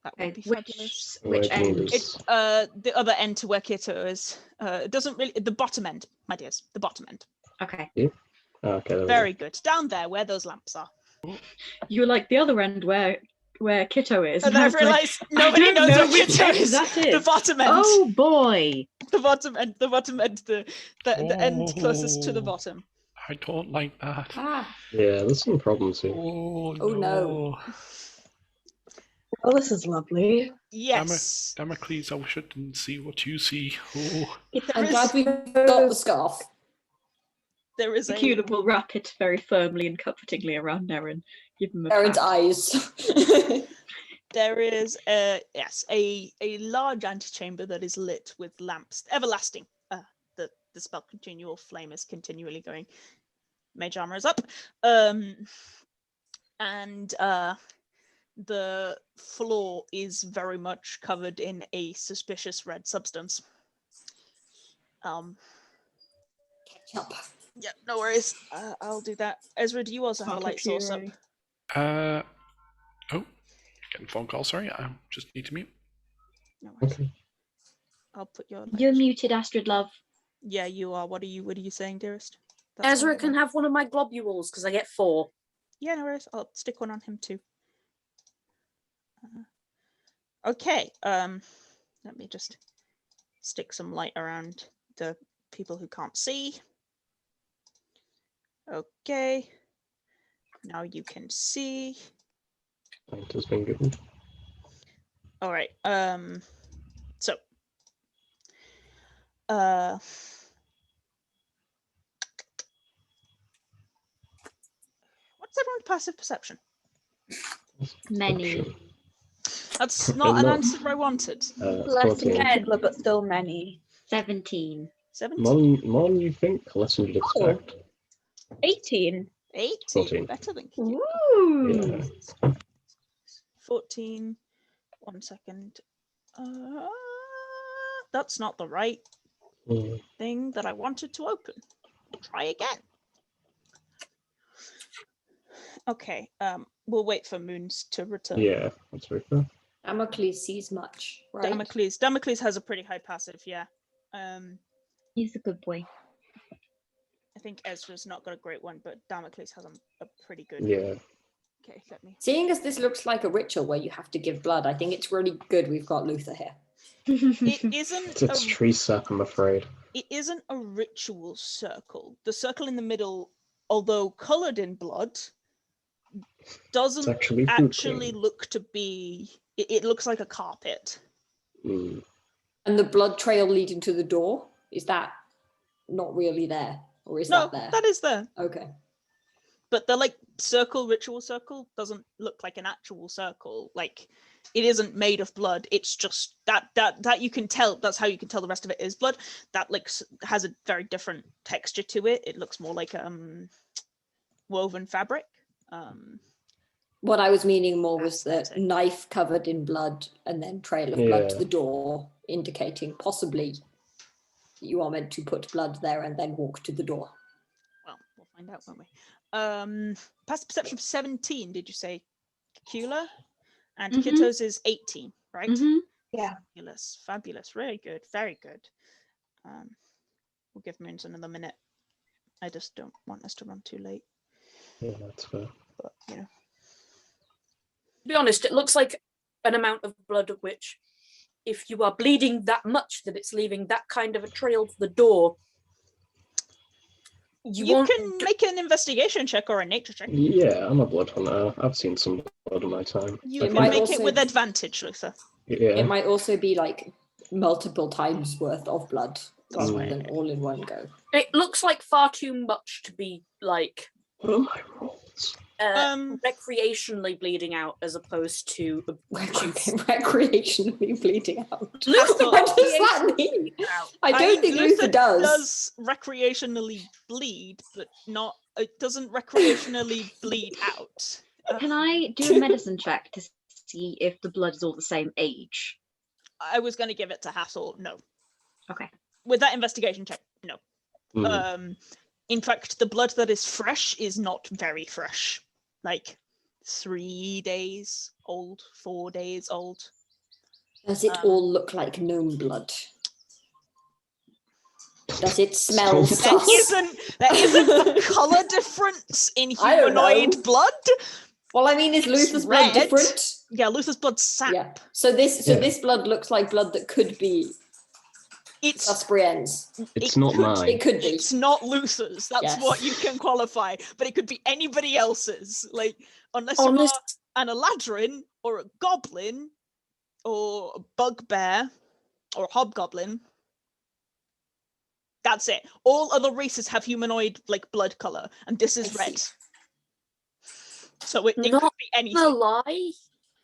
Speaker 1: that would be fabulous.
Speaker 4: Which
Speaker 2: Where do you
Speaker 4: end?
Speaker 2: need
Speaker 1: It's
Speaker 2: us?
Speaker 1: the other end to where Kitto is. It doesn't really the bottom end, my dears. The bottom end.
Speaker 4: Okay.
Speaker 2: Okay, there we
Speaker 1: Very good. Down there where those lamps are.
Speaker 4: You're like the other end where Kitto is.
Speaker 1: And then
Speaker 4: I
Speaker 1: I've
Speaker 4: was like,
Speaker 1: realised nobody
Speaker 4: I don't
Speaker 1: knows
Speaker 4: know
Speaker 1: where
Speaker 4: which
Speaker 1: Kitto
Speaker 4: end
Speaker 1: is.
Speaker 4: that
Speaker 1: The
Speaker 4: is.
Speaker 1: bottom end.
Speaker 4: Oh boy.
Speaker 1: The bottom end. The end closest to the bottom.
Speaker 7: I don't like that.
Speaker 4: Ah.
Speaker 2: go. Yeah, there's some problems here.
Speaker 3: Oh, no.
Speaker 8: Oh, this is lovely.
Speaker 1: Yes.
Speaker 7: Damocles, I wish I didn't see what you see. Oh,
Speaker 3: I'm glad we got the scarf.
Speaker 1: There is a
Speaker 4: Cacula will wrap it very firmly and comfortingly around Nerin. Give him a
Speaker 3: Erin's
Speaker 4: pat.
Speaker 3: eyes.
Speaker 1: there is a large antechamber that is lit with lamps, everlasting. The spell continual flame is continually going. Mage armor is up. And the floor is very much covered in a suspicious red substance.
Speaker 3: Yup.
Speaker 1: Yeah, no worries. I'll do that. Ezra, do you also have a light source up?
Speaker 7: oh, getting a phone call. Sorry, I just need to mute.
Speaker 1: No worries.
Speaker 2: Okay.
Speaker 1: I'll put your.
Speaker 4: You're muted, Astrid, love.
Speaker 1: Yeah, you are. What are you saying, dearest? That's
Speaker 5: Ezra
Speaker 1: all
Speaker 5: can
Speaker 1: right.
Speaker 5: have one of my globules because I get 4.
Speaker 1: Yeah, no worries. I'll stick one on him too. Okay. Let me just stick some light around the people who can't see. Okay. Now you can see.
Speaker 2: Light has been given.
Speaker 1: All right. So. What's everyone's passive perception?
Speaker 4: Many.
Speaker 1: That's not an
Speaker 2: Not-
Speaker 1: answer I wanted.
Speaker 8: Less than
Speaker 2: 14.
Speaker 8: Cacula, but still many.
Speaker 4: 17.
Speaker 1: 17.
Speaker 2: More than you think, less than you'd expect.
Speaker 8: 18.
Speaker 1: 18.
Speaker 2: 14.
Speaker 1: Better than Kitto.
Speaker 4: Ooh.
Speaker 2: Yeah.
Speaker 1: 14. 1 second. That's not the right
Speaker 2: Mm.
Speaker 1: thing that I wanted to open. I'll try again. Okay. We'll wait for Moons to return.
Speaker 2: Yeah, that's very fair.
Speaker 3: Damocles sees much, right?
Speaker 1: Damocles has a pretty high passive, yeah.
Speaker 4: He's a good boy.
Speaker 1: I think Ezra's not got a great one, but Damocles has a pretty good.
Speaker 2: Yeah.
Speaker 1: Okay, let me.
Speaker 3: Seeing as this looks like a ritual where you have to give blood, I think it's really good we've got Luther here.
Speaker 1: It isn't.
Speaker 2: It's tree sap, I'm afraid.
Speaker 1: It isn't a ritual circle. The circle in the middle, although coloured in blood, doesn't
Speaker 2: actually
Speaker 1: actually
Speaker 2: hooping.
Speaker 1: look to be. It looks like a carpet.
Speaker 2: Mm.
Speaker 3: And the blood trail leading to the door, is that not really there? Or is
Speaker 1: No,
Speaker 3: that there?
Speaker 1: that is there.
Speaker 3: Okay.
Speaker 1: But the ritual circle doesn't look like an actual circle. Like, it isn't made of blood. It's just that you can tell. That's how you can tell the rest of it is blood. That has a very different texture to it. It looks more like woven fabric.
Speaker 3: What I was meaning more was the
Speaker 1: Aesthetic.
Speaker 3: knife covered in blood and then trail of blood to
Speaker 2: Yeah.
Speaker 3: the door, indicating possibly you are meant to put blood there and then walk to the door.
Speaker 1: Well, we'll find out, won't we? Passive perception of 17. Did you say, Cacula? And
Speaker 4: Mhm.
Speaker 1: Kitto's is 18, right?
Speaker 4: Mhm.
Speaker 8: Yeah.
Speaker 1: Fabulous. Really good. Very good. We'll give Moons another minute. I just don't want us to run too late.
Speaker 2: Yeah, that's fair.
Speaker 1: But
Speaker 5: To be honest, it looks like an amount of blood of which, if you are bleeding that much that it's leaving that kind of a trail to the door, you won't.
Speaker 1: can make an investigation check or a nature check.
Speaker 2: Yeah, I'm a blood hunter. I've seen some blood in my time.
Speaker 1: You
Speaker 3: It
Speaker 1: can
Speaker 3: might
Speaker 1: make
Speaker 3: also-
Speaker 1: it with advantage, Luther.
Speaker 2: Yeah.
Speaker 3: It might also be like multiple times worth of blood
Speaker 1: That's
Speaker 3: rather
Speaker 1: right.
Speaker 3: than all in one go.
Speaker 5: It looks like far too much to be like.
Speaker 2: What are my rolls?
Speaker 5: recreationally bleeding out as opposed to
Speaker 3: Recreationally bleeding out.
Speaker 1: Hathor,
Speaker 3: What does that mean? I don't think Luther does.
Speaker 1: Recreationally bleed, but not. It doesn't recreationally bleed out.
Speaker 4: Can I do a medicine check to see if the blood is all the same age?
Speaker 1: I was going to give it to Hathor. No.
Speaker 4: Okay.
Speaker 1: With that investigation check, no. In fact, the blood that is fresh is not very fresh. Like 3 days old, 4 days old.
Speaker 3: Does it all look like gnome blood? Does it smell sus?
Speaker 1: There isn't a colour difference in humanoid blood.
Speaker 3: Well, I mean, is Luther's blood different?
Speaker 1: Yeah, Luther's blood's sap.
Speaker 3: Yeah. So this blood looks like blood that could be Brienne's.
Speaker 2: It's not mine.
Speaker 3: It could be.
Speaker 1: It's not Luther's. That's what you can qualify. But it could be anybody else's. Like, unless you are an Eladrin or a goblin or a bugbear or a hobgoblin. That's it. All other races have humanoid like blood color, and this is red. So it could be anything.
Speaker 5: Not gonna lie,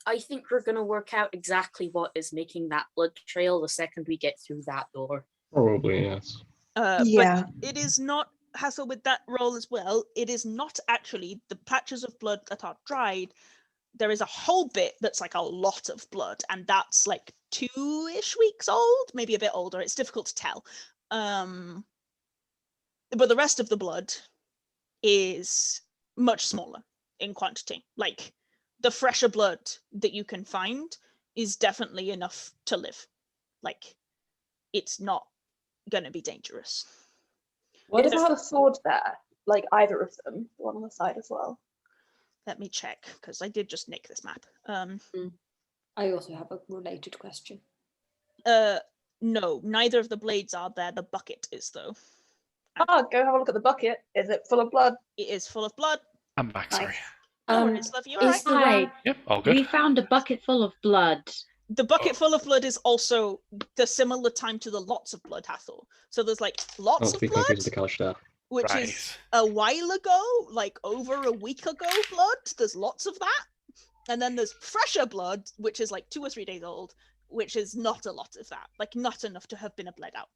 Speaker 5: I think we're gonna work out exactly what is making that blood trail the second we get through that door.
Speaker 2: Probably, yes.
Speaker 1: But it is not hassle with that roll as well. It is not actually the patches of blood that are dried. There is a whole bit that's like a lot of blood, and that's like 2-ish weeks old, maybe a bit older. It's difficult to tell. But the rest of the blood is much smaller in quantity. Like, the fresher blood that you can find is definitely enough to live. Like, it's not gonna be dangerous.
Speaker 8: What about the sword there? Like, either of them, the one on the side as well.
Speaker 1: Let me check, because I did just nick this map.
Speaker 3: I also have a related question.
Speaker 1: No, neither of the blades are there. The bucket is, though.
Speaker 8: Go have a look at the bucket. Is it full of blood?
Speaker 1: It is full of blood.
Speaker 7: I'm back, sorry.
Speaker 1: No worries, love, you alright?
Speaker 7: Yep, all good.
Speaker 4: We found a bucket full of blood.
Speaker 1: The bucket full of blood is also the similar time to the lots of blood Hathor. So there's like lots of blood, which is a while ago, like over a week ago blood. There's lots of that. And then there's fresher blood, which is like 2 or 3 days old, which is not a lot of that. Like, not enough to have been bled out.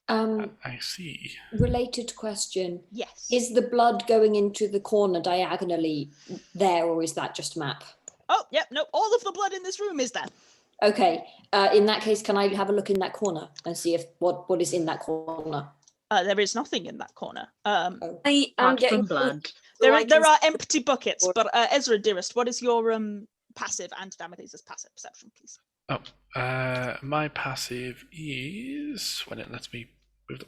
Speaker 7: I see.
Speaker 3: Related question.
Speaker 1: Yes.
Speaker 3: Is the blood going into the corner diagonally there, or is that just a map?
Speaker 1: Oh, yep, no, all of the blood in this room is there.
Speaker 3: Okay. In that case, can I have a look in that corner and see if what is in that corner?
Speaker 1: There is nothing in that corner.
Speaker 5: I am getting
Speaker 4: blood.
Speaker 1: There are empty buckets, but Ezra, dearest, what is your passive and Damocles' passive perception, please?
Speaker 7: My passive is when it lets me move the...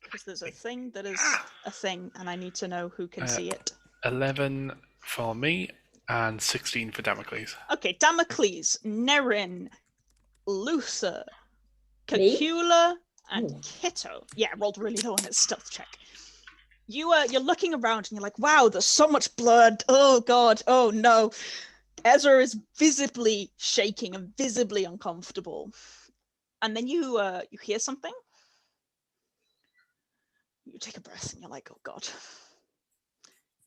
Speaker 1: Because there's a thing that is a thing, and I need to know who can see it.
Speaker 7: 11 for me and 16 for Damocles.
Speaker 1: Okay, Damocles, Nerin, Luther, Cacula, and Kitto. Yeah, rolled really low on its stealth check. You're looking around and you're like, wow, there's so much blood. Oh god, oh no. Ezra is visibly shaking and visibly uncomfortable. And then you hear something. You take a breath and you're like, oh god.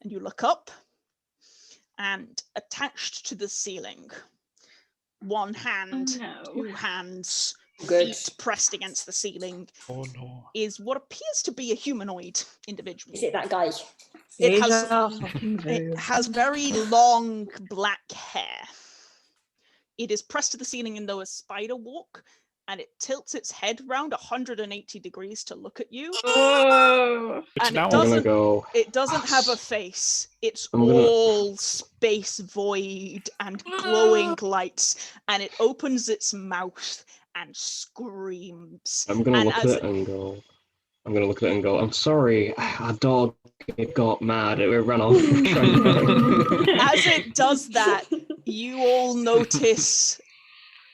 Speaker 1: And you look up, and attached to the ceiling, one hand, two hands, feet pressed against the ceiling, is what appears to be a humanoid individual.
Speaker 3: Is it that guy?
Speaker 1: It has very long black hair. It is pressed to the ceiling in a spider walk, and it tilts its head round 180 degrees to look at you. And it doesn't have a face. It's all space void and glowing lights, and it opens its mouth and screams.
Speaker 2: I'm gonna look at it and go, I'm sorry, our dog, it got mad, it ran off.
Speaker 1: As it does that, you all notice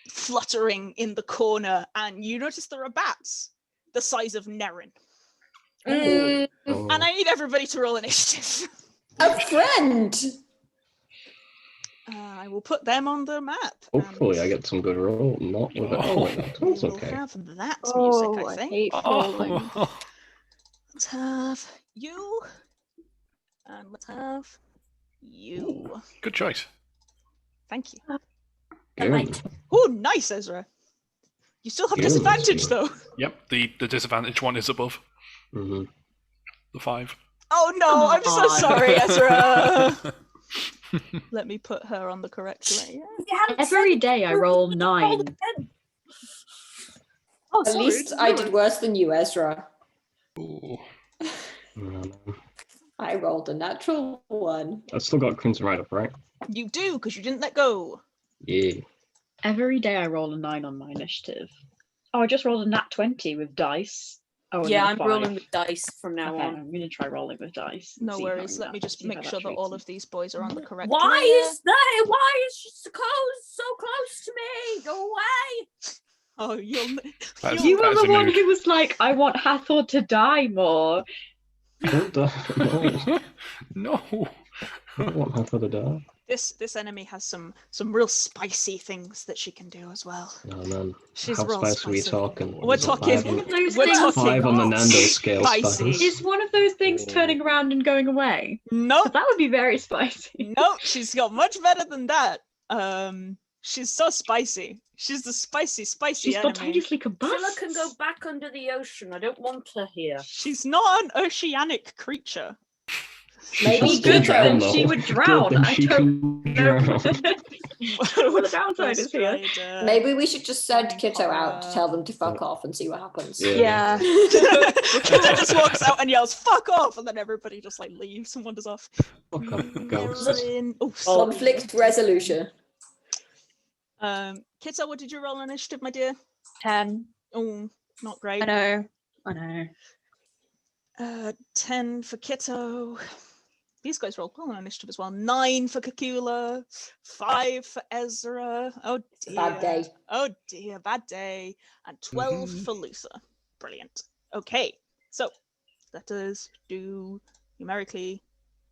Speaker 1: fluttering in the corner, and you notice there are bats the size of Nerin. And I need everybody to roll initiative.
Speaker 3: A friend!
Speaker 1: I will put them on the map.
Speaker 2: Hopefully I get some good roll, not with it. That's okay.
Speaker 1: Have that music, I think.
Speaker 8: Hate falling.
Speaker 1: Let's have you. And let's have You.
Speaker 7: Good choice.
Speaker 1: Thank you.
Speaker 3: Right.
Speaker 1: Oh, nice, Ezra. You still have
Speaker 2: Yeah,
Speaker 1: disadvantage,
Speaker 2: that's
Speaker 1: though.
Speaker 7: Yep, the disadvantage one is above
Speaker 2: Mm-hmm.
Speaker 7: the 5.
Speaker 1: Oh no, I'm so
Speaker 4: Come on.
Speaker 1: sorry, Ezra. Let me put her on the correct layer.
Speaker 4: Every day I roll 9.
Speaker 5: Oh,
Speaker 3: At
Speaker 5: sorry.
Speaker 3: least I did worse than you, Ezra.
Speaker 7: Ooh.
Speaker 3: I rolled a natural 1.
Speaker 2: I've still got Crimson right up, right?
Speaker 1: You do, because you didn't let go.
Speaker 2: Yeah.
Speaker 4: Every day I roll a 9 on my initiative. Oh, I just rolled a nat 20 with dice. Oh,
Speaker 5: Yeah, I'm
Speaker 4: another 5.
Speaker 5: rolling with dice from now
Speaker 4: Okay,
Speaker 5: on.
Speaker 4: I'm going to try rolling with dice. and
Speaker 1: No
Speaker 4: see how
Speaker 1: worries. Let me just
Speaker 4: see how
Speaker 1: make sure that
Speaker 4: treats
Speaker 1: all
Speaker 4: me.
Speaker 1: of these boys are on the correct
Speaker 5: Why
Speaker 1: layer.
Speaker 5: is that? Why is she so close to me? Go away!
Speaker 1: Oh, you'll.
Speaker 7: That's-
Speaker 4: You were
Speaker 7: That's
Speaker 4: the
Speaker 7: a
Speaker 4: one
Speaker 7: mood.
Speaker 4: who was like, I want Hathor to die more.
Speaker 2: Don't die. No.
Speaker 7: No.
Speaker 2: I don't want Hathor to die.
Speaker 1: This enemy has some real spicy things that she can do as well.
Speaker 2: No, man.
Speaker 1: She's
Speaker 2: How
Speaker 1: real
Speaker 2: spicy are we
Speaker 1: spicy.
Speaker 2: talking?
Speaker 1: We're
Speaker 2: Is it
Speaker 1: talking.
Speaker 2: five on-
Speaker 4: Those
Speaker 1: We're
Speaker 4: things-
Speaker 1: talking
Speaker 2: 5 on the Nando scale
Speaker 1: spicy.
Speaker 2: spicy.
Speaker 4: Is one of those things turning around and going away? 'Cause
Speaker 1: Nope.
Speaker 4: that would be very spicy.
Speaker 1: Nope. She's got much better than that. She's so spicy. She's the spicy
Speaker 4: She's
Speaker 1: enemy.
Speaker 4: spontaneously
Speaker 5: Zilla
Speaker 4: combusts.
Speaker 5: can go back under the ocean. I don't want her here.
Speaker 1: She's not an oceanic creature.
Speaker 3: Maybe
Speaker 2: She'll
Speaker 3: you
Speaker 2: still
Speaker 3: could,
Speaker 2: drown,
Speaker 4: then
Speaker 2: though.
Speaker 4: she would drown.
Speaker 2: Then
Speaker 4: I
Speaker 2: she
Speaker 4: don't
Speaker 2: can
Speaker 4: know.
Speaker 2: drown.
Speaker 4: Well, the downside is here.
Speaker 1: Strider.
Speaker 3: Maybe we should just send Kitto out to
Speaker 1: Horror.
Speaker 3: tell them to fuck off and see what happens.
Speaker 2: Yeah.
Speaker 1: Kitto just walks out and yells, "Fuck off!" and then everybody just like leaves and wanders off.
Speaker 2: Fuck off, ghosts.
Speaker 1: Nerin- Oh, sorry.
Speaker 3: Conflict resolution.
Speaker 1: Kitto, what did you roll on initiative, my dear?
Speaker 8: 10.
Speaker 1: Oh, not great.
Speaker 8: I know.
Speaker 1: 10 for Kitto. These guys rolled well on initiative as well. 9 for Cacula. 5 for Ezra. Oh dear.
Speaker 3: Bad day.
Speaker 1: Oh dear, bad day. And 12 for Luther. Brilliant. Okay, so let us do numerically.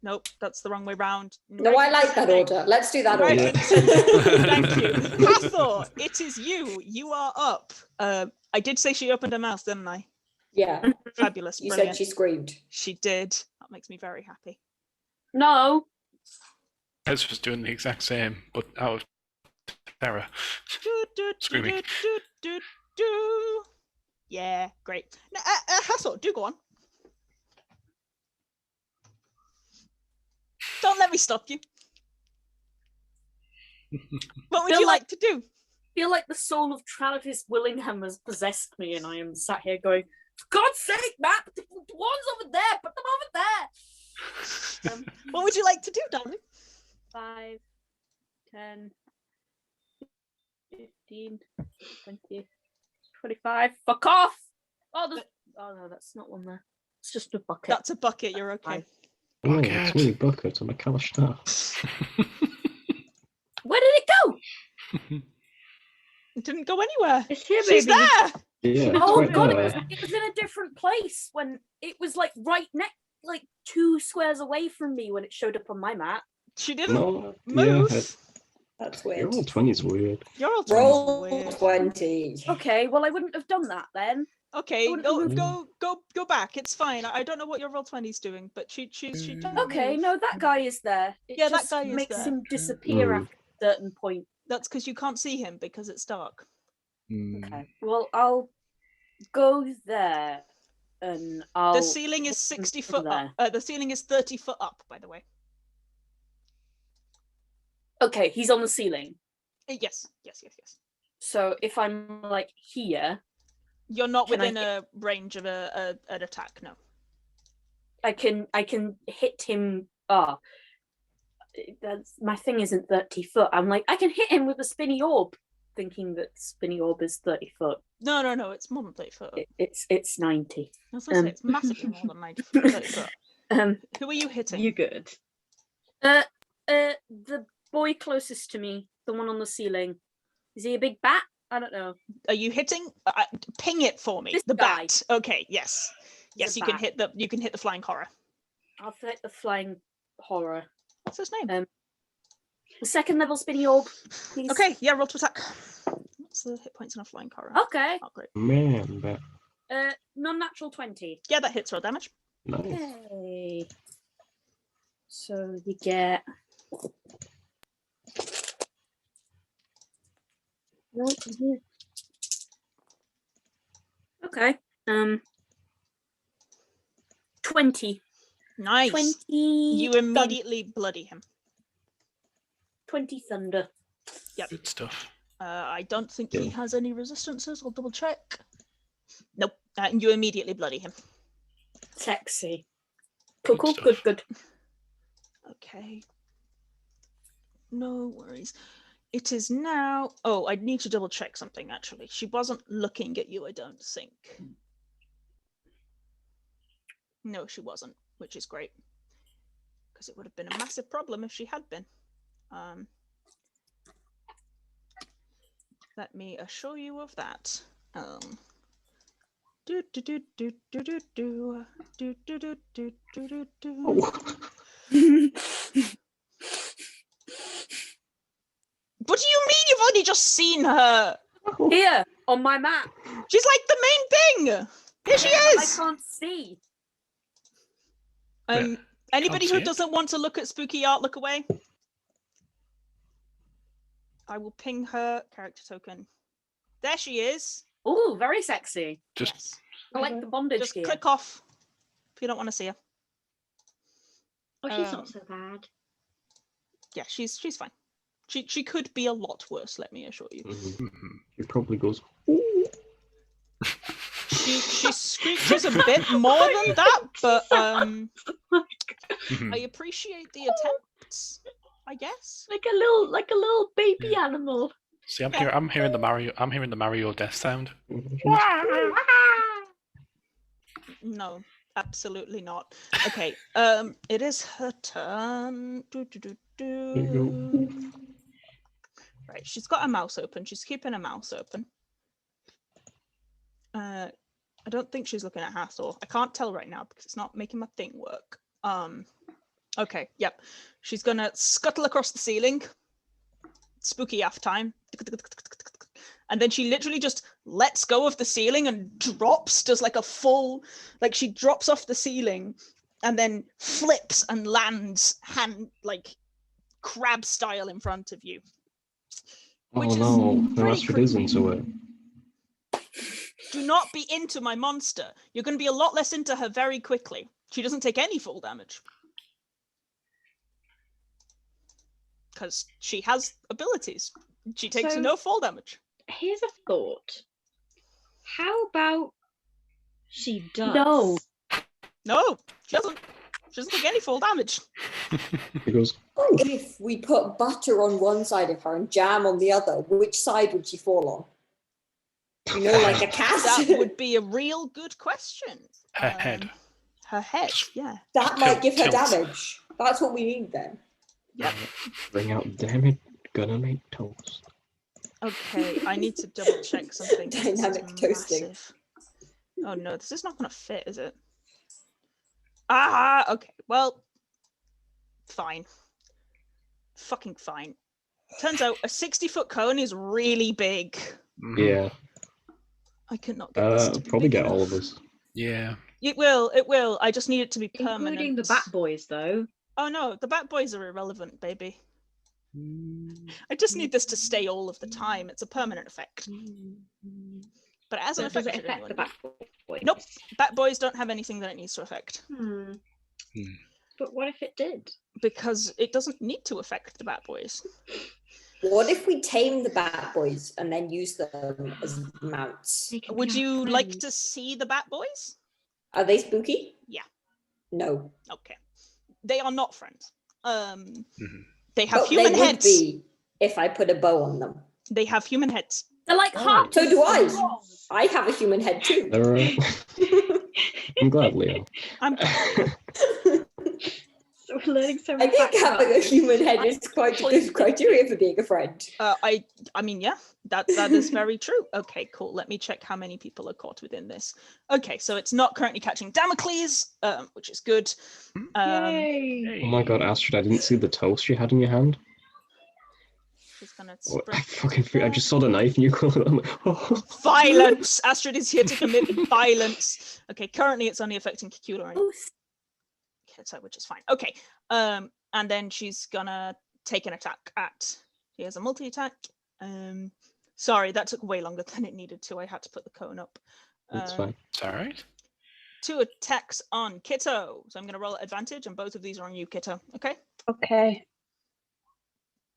Speaker 1: Nope, that's the wrong way round.
Speaker 3: No, I like that order. Let's do that
Speaker 1: Numeric
Speaker 3: order.
Speaker 1: descending. Thank you. Hathor, it is you. You are up. I did say she opened her mouth, didn't I?
Speaker 3: Yeah,
Speaker 1: Fabulous.
Speaker 3: you
Speaker 1: Brilliant.
Speaker 3: said she screamed.
Speaker 1: She did. That makes me very happy.
Speaker 5: No.
Speaker 7: Ezra's doing the exact same, but out of terror. Screaming.
Speaker 1: Do. Yeah, great. Now, Hathor, do go on. Don't let me stop you. What would
Speaker 5: Feel
Speaker 1: you
Speaker 5: like-
Speaker 1: like to do?
Speaker 5: I feel like the soul of Travis Willingham has possessed me, and I am sat here going, "For God's sake, Matt, the one's over there, put them over there."
Speaker 1: What would you like to do, darling?
Speaker 5: 5, 10, 15, 20, 25. Fuck off! Oh no, that's not one there. It's just a bucket.
Speaker 1: That's a bucket. You're okay.
Speaker 2: Oh, it's really buckets on a calash staff.
Speaker 5: Where did it go?
Speaker 1: It didn't go anywhere.
Speaker 4: It's here,
Speaker 1: She's
Speaker 4: baby.
Speaker 1: there.
Speaker 2: Yeah, it's
Speaker 5: Oh
Speaker 2: right
Speaker 5: god,
Speaker 2: there.
Speaker 5: it was in a different place when it was like right next, like 2 squares away from me when it showed up on my map.
Speaker 1: She didn't
Speaker 2: No,
Speaker 1: move.
Speaker 2: yeah,
Speaker 3: That's
Speaker 2: your
Speaker 3: weird.
Speaker 2: roll 20 is weird.
Speaker 1: You're all
Speaker 3: Roll
Speaker 1: weird.
Speaker 3: 20.
Speaker 5: Okay, well I wouldn't have done that then.
Speaker 1: Okay,
Speaker 5: wouldn't
Speaker 1: go
Speaker 5: have
Speaker 1: go back. It's fine. I don't know what your roll 20's doing, but she didn't
Speaker 5: Okay,
Speaker 1: move.
Speaker 5: no, that guy is there. It
Speaker 1: Yeah, that
Speaker 5: just
Speaker 1: guy is
Speaker 5: makes
Speaker 1: there.
Speaker 5: him disappear
Speaker 2: Mm.
Speaker 5: after a certain point.
Speaker 1: That's because you can't see him because it's dark.
Speaker 5: Okay. Well, I'll go there and I'll.
Speaker 1: The ceiling is 60 foot
Speaker 5: there.
Speaker 1: up. The ceiling is 30 foot up, by the way.
Speaker 5: Okay, he's on the ceiling.
Speaker 1: Yes.
Speaker 5: So if I'm like here,
Speaker 1: You're not
Speaker 5: Can I
Speaker 1: within a range of an attack, no.
Speaker 5: I can hit him. That's my thing. Isn't 30 foot. I'm like I can hit him with a spinny orb, thinking that spinny orb is 30 foot.
Speaker 1: No, it's more than 30 foot up.
Speaker 5: It's 90.
Speaker 1: I was gonna say, it's massively more than 30 foot. Who are you hitting?
Speaker 4: You good?
Speaker 5: The boy closest to me, the one on the ceiling. Is he a big bat? I don't know.
Speaker 1: Are you hitting? Ping it for me.
Speaker 5: This
Speaker 1: The
Speaker 5: guy.
Speaker 1: bat. Okay, yes.
Speaker 5: He's
Speaker 1: Yes,
Speaker 5: a
Speaker 1: you can
Speaker 5: bat.
Speaker 1: hit the flying horror.
Speaker 5: I'll hit the flying horror.
Speaker 1: What's his name?
Speaker 5: The second level spinny orb, please.
Speaker 1: Okay, yeah, roll to attack. What's the hit points on a flying horror?
Speaker 5: Okay.
Speaker 1: Oh, great.
Speaker 2: Man, but
Speaker 5: Non-natural 20.
Speaker 1: Yeah, that hits roll damage.
Speaker 2: nice.
Speaker 5: Yay. So you get. Okay. 20.
Speaker 1: Nice.
Speaker 5: 20.
Speaker 1: You immediately bloody him.
Speaker 5: 20 thunder.
Speaker 1: Yep.
Speaker 7: Good stuff.
Speaker 1: I don't think he
Speaker 2: Yeah.
Speaker 1: has any resistances. I'll double check. Nope. And you immediately bloody him.
Speaker 5: Sexy. Cool,
Speaker 7: Good
Speaker 5: cool,
Speaker 7: stuff.
Speaker 5: good, good.
Speaker 1: Okay. No worries. It is now. Oh, I need to double check something actually. She wasn't looking at you, I don't think. No, she wasn't, which is great. Because it would have been a massive problem if she had been. Let me assure you of that. Do do do do do do do do do do do do do.
Speaker 2: Oh.
Speaker 1: What do you mean you've only just seen her?
Speaker 5: Here, on my map.
Speaker 1: She's like the main thing. Here she
Speaker 5: I
Speaker 1: is.
Speaker 5: can't see.
Speaker 1: Anybody
Speaker 7: see
Speaker 1: who
Speaker 7: it.
Speaker 1: doesn't want to look at spooky art, look away. I will ping her character token. There she is.
Speaker 5: Oh, very sexy.
Speaker 7: Just
Speaker 1: Yes.
Speaker 5: I like the bondage
Speaker 1: Just
Speaker 5: gear.
Speaker 1: click off if you don't want to see her.
Speaker 6: Oh, she's
Speaker 1: Um,
Speaker 6: not so bad.
Speaker 1: Yeah, she's fine. She could be a lot worse, let me assure you.
Speaker 2: Mhm. He probably goes.
Speaker 1: She screeches a bit more than that, but I appreciate the attempts, I guess.
Speaker 6: Like a little baby animal.
Speaker 7: see, I'm hearing the Mario death sound.
Speaker 1: No, absolutely not. Okay, it is her turn. Right, she's got a mouse open. She's keeping a mouse open. I don't think she's looking at Hathor. I can't tell right now because it's not making my thing work. Okay, yep. She's gonna scuttle across the ceiling. Spooky F time. And then she literally just lets go of the ceiling and drops, does like a full, like she drops off the ceiling and then flips and lands like crab style in front of you. Which
Speaker 2: Oh
Speaker 1: is
Speaker 2: no, the
Speaker 1: pretty
Speaker 2: Astrid is into it.
Speaker 1: Do not be into my monster. You're going to be a lot less into her very quickly. She doesn't take any fall damage. Because she has abilities. She takes
Speaker 6: So-
Speaker 1: no fall damage.
Speaker 6: Here's a thought. How about she does?
Speaker 5: No.
Speaker 1: No, she doesn't. She doesn't take any fall damage.
Speaker 2: He goes.
Speaker 3: If we put butter on one side of her and jam on the other, which side would she fall on? You know, like a cat?
Speaker 1: That would be a real good question.
Speaker 7: Her head.
Speaker 1: Her head, yeah.
Speaker 3: That might give her
Speaker 7: Tilt.
Speaker 3: damage. That's what we need then.
Speaker 1: Yep.
Speaker 2: Bring out, damn it, gonna make toast.
Speaker 1: Okay, I need to double check something. 'cause this is
Speaker 3: Dynamic toasting.
Speaker 1: massive. Oh no, this is not going to fit, is it? Ah, okay. Well, fine. Fucking fine. Turns out a 60-foot cone is really big.
Speaker 7: Mhm.
Speaker 2: Yeah,
Speaker 1: I cannot get this to be
Speaker 2: probably
Speaker 1: big
Speaker 2: get all
Speaker 1: enough.
Speaker 2: of us.
Speaker 7: Yeah.
Speaker 1: It will. I just need it to be permanent.
Speaker 6: Including the Bat Boys, though.
Speaker 1: Oh no, the Bat Boys are irrelevant, baby. I just need this to stay all of the time. It's a permanent effect. But it hasn't
Speaker 6: Does it
Speaker 1: affected
Speaker 6: affect the
Speaker 1: anyone.
Speaker 6: Bat Boys?
Speaker 1: Nope. Bat Boys don't have anything that it needs to affect.
Speaker 6: Hmm.
Speaker 7: Hmm.
Speaker 6: But what if it did?
Speaker 1: Because it doesn't need to affect the Bat Boys.
Speaker 3: What if we tame the Bat Boys and then use them as mounts?
Speaker 6: They can
Speaker 1: Would
Speaker 6: be our
Speaker 1: you like
Speaker 6: friends.
Speaker 1: to see the Bat Boys?
Speaker 3: Are they spooky?
Speaker 1: Yeah.
Speaker 3: No.
Speaker 1: Okay. They are not friends.
Speaker 7: Mhm.
Speaker 1: They have
Speaker 3: But
Speaker 1: human
Speaker 3: they would
Speaker 1: heads.
Speaker 3: be if I put a bow on them.
Speaker 1: They have human heads.
Speaker 5: They're like harpies.
Speaker 3: So do I. I have a human head too.
Speaker 2: They're, I'm glad, Leo.
Speaker 1: I'm
Speaker 6: So we're learning so
Speaker 3: I
Speaker 6: much.
Speaker 3: think having a human head is quite a good criteria for being a friend.
Speaker 1: I mean, yeah, that is very true. Okay, cool. Let me check how many people are caught within this. Okay, so it's not currently catching Damocles, which is good.
Speaker 6: Yay!
Speaker 2: Oh my god, Astrid, I didn't see the toast you had in your hand.
Speaker 1: She's gonna
Speaker 2: Oh,
Speaker 1: spread
Speaker 2: I just saw the knife and you called it. I'm like, oh.
Speaker 1: violence. Astrid is here to commit violence. Okay, currently it's only affecting Cacula and Kitto, which is fine. Okay, And then she's gonna take an attack at. Here's a multi-attack. Sorry, that took way longer than it needed to. I had to put the cone up.
Speaker 2: That's fine.
Speaker 7: It's all right.
Speaker 1: 2 attacks on Kitto. So I'm gonna roll at advantage, and both of these are on you, Kitto. Okay.
Speaker 8: Okay.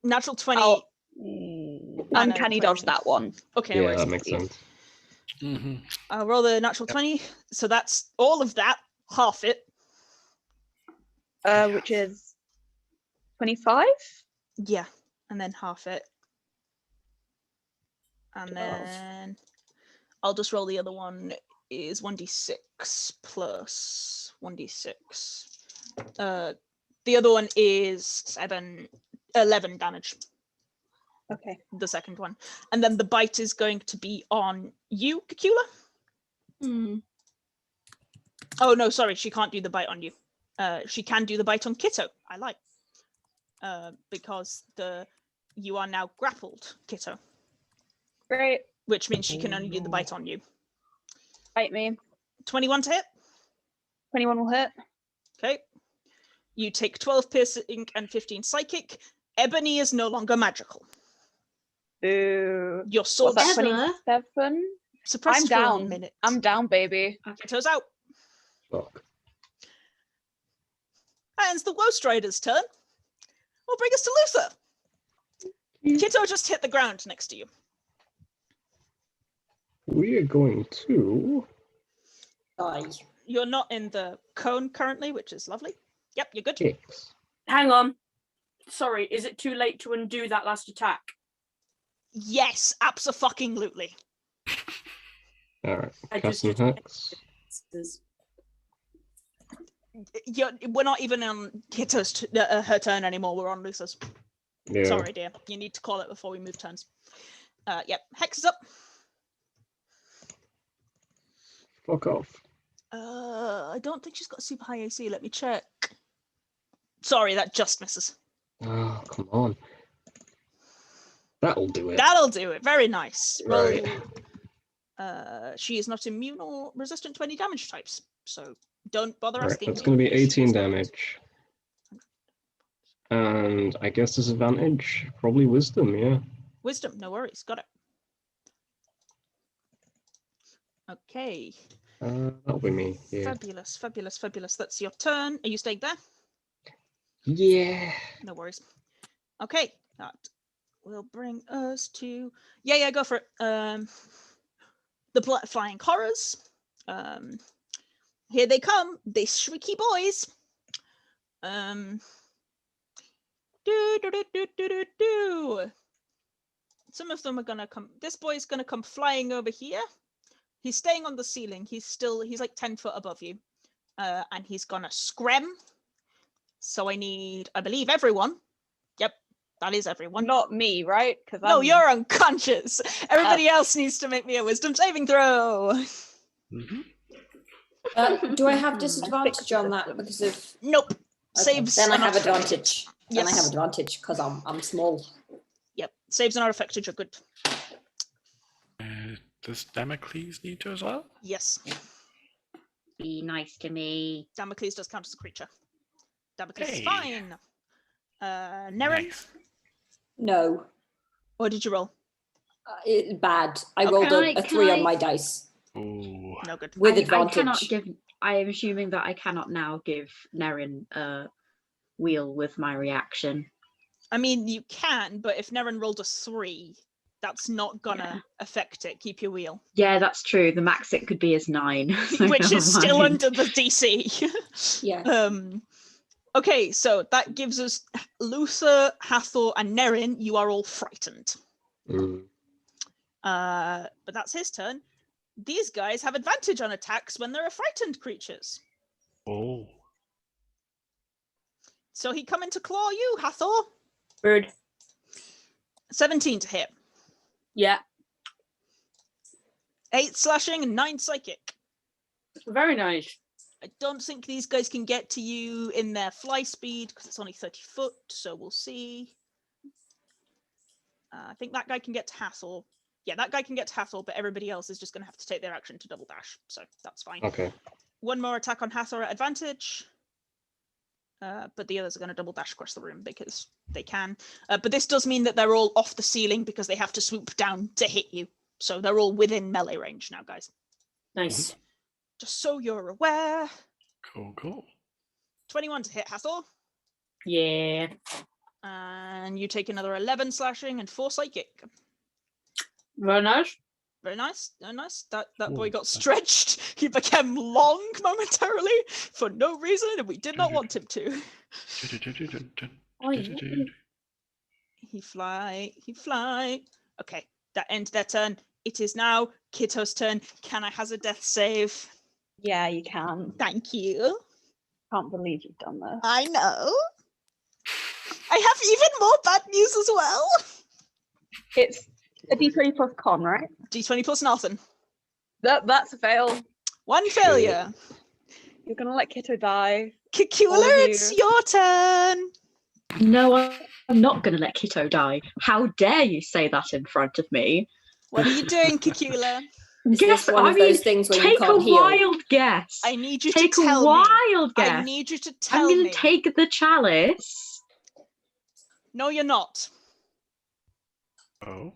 Speaker 1: Natural 20.
Speaker 8: I'll
Speaker 1: And
Speaker 8: uncanny
Speaker 1: a
Speaker 8: dodge
Speaker 1: 22.
Speaker 8: that one.
Speaker 1: Okay, no
Speaker 2: Yeah,
Speaker 1: worries.
Speaker 2: that makes sense.
Speaker 7: Mm-hmm.
Speaker 1: I'll roll the natural 20. So that's all of that. Half it.
Speaker 8: Which is 25.
Speaker 1: Yeah, and then half it. And
Speaker 3: 12.
Speaker 1: then I'll just roll the other one is 1d6 plus 1d6. The other one is 11 damage,
Speaker 8: Okay.
Speaker 1: the second one. And then the bite is going to be on you, Cacula? Oh, no, sorry, she can't do the bite on you. She can do the bite on Kitto. I like. Because you are now grappled, Kitto.
Speaker 8: Great.
Speaker 1: Which means she can only do the bite on you.
Speaker 8: Bite me.
Speaker 1: 21 to hit.
Speaker 8: 21 will hit.
Speaker 1: Okay. You take 12 piercing and 15 psychic. Ebony is no longer magical.
Speaker 8: Boo.
Speaker 1: Your
Speaker 8: What's
Speaker 1: sword
Speaker 8: that,
Speaker 4: Emma?
Speaker 8: 27?
Speaker 1: suppressed
Speaker 8: I'm
Speaker 1: for
Speaker 8: down.
Speaker 1: 1 minute.
Speaker 8: I'm down, baby.
Speaker 1: Kitto's out.
Speaker 2: Fuck.
Speaker 1: And it's the Ghost Rider's turn. We'll bring us to Luther. Kitto just hit the ground next to you.
Speaker 2: We are going to.
Speaker 3: Die.
Speaker 1: You're not in the cone currently, which is lovely. Yep, you're good.
Speaker 2: X.
Speaker 5: Hang on. Sorry, is it too late to undo that last attack?
Speaker 1: Yes, abso-fucking-lutely.
Speaker 2: Alright.
Speaker 5: I
Speaker 2: Cast
Speaker 5: just-
Speaker 2: some hex.
Speaker 1: We're not even on Kitto's her turn anymore. We're on Luther's.
Speaker 2: Yeah.
Speaker 1: Sorry, dear. You need to call it before we move turns. Yep. Hex is up.
Speaker 2: Fuck off.
Speaker 1: I don't think she's got super high AC. Let me check. Sorry, that just misses.
Speaker 2: Oh, come on. That'll do it.
Speaker 1: That'll do it. Very nice. Roll.
Speaker 2: Right.
Speaker 1: She is not immune or resistant to any damage types, so don't bother
Speaker 2: Alright,
Speaker 1: asking.
Speaker 2: that's
Speaker 1: me
Speaker 2: going to be
Speaker 1: if she
Speaker 2: 18
Speaker 1: is not.
Speaker 2: damage. And I guess disadvantage, probably wisdom, yeah.
Speaker 1: Wisdom, no worries. Got it. Okay.
Speaker 2: That'll be me, yeah.
Speaker 1: Fabulous, fabulous, fabulous. That's your turn. Are you staying there?
Speaker 2: Yeah.
Speaker 1: No worries. Okay, that will bring us to yeah, go for it. The flying horrors. Here they come, they shrieky boys. Some of them are gonna come. This boy's gonna come flying over here. He's staying on the ceiling. He's like 10 foot above you, and he's gonna scram. So I need, I believe, everyone. Yep, that is everyone.
Speaker 8: Not me, right? Because
Speaker 1: No, you're unconscious. Everybody else needs to make me a wisdom saving throw.
Speaker 7: Mm-hmm.
Speaker 3: Do I have disadvantage on that because of?
Speaker 1: Nope.
Speaker 3: Okay,
Speaker 1: Saves.
Speaker 3: then I
Speaker 1: are not
Speaker 3: have
Speaker 1: affected.
Speaker 3: advantage. Then I have
Speaker 1: Yes.
Speaker 3: advantage because I'm small.
Speaker 1: Yep. Saves are not affected. You're good.
Speaker 7: Does Damocles need to as well?
Speaker 1: Yes.
Speaker 4: Be nice to me.
Speaker 1: Damocles does count as a creature. Damocles is
Speaker 7: Hey.
Speaker 1: fine. Nerin,
Speaker 7: Nice.
Speaker 3: No,
Speaker 1: what did you roll?
Speaker 3: bad. I
Speaker 4: Oh,
Speaker 3: rolled
Speaker 4: can
Speaker 3: a
Speaker 4: I-
Speaker 3: 3
Speaker 4: can
Speaker 3: on
Speaker 4: I-
Speaker 3: my dice
Speaker 7: Ooh.
Speaker 1: No good.
Speaker 3: with
Speaker 4: I
Speaker 3: advantage.
Speaker 4: cannot give. I am assuming that I cannot now give Nerin a wheel with my reaction.
Speaker 1: I mean, you can, but if Nerin rolled a 3, that's not gonna affect it. Keep your wheel,
Speaker 4: Yeah, that's true. The max it could be is 9, so
Speaker 1: which
Speaker 4: never
Speaker 1: is still
Speaker 4: mind.
Speaker 1: under the DC.
Speaker 3: Yeah.
Speaker 1: Okay, so that gives us Luther, Hathor, and Nerin. You are all frightened.
Speaker 2: Mm.
Speaker 1: But that's his turn. These guys have advantage on attacks when they're frightened creatures.
Speaker 7: Oh.
Speaker 1: So he come in to claw you, Hathor.
Speaker 5: Bird.
Speaker 1: 17 to hit.
Speaker 5: Yeah.
Speaker 1: 8 slashing and 9 psychic.
Speaker 5: Very nice.
Speaker 1: I don't think these guys can get to you in their fly speed because it's only 30 foot, so we'll see. I think that guy can get to Hathor. Yeah, that guy can get to Hathor, but everybody else is just going to have to take their action to double dash, so that's fine.
Speaker 2: Okay.
Speaker 1: One more attack on Hathor at advantage. but the others are going to double dash across the room because they can. But this does mean that they're all off the ceiling because they have to swoop down to hit you. So they're all within melee range now, guys.
Speaker 5: Nice.
Speaker 1: Just so you're aware.
Speaker 7: Cool.
Speaker 1: 21 to hit Hathor.
Speaker 5: Yeah.
Speaker 1: And you take another 11 slashing and 4 psychic.
Speaker 5: Very nice.
Speaker 1: Very nice. Very nice. That boy
Speaker 7: Ooh,
Speaker 1: got stretched. He became long momentarily for no reason, and we did not want him to. He fly. Okay, that ends their turn. It is now Kitto's turn. Can I hazard death save?
Speaker 8: Yeah, you can.
Speaker 1: Thank you.
Speaker 8: Can't believe you've done this.
Speaker 1: I know. I have even more bad news as well.
Speaker 8: It's a d20 plus con, right?
Speaker 1: D20 plus nothing.
Speaker 8: That's a fail.
Speaker 1: 1 failure.
Speaker 8: You're gonna let Kitto die.
Speaker 1: Cacula,
Speaker 8: All of
Speaker 1: it's
Speaker 8: you.
Speaker 1: your turn.
Speaker 4: No, I'm not going to let Kitto die. How dare you say that in front of me?
Speaker 1: What are you doing, Cacula?
Speaker 3: Is
Speaker 4: Guess,
Speaker 3: this one of those things where you
Speaker 4: take a
Speaker 3: can't heal?
Speaker 4: wild guess.
Speaker 1: I need you
Speaker 4: Take
Speaker 1: to
Speaker 4: a
Speaker 1: tell me.
Speaker 4: wild guess.
Speaker 1: I need you to tell
Speaker 4: I'm going
Speaker 1: me.
Speaker 4: to take the chalice.
Speaker 1: No, you're not.
Speaker 7: Oh.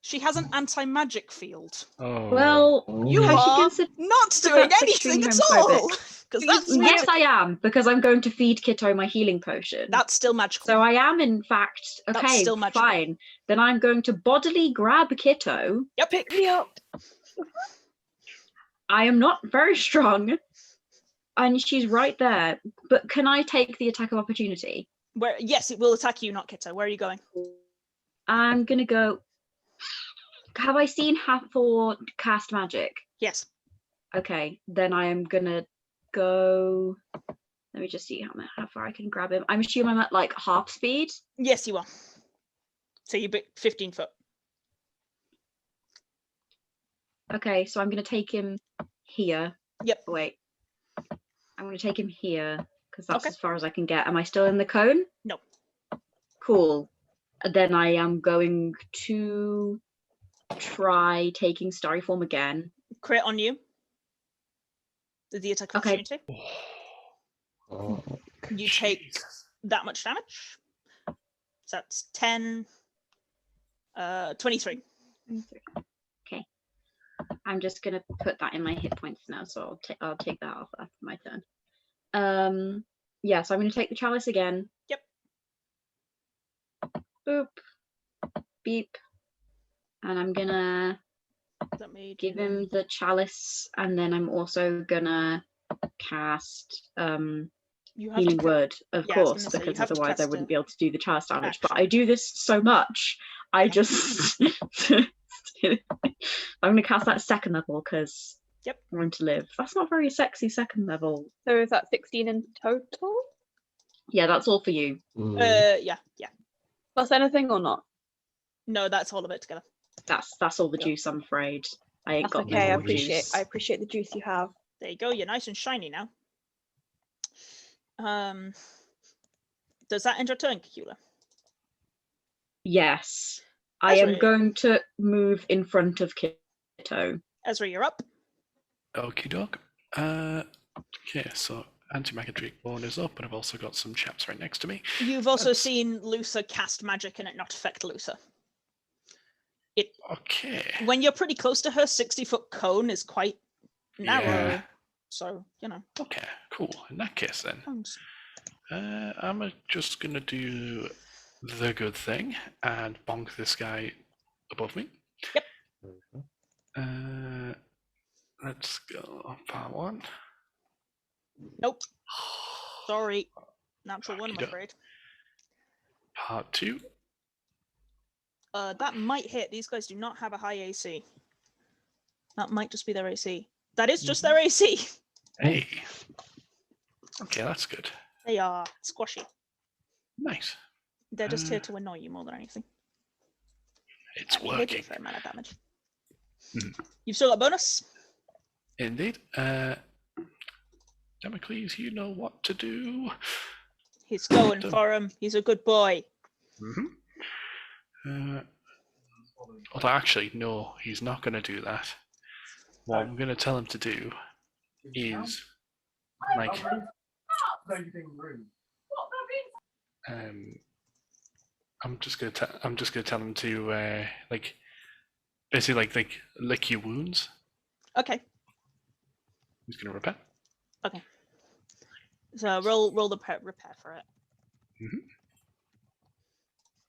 Speaker 1: She has an anti-magic field.
Speaker 7: Oh.
Speaker 4: Well,
Speaker 1: You
Speaker 4: has she
Speaker 1: are
Speaker 4: considered
Speaker 1: not doing
Speaker 4: that's
Speaker 1: anything
Speaker 4: extremely
Speaker 1: at all.
Speaker 4: homophobic?
Speaker 1: Because that's
Speaker 4: Yes,
Speaker 1: magic.
Speaker 4: I am, because I'm going to feed Kitto my healing potion.
Speaker 1: That's still magical.
Speaker 4: So I am, in fact,
Speaker 1: That's
Speaker 4: okay,
Speaker 1: still magical.
Speaker 4: fine. Then I'm going to bodily grab Kitto.
Speaker 1: Yep.
Speaker 8: Pick me up.
Speaker 4: I am not very strong, and she's right there. But can I take the attack of opportunity?
Speaker 1: Where? Yes, it will attack you, not Kitto. Where are you going?
Speaker 4: I'm going to go... Have I seen Hathor cast magic?
Speaker 1: Yes.
Speaker 4: Okay, then I am going to go... Let me just see how far I can grab him. I'm assuming I'm at like half speed.
Speaker 1: Yes, you are. So you're 15 foot.
Speaker 4: Okay, so I'm going to take him here.
Speaker 1: Yep.
Speaker 4: Wait. I'm going to take him here because that's
Speaker 1: Okay.
Speaker 4: as far as I can get. Am I still in the cone?
Speaker 1: No.
Speaker 4: Cool. Then I am going to try taking Starry Form again.
Speaker 1: Crit on you. The attack of
Speaker 4: Okay.
Speaker 1: opportunity.
Speaker 2: Oh,
Speaker 1: You take that much damage. So that's 10. 23.
Speaker 4: Okay. I'm just gonna put that in my hit points now, so I'll take that off after my turn. Yeah, so I'm gonna take the chalice again.
Speaker 1: Yep.
Speaker 4: Boop. Beep. And I'm gonna
Speaker 1: Let me
Speaker 4: give him the chalice, and then I'm also gonna cast
Speaker 1: You have
Speaker 4: healing
Speaker 1: to
Speaker 4: word, of
Speaker 1: yeah, I was
Speaker 4: course,
Speaker 1: gonna say, you
Speaker 4: because
Speaker 1: have to
Speaker 4: otherwise I
Speaker 1: cast
Speaker 4: wouldn't
Speaker 1: a
Speaker 4: be able to do the chalice damage. But
Speaker 1: action.
Speaker 4: I do this so much, I just I'm gonna cast that second level because
Speaker 1: Yep.
Speaker 4: I want to live. That's not very sexy second level.
Speaker 8: So is that 16 in total?
Speaker 4: Yeah, that's all for you.
Speaker 1: Yeah.
Speaker 8: Plus anything or not?
Speaker 1: No, that's all of it together.
Speaker 4: That's all the
Speaker 1: Yep.
Speaker 4: juice, I'm afraid. I ain't
Speaker 8: That's
Speaker 4: got
Speaker 8: okay. I
Speaker 4: no more
Speaker 8: appreciate.
Speaker 4: juice.
Speaker 8: I appreciate the juice you have.
Speaker 1: There you go. You're nice and shiny now. Does that end your turn, Cacula?
Speaker 4: Yes, I
Speaker 1: Ezra.
Speaker 4: am going to move in front of Kitto.
Speaker 1: Ezra, you're up.
Speaker 7: Okie doke. Okay, so anti-magic bone is up, but I've also got some chaps right next to me.
Speaker 1: You've also
Speaker 7: That's-
Speaker 1: seen Luther cast magic and it not affect Luther.
Speaker 7: Okay.
Speaker 1: When you're pretty close to her, 60-foot cone is quite narrow.
Speaker 7: Yeah.
Speaker 1: So, you know.
Speaker 7: Okay, cool. In that case then,
Speaker 1: cones.
Speaker 7: I'm just gonna do the good thing and bonk this guy above me.
Speaker 1: Yep.
Speaker 7: Let's go part one.
Speaker 1: Nope. Sorry. Natural one, I'm
Speaker 7: Okey-doke.
Speaker 1: afraid.
Speaker 7: Part two.
Speaker 1: That might hit. These guys do not have a high AC. That might just be their AC. That is just their AC.
Speaker 7: Hey. Okay, that's good.
Speaker 1: They are squashy.
Speaker 7: Nice.
Speaker 1: They're just here to annoy you more than anything.
Speaker 7: It's
Speaker 1: And they do a
Speaker 7: working.
Speaker 1: fair amount of damage.
Speaker 7: Mhm.
Speaker 1: You've still got bonus.
Speaker 7: Indeed. Damocles, you know what to do.
Speaker 1: He's going
Speaker 7: Done.
Speaker 1: for him. He's a good boy.
Speaker 7: Although actually, no, he's not going to do that. What I'm going to tell him to do is, like, I'm just gonna tell him to basically like lick your wounds.
Speaker 1: Okay.
Speaker 7: He's gonna repair.
Speaker 1: Okay. So roll the repair for it.
Speaker 7: Mhm.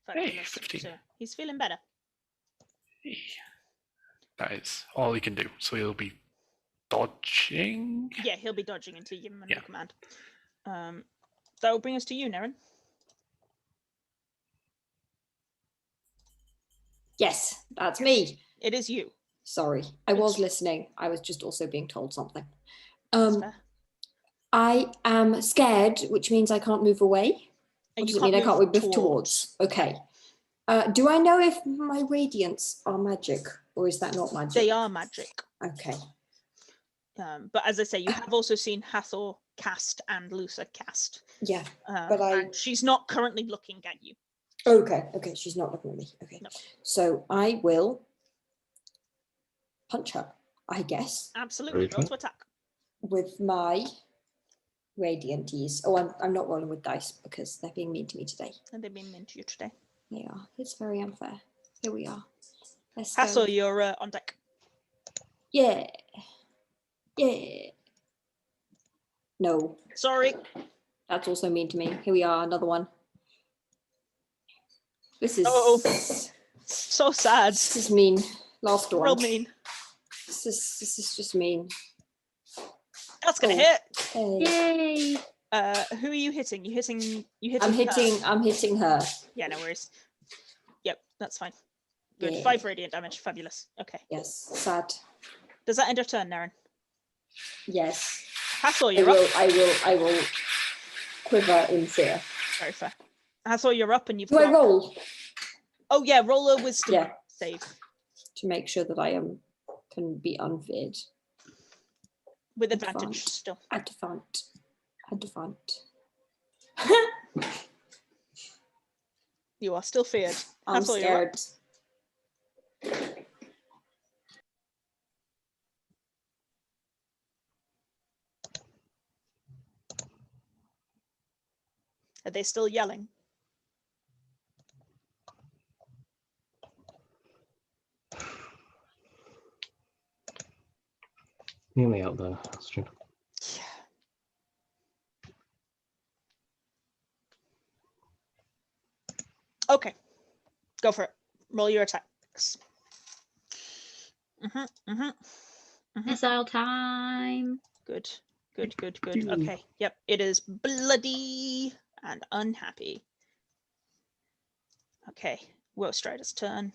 Speaker 1: Fabulous.
Speaker 7: Hey, 15.
Speaker 1: So he's feeling better.
Speaker 7: Hey. That is all he can do. So he'll be dodging.
Speaker 1: Yeah, he'll be dodging until you give him a
Speaker 7: Yeah.
Speaker 1: no command. That will bring us to you, Nerin.
Speaker 3: Yes, that's me.
Speaker 1: It is you.
Speaker 3: Sorry, I was
Speaker 1: It's-
Speaker 3: listening. I was just also being told something.
Speaker 1: That's fair.
Speaker 3: I am scared, which means I can't move away. Or
Speaker 1: And
Speaker 3: does
Speaker 1: you
Speaker 3: it mean I can't move
Speaker 1: towards.
Speaker 3: towards? Okay. Do I know if my radiants are magic, or is that not magic?
Speaker 1: They are magic.
Speaker 3: Okay.
Speaker 1: But as I say, you have also seen Hathor cast and Lusa cast.
Speaker 3: Yeah. But
Speaker 1: and she's not currently looking at you.
Speaker 3: Okay. Okay. She's not looking at me. Okay.
Speaker 1: No.
Speaker 3: So I will punch her, I guess,
Speaker 1: Absolutely. Roll to attack.
Speaker 3: with my radianties. Oh, I'm not rolling with dice because they're being mean to me today.
Speaker 1: And they've been mean to you today.
Speaker 3: They are. It's very unfair. Here we are. Let's
Speaker 1: Hathor,
Speaker 3: go.
Speaker 1: you're on deck.
Speaker 3: Yeah. Yeah. No,
Speaker 1: Sorry.
Speaker 3: that's also mean to me. Here we are, another one. This is
Speaker 1: Uh-oh. So sad.
Speaker 3: this is mean. Last one.
Speaker 1: Real mean.
Speaker 3: This is just mean.
Speaker 1: That's gonna
Speaker 3: Oh.
Speaker 1: hit.
Speaker 3: Hey.
Speaker 4: Yay!
Speaker 1: Who are you hitting? You hitting
Speaker 3: I'm
Speaker 1: her?
Speaker 3: hitting her.
Speaker 1: Yeah, no worries. Yep, that's fine. Good.
Speaker 3: Yeah.
Speaker 1: 5 radiant damage. Fabulous. Okay.
Speaker 3: Yes. Sad.
Speaker 1: Does that end your turn, Nerin?
Speaker 3: Yes.
Speaker 1: Hathor, you're up.
Speaker 3: I will quiver in fear.
Speaker 1: Very fair. Hathor, you're up and you've
Speaker 3: Do I
Speaker 1: got...
Speaker 3: roll
Speaker 1: Oh yeah, roll a wisdom
Speaker 3: Yeah.
Speaker 1: save.
Speaker 3: to make sure that I can be unfeared?
Speaker 1: With
Speaker 3: Advanced.
Speaker 1: advantage still.
Speaker 3: Advant.
Speaker 1: You are still feared.
Speaker 3: I'm
Speaker 1: Hathor, you're up.
Speaker 3: scared.
Speaker 1: Are they still yelling?
Speaker 2: Nearly out there, Astrid.
Speaker 1: Yeah. Okay. Go for it. Roll your attacks.
Speaker 4: Missile time.
Speaker 1: Good. Okay. Yep. It is bloody and unhappy. Okay. Wyverstone's turn.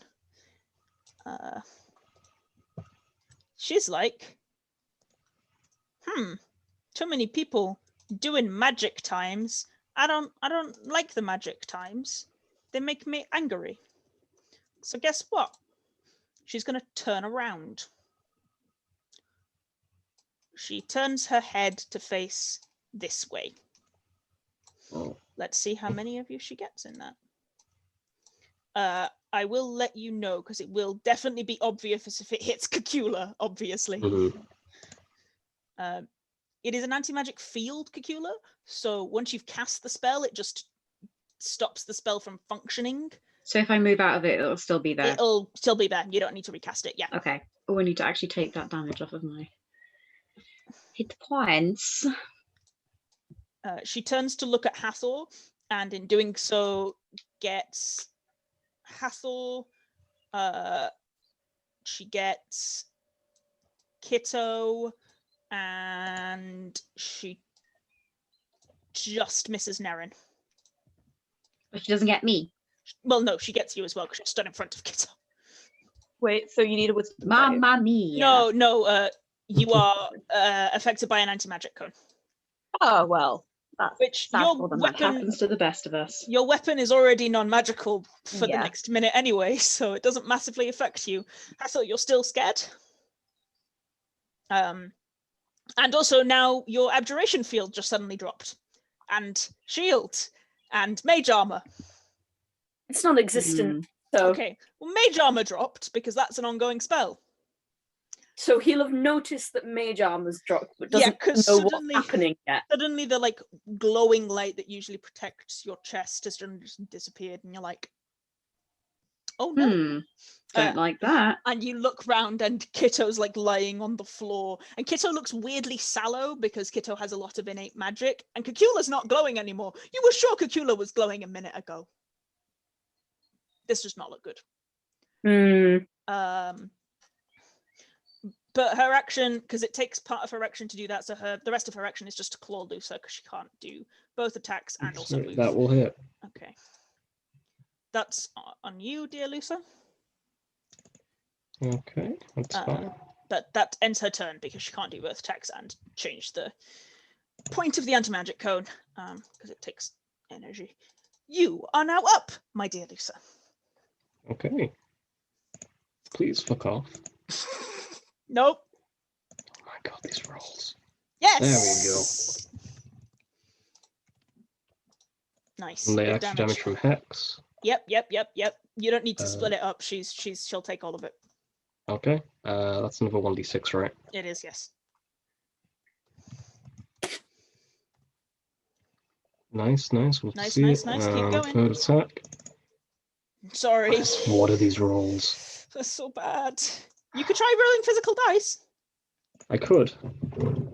Speaker 1: She's like, too many people doing magic times. I don't like the magic times. They make me angry. So guess what? She's gonna turn around. She turns her head to face this way.
Speaker 2: Oh.
Speaker 1: Let's see how many of you she gets in that. I will let you know because it will definitely be obvious if it hits Cacula, obviously.
Speaker 2: Mhm.
Speaker 1: It is an anti-magic field, Cacula, so once you've cast the spell, it just stops the spell from functioning.
Speaker 4: So if I move out of it, it'll still be there.
Speaker 1: It'll still be there. You don't need to recast it. Yeah.
Speaker 4: Okay. Oh, I need to actually take that damage off of my hit points.
Speaker 1: She turns to look at Hathor, and in doing so, gets Hathor. She gets Kitto, and she just misses Nerin.
Speaker 4: But she doesn't get me.
Speaker 1: Well, no, she gets you as well because she's stood in front of Kitto.
Speaker 8: Wait, so you need a wisdom save.
Speaker 4: Mamma mia.
Speaker 1: No, you are affected by an anti-magic cone.
Speaker 8: Oh, well. That's
Speaker 1: Which
Speaker 8: sad
Speaker 1: your
Speaker 8: for them.
Speaker 4: That
Speaker 1: weapon,
Speaker 4: happens to the best of us.
Speaker 1: your weapon is already non-magical for the
Speaker 8: Yeah.
Speaker 1: next minute anyway, so it doesn't massively affect you. Hathor, you're still scared. And also now your abjuration field just suddenly dropped, and shield, and mage armor.
Speaker 5: It's non-existent. So
Speaker 1: Okay, well, mage armor dropped because that's an ongoing spell.
Speaker 5: So he'll have noticed that mage armor's dropped, but
Speaker 1: Yeah,
Speaker 5: doesn't
Speaker 1: 'cause
Speaker 5: know
Speaker 1: suddenly-
Speaker 5: what's happening yet.
Speaker 1: Suddenly the like glowing light that usually protects your chest has just disappeared, and you're like, oh no.
Speaker 4: Don't like that.
Speaker 1: And you look round and Kitto's like lying on the floor. And Kitto looks weirdly sallow because Kitto has a lot of innate magic. And Cacula's not glowing anymore. You were sure Cacula was glowing a minute ago. This does not look good. But her action, because it takes part of her action to do that, so the rest of her action is just to claw Lucer because she can't do both attacks and also move.
Speaker 2: That will hit.
Speaker 1: Okay. That's on you, dear Lucer.
Speaker 2: Okay, that's fine.
Speaker 1: That ends her turn because she can't do both attacks and change the point of the anti-magic cone because it takes energy. You are now up, my dear Lucer.
Speaker 2: Okay. Please fuck off.
Speaker 1: Nope.
Speaker 2: Oh my god, these rolls.
Speaker 1: Yes.
Speaker 2: There we go.
Speaker 1: Nice.
Speaker 2: And the
Speaker 1: Good
Speaker 2: extra damage from Hex.
Speaker 1: Yep. You don't need to split it up. She'll take all of it.
Speaker 2: Okay. That's another 1d6, right?
Speaker 1: It is, yes.
Speaker 2: Nice. We'll
Speaker 1: Nice,
Speaker 2: see
Speaker 1: nice,
Speaker 2: it.
Speaker 1: nice. Keep going.
Speaker 2: Third attack.
Speaker 1: Sorry.
Speaker 2: What are these rolls?
Speaker 1: That's so bad. You could try rolling physical dice.
Speaker 2: I could.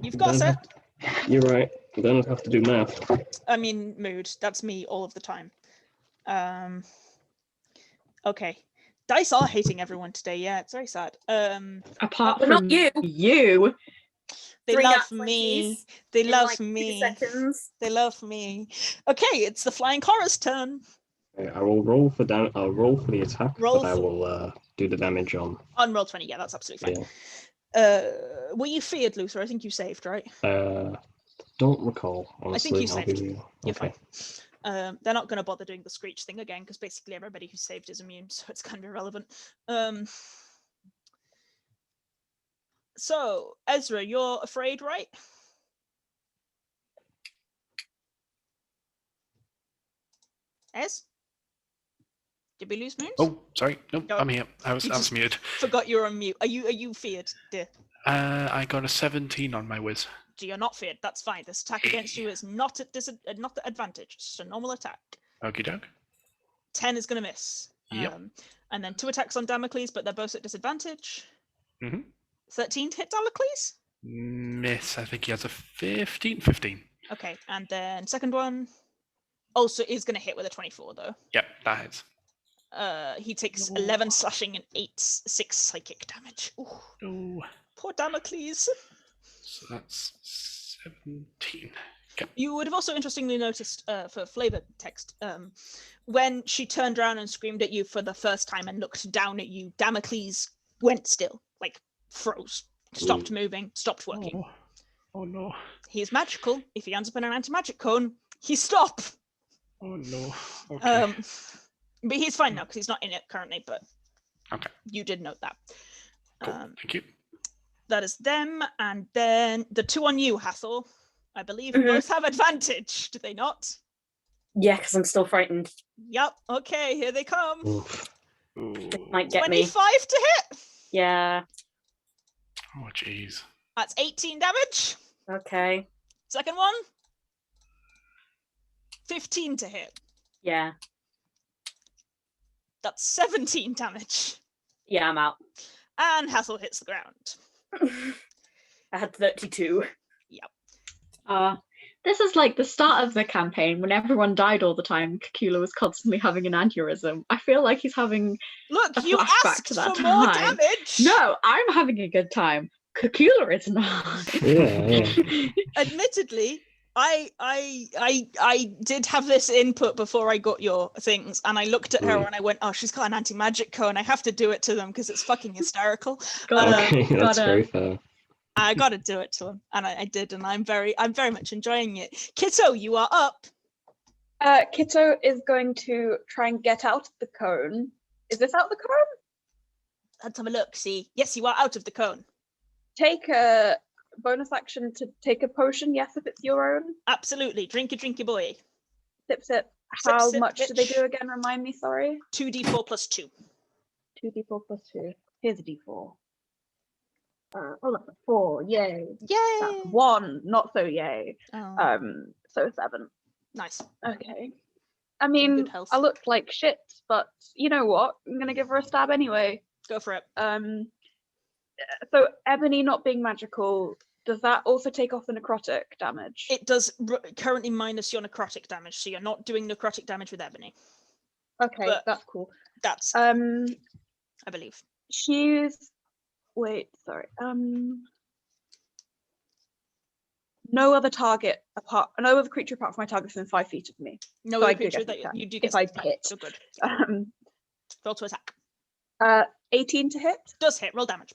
Speaker 1: You've got
Speaker 2: Then
Speaker 1: it.
Speaker 2: You're right. Then I'd have to do math.
Speaker 1: I mean, mood. That's me all of the time. Okay. Dice are hating everyone today. Yeah, it's very sad.
Speaker 4: Apart
Speaker 5: But
Speaker 4: from
Speaker 5: not you.
Speaker 1: They
Speaker 5: 3
Speaker 1: love
Speaker 5: nat
Speaker 1: me.
Speaker 5: 20s
Speaker 1: They
Speaker 5: in,
Speaker 1: love
Speaker 5: like, 2
Speaker 1: me.
Speaker 5: seconds.
Speaker 1: They love me. Okay, it's the flying horror's turn.
Speaker 2: I will roll for I'll roll for the attack,
Speaker 1: Roll
Speaker 2: but I
Speaker 1: for-
Speaker 2: will do the damage on.
Speaker 1: On roll 20, yeah, that's absolutely fine.
Speaker 2: Yeah.
Speaker 1: Were you feared, Luther? I think you saved, right?
Speaker 2: Don't recall. Honestly,
Speaker 1: you saved. You're
Speaker 2: okay.
Speaker 1: fine. They're not going to bother doing the screech thing again because basically everybody who saved is immune, so it's kind of irrelevant. So, Ezra, you're afraid, right? Ez? Did we lose Moons?
Speaker 7: Oh, sorry. Nope,
Speaker 1: No.
Speaker 7: I'm here. I was
Speaker 1: just-
Speaker 7: mute.
Speaker 1: Forgot you're on mute. Are you feared, dear?
Speaker 7: I got a 17 on my whiz.
Speaker 1: So you're not feared. That's fine. This attack against you is not at not at advantage. It's just a normal attack.
Speaker 7: Okie doke.
Speaker 1: 10 is going to miss.
Speaker 7: Yep.
Speaker 1: And then 2 attacks on Damocles, but they're both at disadvantage.
Speaker 7: Mm-hmm.
Speaker 1: 13 to hit Damocles.
Speaker 7: Miss. I think he has a 15.
Speaker 1: Okay, and then second one also is going to hit with a 24 though.
Speaker 7: Yep, that hits.
Speaker 1: He takes 11 slashing and 6 psychic damage. Ooh,
Speaker 7: Oh,
Speaker 1: poor Damocles.
Speaker 7: so that's 17. Yep.
Speaker 1: You would have also interestingly noticed for flavor text, when she turned around and screamed at you for the first time and looked down at you, Damocles went still, like froze, stopped moving, stopped working.
Speaker 7: Oh no.
Speaker 1: He's magical. If he ends up in an anti-magic cone, he's stop.
Speaker 7: Oh no. Okay.
Speaker 1: But he's fine now because he's not in it currently, but
Speaker 7: Okay.
Speaker 1: you did note that.
Speaker 7: Cool. Thank you.
Speaker 1: That is them, and then the 2 on you, Hathor. I believe both have advantage, do they not?
Speaker 5: Yeah, because I'm still frightened.
Speaker 1: Yep, okay, here they come.
Speaker 2: Oof.
Speaker 7: Ooh.
Speaker 5: It might get
Speaker 1: 25
Speaker 5: me.
Speaker 1: to hit.
Speaker 5: Yeah.
Speaker 7: Oh jeez.
Speaker 1: That's 18 damage.
Speaker 5: Okay.
Speaker 1: Second one. 15 to hit.
Speaker 5: Yeah.
Speaker 1: That's 17 damage.
Speaker 5: Yeah, I'm out.
Speaker 1: And Hathor hits the ground.
Speaker 5: I had 32.
Speaker 4: This is like the start of the campaign when everyone died all the time. Cacula was constantly having an aneurysm. I feel like he's having
Speaker 1: Look,
Speaker 4: a
Speaker 1: you
Speaker 4: flashback
Speaker 1: asked
Speaker 4: to
Speaker 1: for
Speaker 4: that
Speaker 1: more
Speaker 4: time.
Speaker 1: damage.
Speaker 4: No, I'm having a good time. Cacula is not.
Speaker 2: Yeah.
Speaker 1: Admittedly, I did have this input before I got your things, and I looked at her and I went, "Oh, she's got an anti-magic cone. I have to do it to them because it's fucking hysterical."
Speaker 2: Okay, that's
Speaker 4: gotta-
Speaker 2: very fair.
Speaker 1: I got to do it to him, and I did, and I'm very much enjoying it. Kitto, you are up.
Speaker 8: Kitto is going to try and get out of the cone. Is this out of the cone?
Speaker 1: Let's have a look. See, yes, you are out of the cone.
Speaker 8: Take a bonus action to take a potion. Yes, if it's your own.
Speaker 1: Absolutely, drinky boy.
Speaker 8: Sip, sip.
Speaker 1: Sip,
Speaker 8: How
Speaker 1: sip,
Speaker 8: much do they
Speaker 1: bitch.
Speaker 8: do again? Remind me. Sorry.
Speaker 1: 2d4 plus 2.
Speaker 8: 2d4 plus 2. Here's a d4. Oh, that's a 4. Yay.
Speaker 1: Yay!
Speaker 8: That's 1. Not so yay.
Speaker 1: Oh,
Speaker 8: So 7.
Speaker 1: nice.
Speaker 8: Okay. I
Speaker 1: Good
Speaker 8: mean,
Speaker 1: health.
Speaker 8: I look like shit, but you know what? I'm gonna give her a stab anyway.
Speaker 1: Go for it.
Speaker 8: So Ebony not being magical, does that also take off the necrotic damage?
Speaker 1: It does currently minus your necrotic damage, so you're not doing necrotic damage with Ebony.
Speaker 8: Okay,
Speaker 1: but-
Speaker 8: that's cool.
Speaker 1: That's,
Speaker 8: I
Speaker 1: believe.
Speaker 8: she's wait, sorry. No other creature apart from my target is within 5 feet of me.
Speaker 1: No
Speaker 8: So
Speaker 1: other
Speaker 8: I do
Speaker 1: creature
Speaker 8: get an
Speaker 1: that
Speaker 8: attack
Speaker 1: you do get
Speaker 8: if I
Speaker 1: some attack.
Speaker 8: hit.
Speaker 1: So good.
Speaker 8: Um,
Speaker 1: Roll to attack.
Speaker 8: 18 to hit.
Speaker 1: Does hit. Roll damage.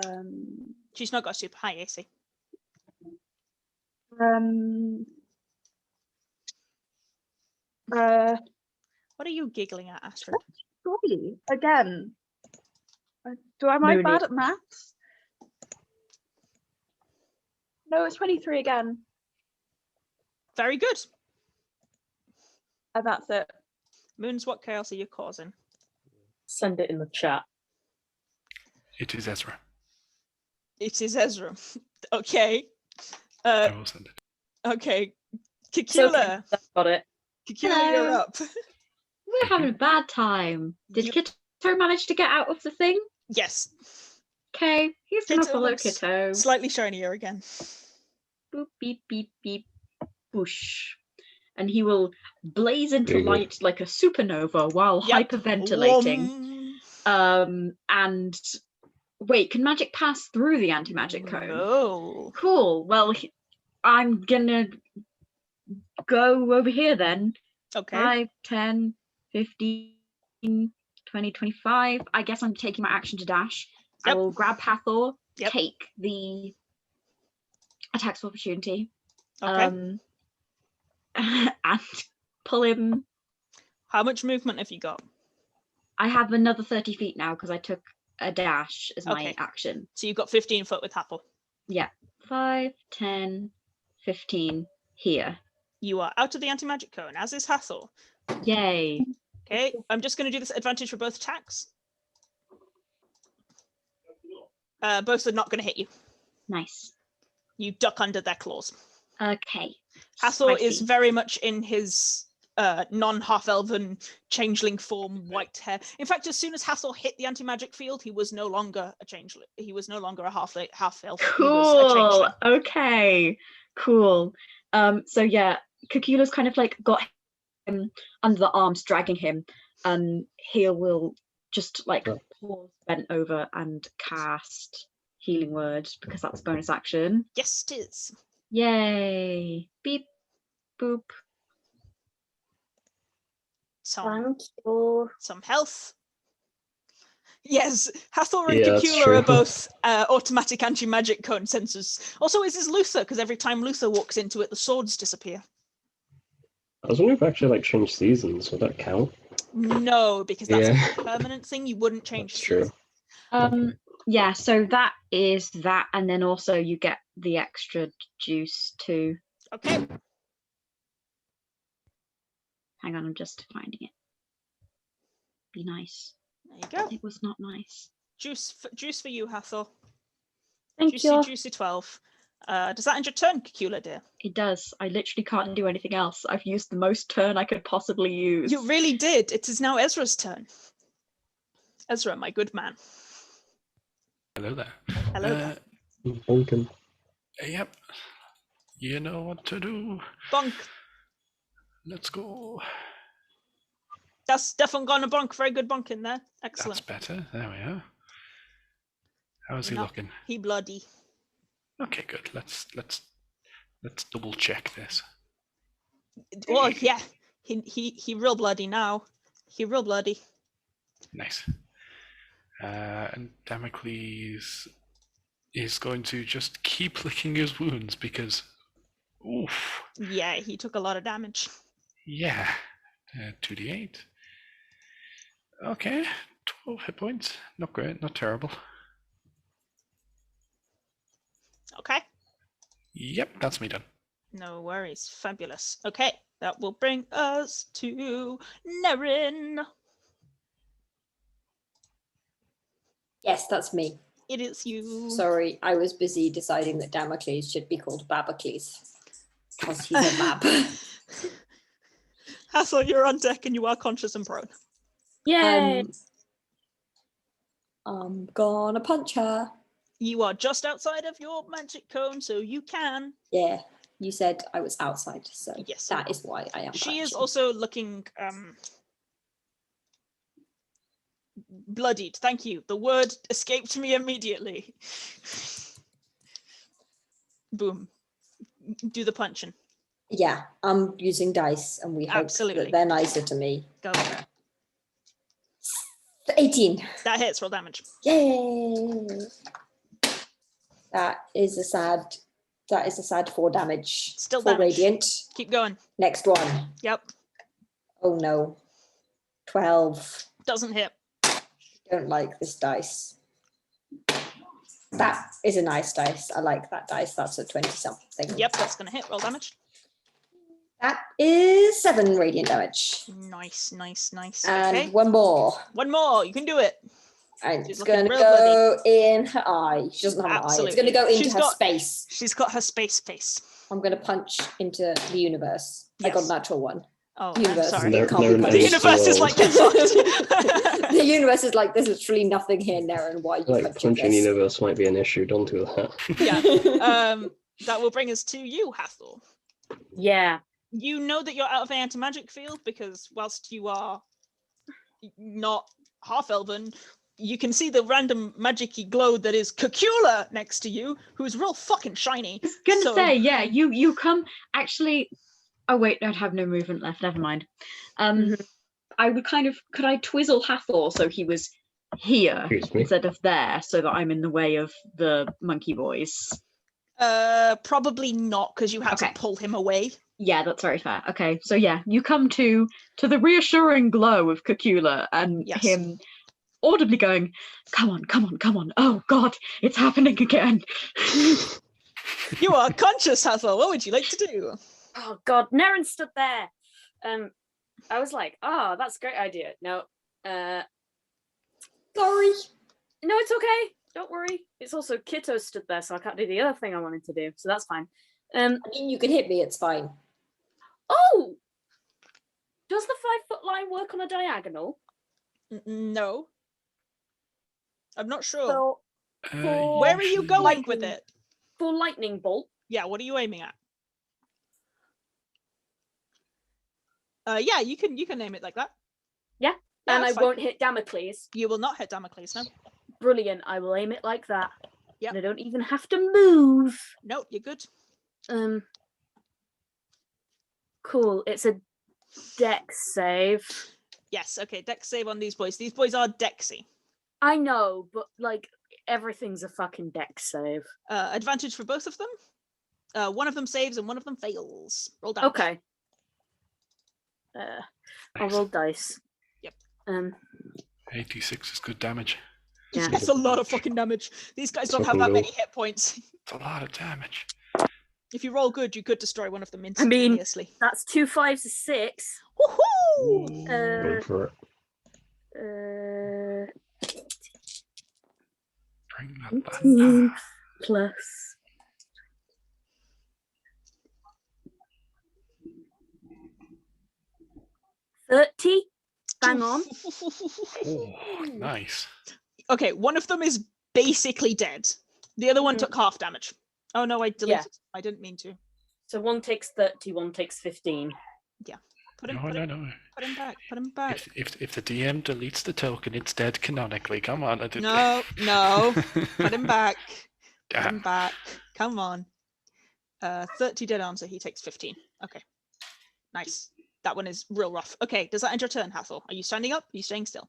Speaker 8: Um,
Speaker 1: She's not got a super high AC. What are you giggling at, Astrid?
Speaker 8: Probably again. Am I
Speaker 5: Moody.
Speaker 8: bad at maths? No, it's 23 again.
Speaker 1: Very good.
Speaker 8: And that's it.
Speaker 1: Moons, what chaos are you causing?
Speaker 5: Send it in the chat.
Speaker 7: It is Ezra.
Speaker 1: It is Ezra. Okay.
Speaker 7: I will send it.
Speaker 1: Okay.
Speaker 5: It's okay,
Speaker 1: Cacula.
Speaker 5: I've got it.
Speaker 1: Cacula, you're
Speaker 4: Hello.
Speaker 1: up.
Speaker 4: We're having a bad time. Did
Speaker 1: Yep.
Speaker 4: Kitto manage to get out of the thing?
Speaker 1: Yes.
Speaker 4: Okay, he's gonna
Speaker 1: Kitto
Speaker 4: follow
Speaker 1: looks
Speaker 4: Kitto.
Speaker 1: Slightly shinier again.
Speaker 4: Boop, beep, beep, beep, boosh. And he will blaze into
Speaker 2: Very good.
Speaker 4: light like a supernova while
Speaker 1: Yep.
Speaker 4: hyperventilating.
Speaker 1: Whom.
Speaker 4: And wait, can magic pass through the anti-magic cone?
Speaker 1: No.
Speaker 4: Cool. Well, I'm gonna go over here then.
Speaker 1: Okay.
Speaker 4: 5, 10, 15, 20, 25. I guess I'm taking my action to dash. I
Speaker 1: Yep.
Speaker 4: will grab Hathor,
Speaker 1: Yep.
Speaker 4: take the attacks of opportunity,
Speaker 1: Okay.
Speaker 4: and pull him.
Speaker 1: How much movement have you got?
Speaker 4: I have another 30 feet now because I took a dash as my
Speaker 1: Okay.
Speaker 4: action.
Speaker 1: So you've got 15 foot with Hathor.
Speaker 4: Yeah. 5, 10, 15 here.
Speaker 1: You are out of the anti-magic cone, as is Hathor.
Speaker 4: Yay.
Speaker 1: Okay, I'm just going to do this advantage for both attacks. Both are not going to hit you.
Speaker 4: Nice.
Speaker 1: You duck under their claws.
Speaker 4: Okay.
Speaker 1: Hathor is
Speaker 4: Spicy.
Speaker 1: very much in his non-half-elven changeling form, white hair. In fact, as soon as Hathor hit the anti-magic field, he was no longer a changeling. He was no longer a half-elf. He was a
Speaker 4: Cool.
Speaker 1: changeling.
Speaker 4: Okay. Cool. So yeah, Cacula's kind of like got him under the arms, dragging him, and he will just like pause bent over and cast Healing Word because that's bonus action.
Speaker 1: Yes, it is.
Speaker 4: Yay! Beep, boop.
Speaker 1: Some
Speaker 5: Thank you.
Speaker 1: health. Yes, Hathor and
Speaker 2: Yeah, that's
Speaker 1: Cacula
Speaker 2: true.
Speaker 1: are both automatic anti-magic cone sensors. Also, is Luther, because every time Luther walks into it, the swords disappear.
Speaker 2: I was wondering if I actually like change seasons. Would that count?
Speaker 1: No, because that's
Speaker 2: Yeah.
Speaker 1: a permanent thing. You wouldn't change
Speaker 2: That's true.
Speaker 1: seasons.
Speaker 4: Yeah, so that is that, and then also you get the extra juice too.
Speaker 1: Okay.
Speaker 4: Hang on, I'm just finding it. Be nice.
Speaker 1: There you go.
Speaker 4: It was not nice.
Speaker 1: Juice for you, Hathor.
Speaker 5: Thank
Speaker 1: Juicy,
Speaker 5: you.
Speaker 1: juicy 12. Does that end your turn, Cacula, dear?
Speaker 4: It does. I literally can't do anything else. I've used the most turn I could possibly use.
Speaker 1: You really did. It is now Ezra's turn. Ezra, my good man.
Speaker 7: Hello there.
Speaker 1: Hello there.
Speaker 2: Bonkin.
Speaker 7: Yep. You know what to do.
Speaker 1: Bonk.
Speaker 7: Let's go.
Speaker 1: That's Stefan gone a bonk. Very good bonk in there.
Speaker 7: That's
Speaker 1: Excellent.
Speaker 7: better. There we are. How's he
Speaker 1: No.
Speaker 7: looking?
Speaker 1: He bloody.
Speaker 7: Okay, good. Let's double check this.
Speaker 1: Oh yeah. He real bloody now. He real bloody.
Speaker 7: Nice. And Damocles is going to just keep licking his wounds because, oof,
Speaker 1: Yeah, he took a lot of damage.
Speaker 7: yeah. 2d8. Okay, 12 hit points. Not great, not terrible.
Speaker 1: Okay.
Speaker 7: Yep, that's me done.
Speaker 1: No worries. Fabulous. Okay, that will bring us to Nerin.
Speaker 3: Yes, that's me.
Speaker 1: It is you.
Speaker 3: Sorry, I was busy deciding that Damocles should be called Babacles. Because he's a bab.
Speaker 1: Hathor, you're on deck and you are conscious and prone.
Speaker 5: Yay!
Speaker 3: I'm gonna punch her.
Speaker 1: You are just outside of your magic cone, so you can.
Speaker 3: Yeah, you said I was outside, so
Speaker 1: Yes,
Speaker 3: that is why I am
Speaker 1: She is
Speaker 3: punching.
Speaker 1: also looking bloodied. Thank you. The word escaped me immediately. Boom. Do the punching.
Speaker 3: Yeah, I'm using dice, and we hope
Speaker 1: Absolutely.
Speaker 3: that they're nicer to me.
Speaker 1: Go for it.
Speaker 3: 18.
Speaker 1: That hits. Roll damage.
Speaker 3: Yay! That is a sad 4 damage.
Speaker 1: Still
Speaker 3: 4
Speaker 1: damage.
Speaker 3: radiant.
Speaker 1: Keep going.
Speaker 3: Next one.
Speaker 1: Yep.
Speaker 3: Oh no. 12.
Speaker 1: Doesn't hit.
Speaker 3: Don't like this dice. That is a nice dice. I like that dice. That's a 20 something.
Speaker 1: Yep, that's gonna hit. Roll damage.
Speaker 3: That is 7 radiant damage.
Speaker 1: Nice.
Speaker 3: And
Speaker 1: Okay.
Speaker 3: one more.
Speaker 1: One more. You can do it.
Speaker 3: And
Speaker 1: She's
Speaker 3: it's
Speaker 1: looking
Speaker 3: going to
Speaker 1: real
Speaker 3: go in her eye. She doesn't have an eye. It's
Speaker 1: Absolutely.
Speaker 3: going to go into
Speaker 1: She's
Speaker 3: her
Speaker 1: got-
Speaker 3: space.
Speaker 1: She's got her space face.
Speaker 3: I'm going to punch into the universe. I got a
Speaker 1: Yes.
Speaker 3: natural one.
Speaker 1: Oh, I'm
Speaker 3: Universe.
Speaker 1: sorry.
Speaker 3: It can't be
Speaker 2: Nerin
Speaker 1: The
Speaker 3: punched.
Speaker 2: ends
Speaker 1: universe is like, get fucked.
Speaker 3: The universe is like, there's literally nothing here, Nerin. Why are you
Speaker 2: Like
Speaker 3: punching
Speaker 2: punching
Speaker 3: this?
Speaker 2: universe might be an issue. Don't do that.
Speaker 1: Yeah. That will bring us to you, Hathor.
Speaker 5: Yeah.
Speaker 1: You know that you're out of anti-magic field because whilst you are not half-elven, you can see the random magic-y glow that is Cacula next to you, who's real fucking shiny.
Speaker 4: I was gonna
Speaker 1: So-
Speaker 4: say, yeah, you come actually. Oh wait, I'd have no movement left. Never mind. I would could I twizzle Hathor so he was here
Speaker 2: Excuse me.
Speaker 4: instead of there, so that I'm in the way of the monkey boys.
Speaker 1: Probably not, because you had
Speaker 4: Okay.
Speaker 1: to pull him away.
Speaker 4: Yeah, that's very fair. Okay, so yeah, you come to the reassuring glow of Cacula and
Speaker 1: Yes.
Speaker 4: him audibly going, "Come on, come on, come on! Oh God, it's happening again!"
Speaker 1: You are conscious, Hathor. What would you like to do?
Speaker 5: Oh God, Nerin stood there. I was like, oh, that's a great idea. No,
Speaker 3: Sorry.
Speaker 5: no, it's okay. Don't worry. It's also Kitto stood there, so I can't do the other thing I wanted to do. So that's fine.
Speaker 3: I mean, you can hit me. It's fine.
Speaker 5: Oh, does the 5-foot line work on a diagonal?
Speaker 1: No. I'm not sure.
Speaker 5: So
Speaker 1: Where are you going with
Speaker 5: lightning-
Speaker 1: it?
Speaker 5: for lightning bolt?
Speaker 1: Yeah, what are you aiming at? Yeah, you can name it like that.
Speaker 5: Yeah, and I
Speaker 1: that's fine.
Speaker 5: won't hit Damocles.
Speaker 1: You will not hit Damocles, no.
Speaker 5: Brilliant. I will aim it like that.
Speaker 1: Yep.
Speaker 5: And I don't even have to move.
Speaker 1: No, you're good.
Speaker 5: Cool. It's a dex save.
Speaker 1: Yes, okay, dex save on these boys. These boys are dexy.
Speaker 5: I know, but like everything's a fucking dex save.
Speaker 1: Advantage for both of them. One of them saves and one of them fails. Roll damage.
Speaker 5: Okay. I'll roll dice.
Speaker 1: Yep.
Speaker 7: 86 is good damage.
Speaker 5: Yeah.
Speaker 1: That's a lot of fucking damage. These guys don't have
Speaker 2: Fucking
Speaker 1: that
Speaker 2: go.
Speaker 1: many hit points.
Speaker 7: It's a lot of damage.
Speaker 1: If you roll good, you could destroy one of them
Speaker 5: mean-
Speaker 1: instantaneously.
Speaker 5: That's 2 5s is 6.
Speaker 1: Woohoo!
Speaker 2: Go for it.
Speaker 7: Bring that back.
Speaker 5: 18 plus. $30. Bang on.
Speaker 7: Oh, nice.
Speaker 1: Okay, one of them is basically dead. The other one took half damage. Oh no, I deleted. I didn't mean to.
Speaker 5: So one takes 30, one takes 15.
Speaker 1: Put him,
Speaker 7: No,
Speaker 1: put
Speaker 7: no,
Speaker 1: him,
Speaker 7: no.
Speaker 1: put him back. Put him back.
Speaker 7: If the DM deletes the token, it's dead canonically. Come on, I did.
Speaker 1: No, no. Put him back. Put him
Speaker 7: Damn.
Speaker 1: back. Come on. 30 dead on, so he takes 15. Okay. Nice. That one is real rough. Okay, does that end your turn, Hathor? Are you standing up? Are you staying still?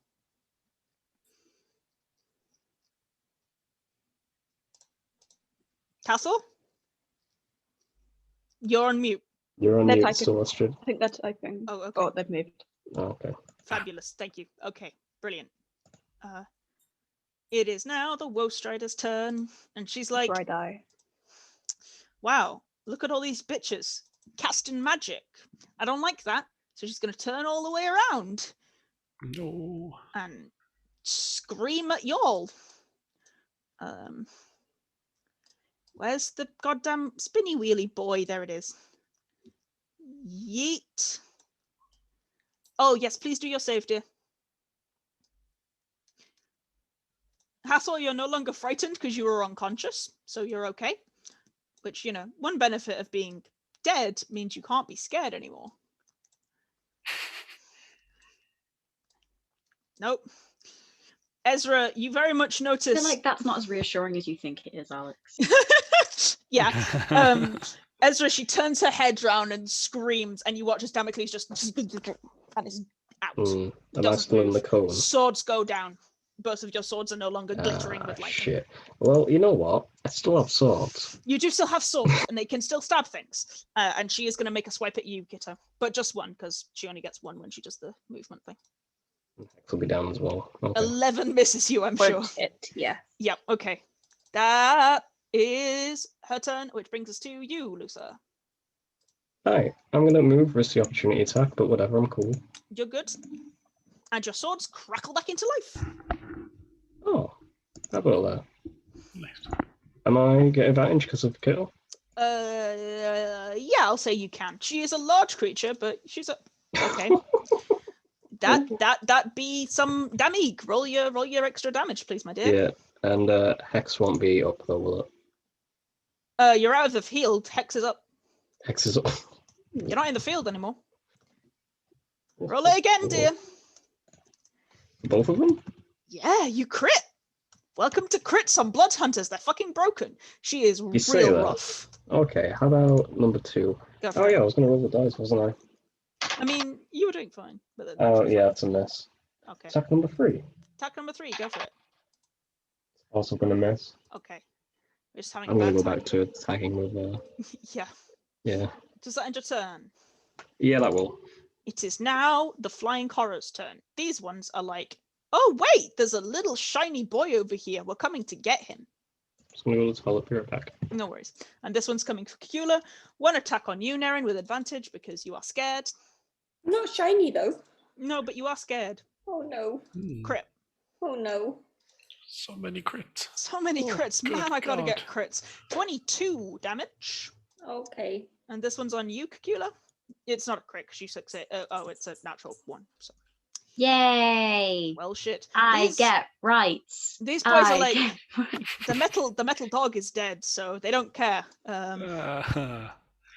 Speaker 1: Hathor? You're on mute.
Speaker 2: You're on
Speaker 8: They're
Speaker 2: mute
Speaker 8: typing.
Speaker 2: still, Astrid.
Speaker 8: I think that's typing.
Speaker 1: Oh, okay.
Speaker 8: Oh, they've moved.
Speaker 2: Oh, okay.
Speaker 1: Fabulous. Thank you. Okay, brilliant. It is now the Woe Strider's turn, and she's like,
Speaker 8: Before I die.
Speaker 1: wow, look at all these bitches casting magic. I don't like that. So she's going to turn all the way around
Speaker 7: No.
Speaker 1: and scream at y'all. Where's the goddamn spinny wheelie boy? There it is. Yeet. Oh, yes, please do your save, dear. Hathor, you're no longer frightened because you were unconscious, so you're okay. Which, you know, one benefit of being dead means you can't be scared anymore. Nope. Ezra, you very much
Speaker 4: I
Speaker 1: notice...
Speaker 4: feel like that's not as reassuring as you think it is, Aleks.
Speaker 1: Yeah. Ezra, she turns her head round and screams, and you watch as Damocles just... and is out.
Speaker 2: Am I
Speaker 1: Doesn't
Speaker 2: still in
Speaker 1: move.
Speaker 2: the cone?
Speaker 1: Swords go down. Both of your swords are no longer glittering with lightning.
Speaker 2: Shit. Well, you know what? I still have swords.
Speaker 1: You do still have swords, and they can still stab things. And she is going to make a swipe at you, Kitto. But just one, because she only gets one when she does the movement thing.
Speaker 2: Hex will be down as well. Okay.
Speaker 1: 11 misses you, I'm sure.
Speaker 8: Yeah.
Speaker 1: Yep, okay. That is her turn, which brings us to you, Lusa.
Speaker 2: Hi, I'm going to move, risk the opportunity attack, but whatever, I'm cool.
Speaker 1: You're good. And your swords crackle back into life.
Speaker 2: Oh, how about that?
Speaker 7: Nice.
Speaker 2: Am I get advantage because of Kitto?
Speaker 1: Yeah, I'll say you can. She is a large creature, but she's a... Okay. That be some damage. Roll your extra damage, please, my dear.
Speaker 2: Yeah, and Hex won't be up though, will it?
Speaker 1: You're out of the field. Hex is up.
Speaker 2: Hex is up.
Speaker 1: You're not in the field anymore. Roll it again, dear.
Speaker 2: Both of them?
Speaker 1: Yeah, you crit. Welcome to crits on Blood Hunters. They're fucking broken. She is
Speaker 2: say
Speaker 1: real
Speaker 2: that.
Speaker 1: rough.
Speaker 2: Okay, how about number 2?
Speaker 1: Go for
Speaker 2: Oh
Speaker 1: it.
Speaker 2: yeah, I was going to roll the dice, wasn't I?
Speaker 1: I mean, you were doing fine. But then
Speaker 2: Oh yeah, it's a miss.
Speaker 1: Okay.
Speaker 2: Attack number 3.
Speaker 1: Attack number 3. Go for it.
Speaker 2: Also going to miss.
Speaker 1: Okay. We're just having
Speaker 2: I'm
Speaker 1: a
Speaker 2: going
Speaker 1: bad
Speaker 2: to go
Speaker 1: time.
Speaker 2: back to attacking with...
Speaker 1: Yeah.
Speaker 2: Yeah.
Speaker 1: Does that end your turn?
Speaker 2: Yeah, that will.
Speaker 1: It is now the Flying Horror's turn. These ones are like, oh wait, there's a little shiny boy over here. We're coming to get him.
Speaker 2: Just going to go to develop your attack.
Speaker 1: No worries. And this one's coming for Cacula. One attack on you, Nerin, with advantage because you are scared.
Speaker 3: I'm not shiny though.
Speaker 1: No, but you are scared.
Speaker 3: Oh no.
Speaker 1: Crit.
Speaker 3: Oh no.
Speaker 7: So many crits.
Speaker 1: So many
Speaker 7: Oh,
Speaker 1: crits.
Speaker 7: good
Speaker 1: Man, I gotta get
Speaker 7: God.
Speaker 1: crits. 22 damage.
Speaker 3: Okay.
Speaker 1: And this one's on you, Cacula. It's not a crit because you succeed. Oh, it's a natural 1. So.
Speaker 4: Yay!
Speaker 1: Well, shit.
Speaker 4: I
Speaker 1: These-
Speaker 4: get rights.
Speaker 1: These boys are like
Speaker 4: get rights.
Speaker 1: the metal dog is dead, so they don't care.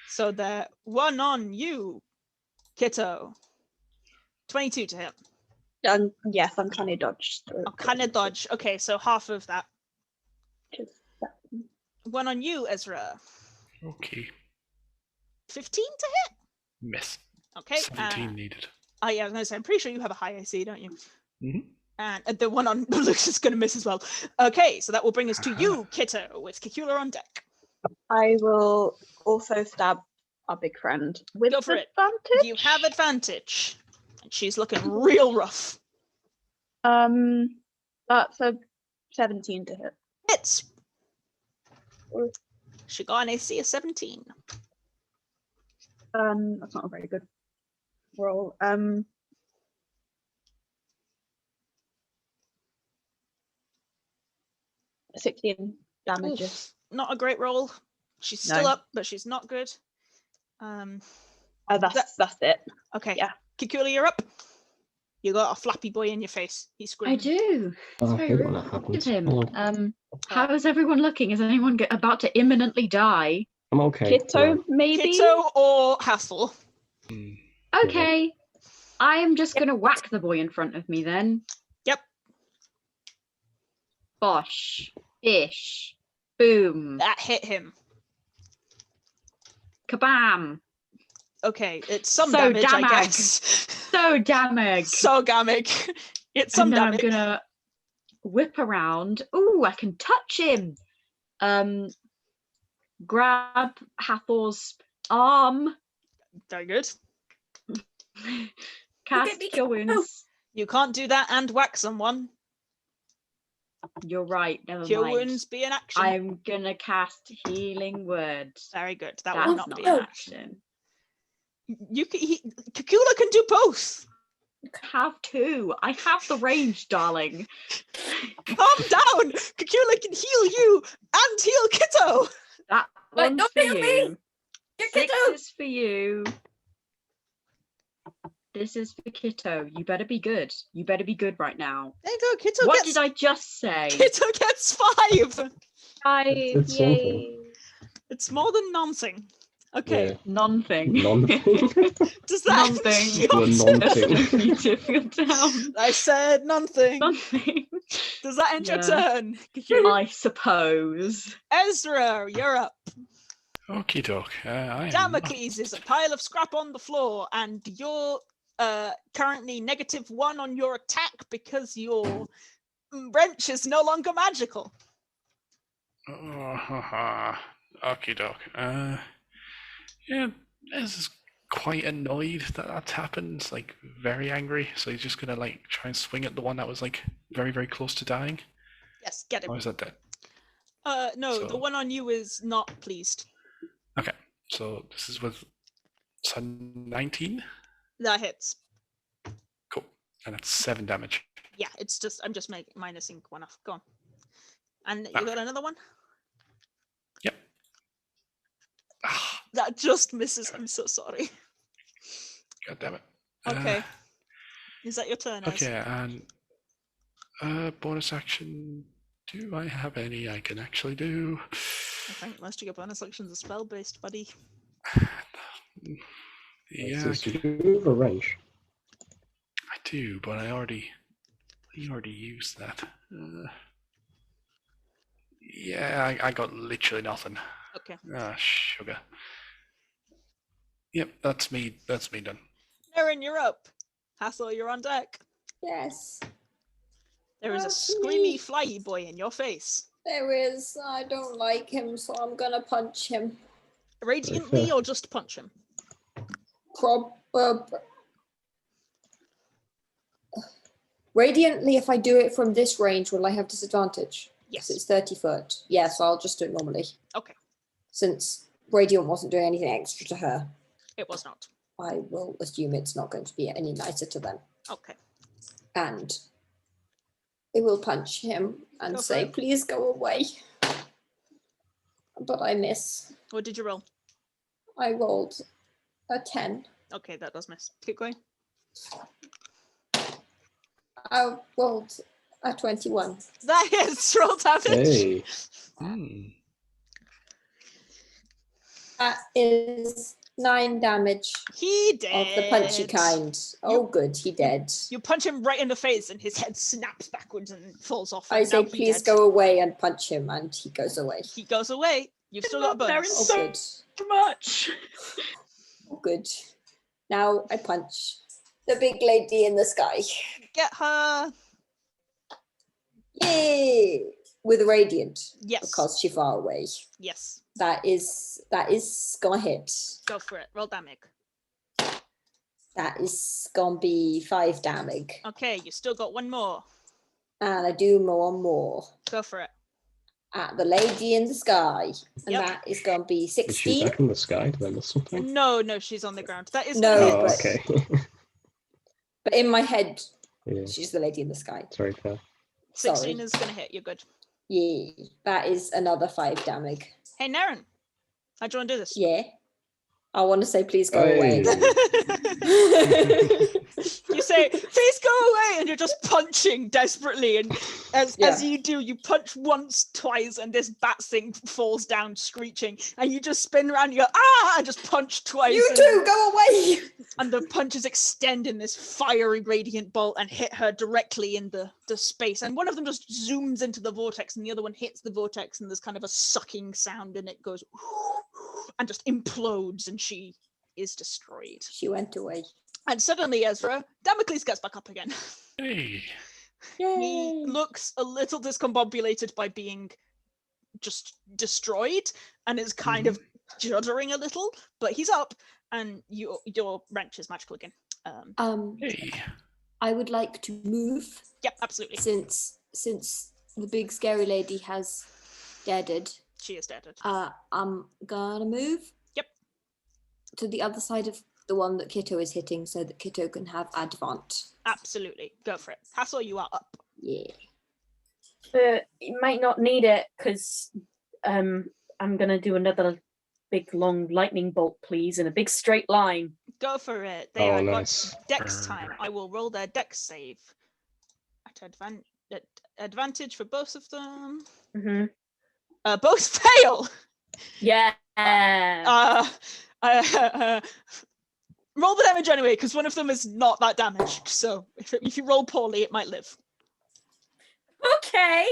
Speaker 1: So they're one on you, Kitto. 22 to hit.
Speaker 8: Yes, I'm kind of dodged.
Speaker 1: Oh, kind of dodge. Okay, so half of that.
Speaker 8: Just
Speaker 1: One on you, Ezra.
Speaker 7: Okay.
Speaker 1: 15 to hit.
Speaker 7: Miss.
Speaker 1: Okay.
Speaker 7: 17 needed.
Speaker 1: Oh yeah, I was gonna say. I'm pretty sure you have a high AC, don't you?
Speaker 7: Mhm.
Speaker 1: And the one on Luke's is gonna miss as well. Okay, so that will bring us to you, Kitto, with Cacula on deck.
Speaker 8: I will also stab our big friend with
Speaker 1: Go for it.
Speaker 8: advantage.
Speaker 1: You have advantage. And she's looking real rough.
Speaker 8: That's a 17 to hit.
Speaker 1: Hits. She got an AC of 17.
Speaker 8: That's not a very good roll. 16 damages.
Speaker 1: Oof, not a great roll. She's still
Speaker 8: No.
Speaker 1: up, but she's not good.
Speaker 8: That's it.
Speaker 1: Okay.
Speaker 8: Yeah.
Speaker 1: Kikula, you're up. You got a flappy boy in your face. He's
Speaker 4: I
Speaker 1: screaming.
Speaker 4: do. It's
Speaker 2: I
Speaker 4: very
Speaker 2: hate when
Speaker 4: rude
Speaker 2: that
Speaker 4: of
Speaker 2: happens.
Speaker 4: him.
Speaker 2: Oh,
Speaker 4: How is everyone looking? Is anyone about to imminently die?
Speaker 2: I'm okay.
Speaker 8: Kitto, maybe?
Speaker 1: Kitto or Hathor?
Speaker 7: Hmm.
Speaker 4: Okay. I am just going to whack the boy in front of me then.
Speaker 1: Yep.
Speaker 4: Bosh. Bish. Boom.
Speaker 1: That hit him.
Speaker 4: Kabam.
Speaker 1: Okay, it's some
Speaker 4: So
Speaker 1: damage, I
Speaker 4: damage.
Speaker 1: guess.
Speaker 4: So damage.
Speaker 1: So damage. It's some
Speaker 4: And then
Speaker 1: damage.
Speaker 4: I'm gonna whip around. Ooh, I can touch him. Grab Hathor's arm.
Speaker 1: Very good.
Speaker 4: Cast
Speaker 3: me
Speaker 4: Cure Wounds.
Speaker 1: You can't do that and whack someone.
Speaker 4: You're right. Never
Speaker 1: Cure
Speaker 4: mind.
Speaker 1: Wounds be an action.
Speaker 4: I'm gonna cast Healing Word.
Speaker 1: Very good. That
Speaker 4: That's
Speaker 1: will not
Speaker 4: not
Speaker 1: be
Speaker 4: an
Speaker 1: an
Speaker 4: action.
Speaker 1: action. Cacula can do both.
Speaker 4: Have two. I have the range, darling.
Speaker 1: Calm down. Cacula can heal you and heal Kitto.
Speaker 4: That
Speaker 5: Wait,
Speaker 4: one's
Speaker 5: don't
Speaker 4: for
Speaker 5: heal me!
Speaker 4: you.
Speaker 5: Get
Speaker 4: 6
Speaker 5: Kitto!
Speaker 4: is for you. This is for Kitto. You better be good. You better be good right now.
Speaker 1: There you go. Kitto
Speaker 4: What
Speaker 1: gets.
Speaker 4: did I just say?
Speaker 1: Kitto gets 5.
Speaker 5: 5,
Speaker 2: It's
Speaker 5: yay.
Speaker 2: something.
Speaker 1: It's more than nothing. Okay.
Speaker 2: Yeah.
Speaker 4: Non-thing.
Speaker 2: Non-thing.
Speaker 1: Does that
Speaker 4: Non-thing.
Speaker 1: end your
Speaker 2: The
Speaker 1: turn?
Speaker 2: non-thing.
Speaker 4: Just need to feel down.
Speaker 1: I said nothing.
Speaker 4: Non-thing.
Speaker 1: Does that end your
Speaker 4: Yeah.
Speaker 1: turn? Cacula?
Speaker 4: I suppose.
Speaker 1: Ezra, you're up.
Speaker 7: Okie doke. I am
Speaker 1: Damocles is a pile of scrap on the floor, and you're currently -1 on your attack because your wrench is no longer magical.
Speaker 7: Okie doke. Yeah, Ez is quite annoyed that that's happened, like very angry. So he's just gonna like try and swing at the one that was like very, very close to dying.
Speaker 1: Yes, get him.
Speaker 7: Or is that dead?
Speaker 1: No, the
Speaker 7: So-
Speaker 1: one on you is not pleased.
Speaker 7: Okay, so this is with 19.
Speaker 1: That hits.
Speaker 7: Cool, and that's 7 damage.
Speaker 1: Yeah, it's just I'm just minusing 1 off. Go on. And you
Speaker 7: Ah.
Speaker 1: got another one?
Speaker 7: Yep. Ah,
Speaker 1: That just misses. I'm so sorry.
Speaker 7: God damn it.
Speaker 1: Okay. Is that your turn? Ez?
Speaker 7: Okay, and bonus action. Do I have any I can actually do?
Speaker 1: I think most of your bonus actions are spell based, buddy.
Speaker 7: Yeah,
Speaker 2: So you do have a wrench.
Speaker 7: I do, but I already used that. Yeah, I got literally nothing.
Speaker 1: Okay.
Speaker 7: Ah, sugar. Yep, that's me. That's me done.
Speaker 1: Nerin, you're up. Hathor, you're on deck.
Speaker 3: Yes,
Speaker 1: There is a
Speaker 3: That's
Speaker 1: screamy
Speaker 3: me.
Speaker 1: flyy boy in your face.
Speaker 3: there is. I don't like him, so I'm gonna punch him.
Speaker 1: Radiantly or just punch him?
Speaker 3: Radiantly, if I do it from this range, will I have disadvantage?
Speaker 1: Yes.
Speaker 3: It's 30 foot. Yeah, so I'll just do it normally.
Speaker 1: Okay.
Speaker 3: Since Radiant wasn't doing anything extra to her,
Speaker 1: It was not.
Speaker 3: I will assume it's not going to be any nicer to them.
Speaker 1: Okay.
Speaker 3: And I will punch him and
Speaker 1: Go for
Speaker 3: say,
Speaker 1: it.
Speaker 3: please go away. But I miss.
Speaker 1: What did you roll?
Speaker 3: I rolled a 10.
Speaker 1: Okay, that does miss. Keep going.
Speaker 3: I rolled a 21.
Speaker 1: That hits. Roll damage.
Speaker 2: Hey.
Speaker 7: Hmm.
Speaker 3: That is 9 damage
Speaker 1: He did.
Speaker 3: of the punchy kind. Oh, good, he dead.
Speaker 1: You punch him right in the face, and his head snaps backwards and falls off.
Speaker 3: I
Speaker 1: and
Speaker 3: say,
Speaker 1: now he
Speaker 3: please
Speaker 1: dead.
Speaker 3: go away and punch him, and he goes away.
Speaker 1: He goes away. You've still got a bonus.
Speaker 3: Oh,
Speaker 4: So-
Speaker 3: good.
Speaker 4: Too much.
Speaker 3: Oh, good. Now I punch the big lady in the sky.
Speaker 1: Get her.
Speaker 3: Yay! With a radiant,
Speaker 1: Yes.
Speaker 3: because she's far away.
Speaker 1: Yes.
Speaker 3: That is gonna hit.
Speaker 1: Go for it. Roll damage.
Speaker 3: That is gonna be 5 damage.
Speaker 1: Okay, you still got 1 more.
Speaker 3: And I do more
Speaker 1: Go for it.
Speaker 3: at the lady in the sky. And
Speaker 1: Yep.
Speaker 3: that is gonna be
Speaker 2: Is she
Speaker 3: 16.
Speaker 2: back in the sky? Did I miss something?
Speaker 1: No, she's on the ground. That is
Speaker 3: No,
Speaker 1: gonna
Speaker 2: Oh,
Speaker 1: hit.
Speaker 2: okay.
Speaker 3: But in my head,
Speaker 2: Yeah,
Speaker 3: she's the lady in the sky.
Speaker 2: it's very fair.
Speaker 1: 16
Speaker 3: sorry.
Speaker 1: is gonna hit. You're good.
Speaker 3: Yeah, that is another 5 damage.
Speaker 1: Hey, Nerin. How do you want to do this?
Speaker 3: Yeah. I want to say, please go away.
Speaker 1: You say, please go away, and you're just punching desperately. And as you do, you punch once, twice, and this bat thing falls down screeching. And you just spin around, you go, ah, and just punch twice.
Speaker 3: You
Speaker 1: and,
Speaker 3: too, go away.
Speaker 1: And the punches extend in this fiery radiant bolt and hit her directly in the space. And one of them just zooms into the vortex, and the other one hits the vortex, and there's kind of a sucking sound, and it goes and just implodes, and she is destroyed.
Speaker 3: She went away.
Speaker 1: And suddenly, Ezra, Damocles gets back up again.
Speaker 7: Hey.
Speaker 3: Yay.
Speaker 1: He looks a little discombobulated by being just destroyed and is kind of juddering a little, but he's up, and your wrench is magical again.
Speaker 7: Hey.
Speaker 3: I would like to move
Speaker 1: Yep, absolutely.
Speaker 3: since the big scary lady has deaded.
Speaker 1: She is dead.
Speaker 3: I'm gonna move.
Speaker 1: Yep.
Speaker 3: To the other side of the one that Kitto is hitting, so that Kitto can have advant.
Speaker 1: Absolutely. Go for it. Hassel, you are up.
Speaker 3: Yeah.
Speaker 5: You might not need it because I'm gonna do another big long lightning bolt, please, in a big straight line.
Speaker 1: Go for it.
Speaker 2: Oh,
Speaker 1: Got
Speaker 2: nice.
Speaker 1: Dex time. I will roll their Dex save. At advantage for both of them.
Speaker 5: Mm-hmm.
Speaker 1: Both fail.
Speaker 5: Yeah.
Speaker 1: Roll the damage anyway, because one of them is not that damaged. So if you roll poorly, it might live.
Speaker 5: Okay.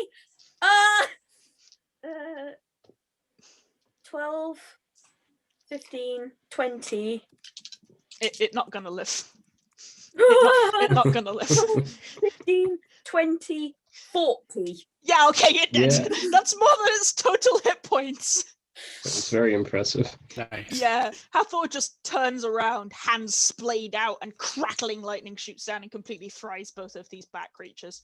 Speaker 5: 12, 15, 20.
Speaker 1: It not gonna live. It not gonna live.
Speaker 5: 15, 20, 40.
Speaker 1: Yeah, okay, it did.
Speaker 2: Yeah.
Speaker 1: That's more than its total hit points.
Speaker 2: It's very impressive.
Speaker 7: Nice.
Speaker 1: Yeah, Hathor just turns around, hands splayed out, and crackling lightning shoots down and completely fries both of these bat creatures.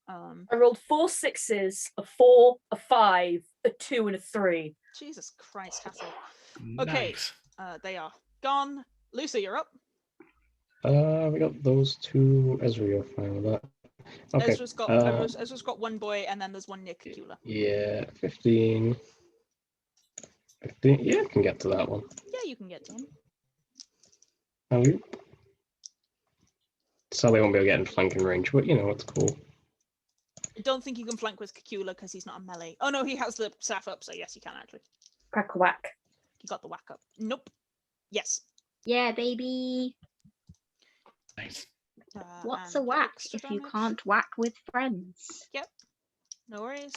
Speaker 5: I rolled 4 6s, a 4, a 5, a 2, and a 3.
Speaker 1: Jesus Christ, Hathor. Okay,
Speaker 7: Nice.
Speaker 1: they are gone. Luther, you're up.
Speaker 2: We got those two. Ezra, you're fine with that. Okay.
Speaker 1: Ezra's got one boy, and then there's one near Cacula.
Speaker 2: Yeah, 15. 15. Yeah, I can get to that one.
Speaker 1: Yeah, you can get to him.
Speaker 2: Alley. Sally won't be able to get in flanking range, but you know, it's cool.
Speaker 1: I don't think you can flank with Cacula because he's not a melee. Oh no, he has the staff up, so yes, you can actually.
Speaker 5: Crack a whack.
Speaker 1: You got the whack up. Nope. Yes.
Speaker 6: Yeah, baby.
Speaker 7: Nice.
Speaker 6: What's
Speaker 1: and
Speaker 6: a whack
Speaker 1: extra
Speaker 6: if you
Speaker 1: damage.
Speaker 6: can't whack with friends?
Speaker 1: No worries.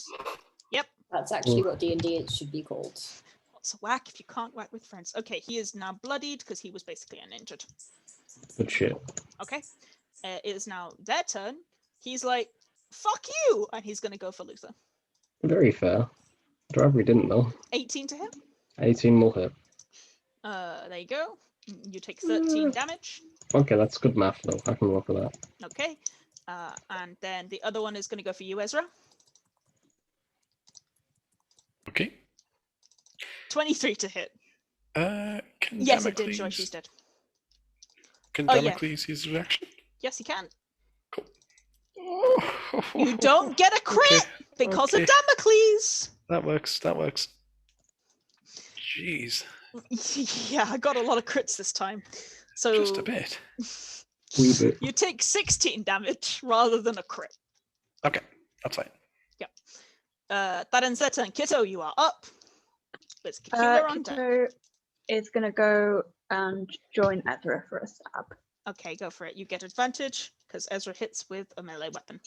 Speaker 3: That's actually what D&D should be called.
Speaker 1: What's a whack if you can't whack with friends? Okay, he is now bloodied because he was basically uninjured.
Speaker 2: Good shit.
Speaker 1: Okay. It is now their turn. He's like, fuck you! And he's going to go for Luther.
Speaker 2: Very fair. Driver didn't though.
Speaker 1: 18 to him.
Speaker 2: 18 will hit.
Speaker 1: There you go. You take 13 damage.
Speaker 2: Okay, that's good math though. I can work with that.
Speaker 1: Okay. And then the other one is going to go for you, Ezra.
Speaker 7: Okay.
Speaker 1: 23 to hit.
Speaker 7: Can
Speaker 1: Yes, it did.
Speaker 7: Damocles-
Speaker 1: Sure, she's dead.
Speaker 7: Can
Speaker 1: Oh, yeah.
Speaker 7: Damocles use a reaction?
Speaker 1: Yes, he can.
Speaker 7: Oh,
Speaker 1: You don't get a crit
Speaker 7: Okay,
Speaker 1: because
Speaker 7: okay.
Speaker 1: of Damocles.
Speaker 7: That works. That works. Jeez,
Speaker 1: Yeah, I got a lot of crits this time. So
Speaker 7: just a bit.
Speaker 2: Wee bit.
Speaker 1: you take 16 damage rather than a crit.
Speaker 7: Okay, that's fine.
Speaker 1: That ends their turn. Kitto, you are up. Let's keep you on deck.
Speaker 8: Kitto is gonna go and join Ezra for a stab.
Speaker 1: Okay, go for it. You get advantage because Ezra hits with a melee weapon.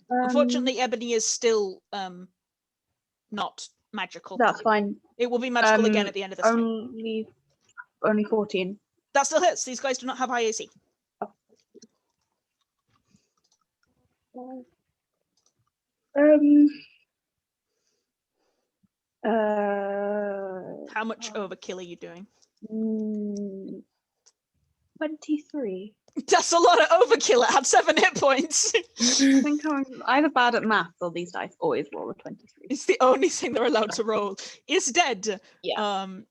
Speaker 1: Unfortunately, Ebony is still not magical.
Speaker 8: That's fine.
Speaker 1: It will be magical again at the end of this time.
Speaker 8: Only 14.
Speaker 1: That still hits. These guys do not have high AC. How much overkill are you doing?
Speaker 8: 23.
Speaker 1: That's a lot of overkill. It had 7 hit points.
Speaker 8: I think I'm either bad at math or these dice always roll a 23.
Speaker 1: It's the only thing they're allowed to roll. It's dead.
Speaker 8: Yeah.
Speaker 1: And-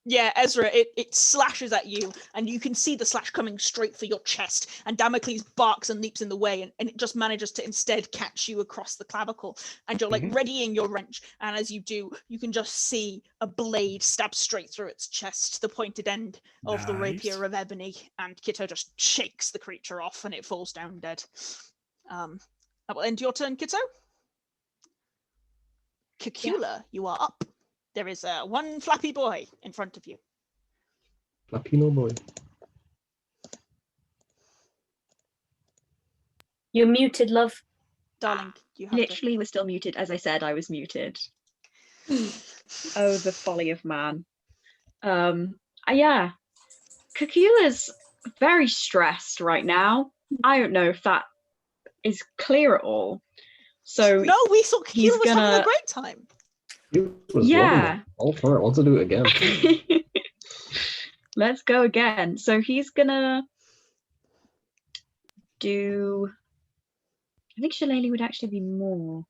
Speaker 1: Yeah, Ezra, it slashes at you, and you can see the slash coming straight for your chest, and Damocles barks and leaps in the way, and it just manages to instead catch you across the clavicle, and you're like readying your wrench, and as you do, you can just see a blade stab straight through its chest, the pointed end of the rapier of Ebony, and Kitto just shakes the creature off, and it falls down dead. That will end your turn, Kitto. Cacula, you are up. There is one flappy boy in front of you.
Speaker 2: Latino boy.
Speaker 5: You're muted, love.
Speaker 1: Darling, you have
Speaker 6: Literally, we're still muted. As I said, I was muted. Oh, the folly of man. Yeah. Cacula's very stressed right now. I don't know if that is clear at all. So
Speaker 1: No, we thought
Speaker 6: he's
Speaker 1: Cacula was having
Speaker 6: gonna-
Speaker 1: a great time.
Speaker 2: It was
Speaker 6: Yeah.
Speaker 2: lovely. All for it. Want to do it again?
Speaker 6: Let's go again. So he's gonna do. I think Shillelagh would actually be more.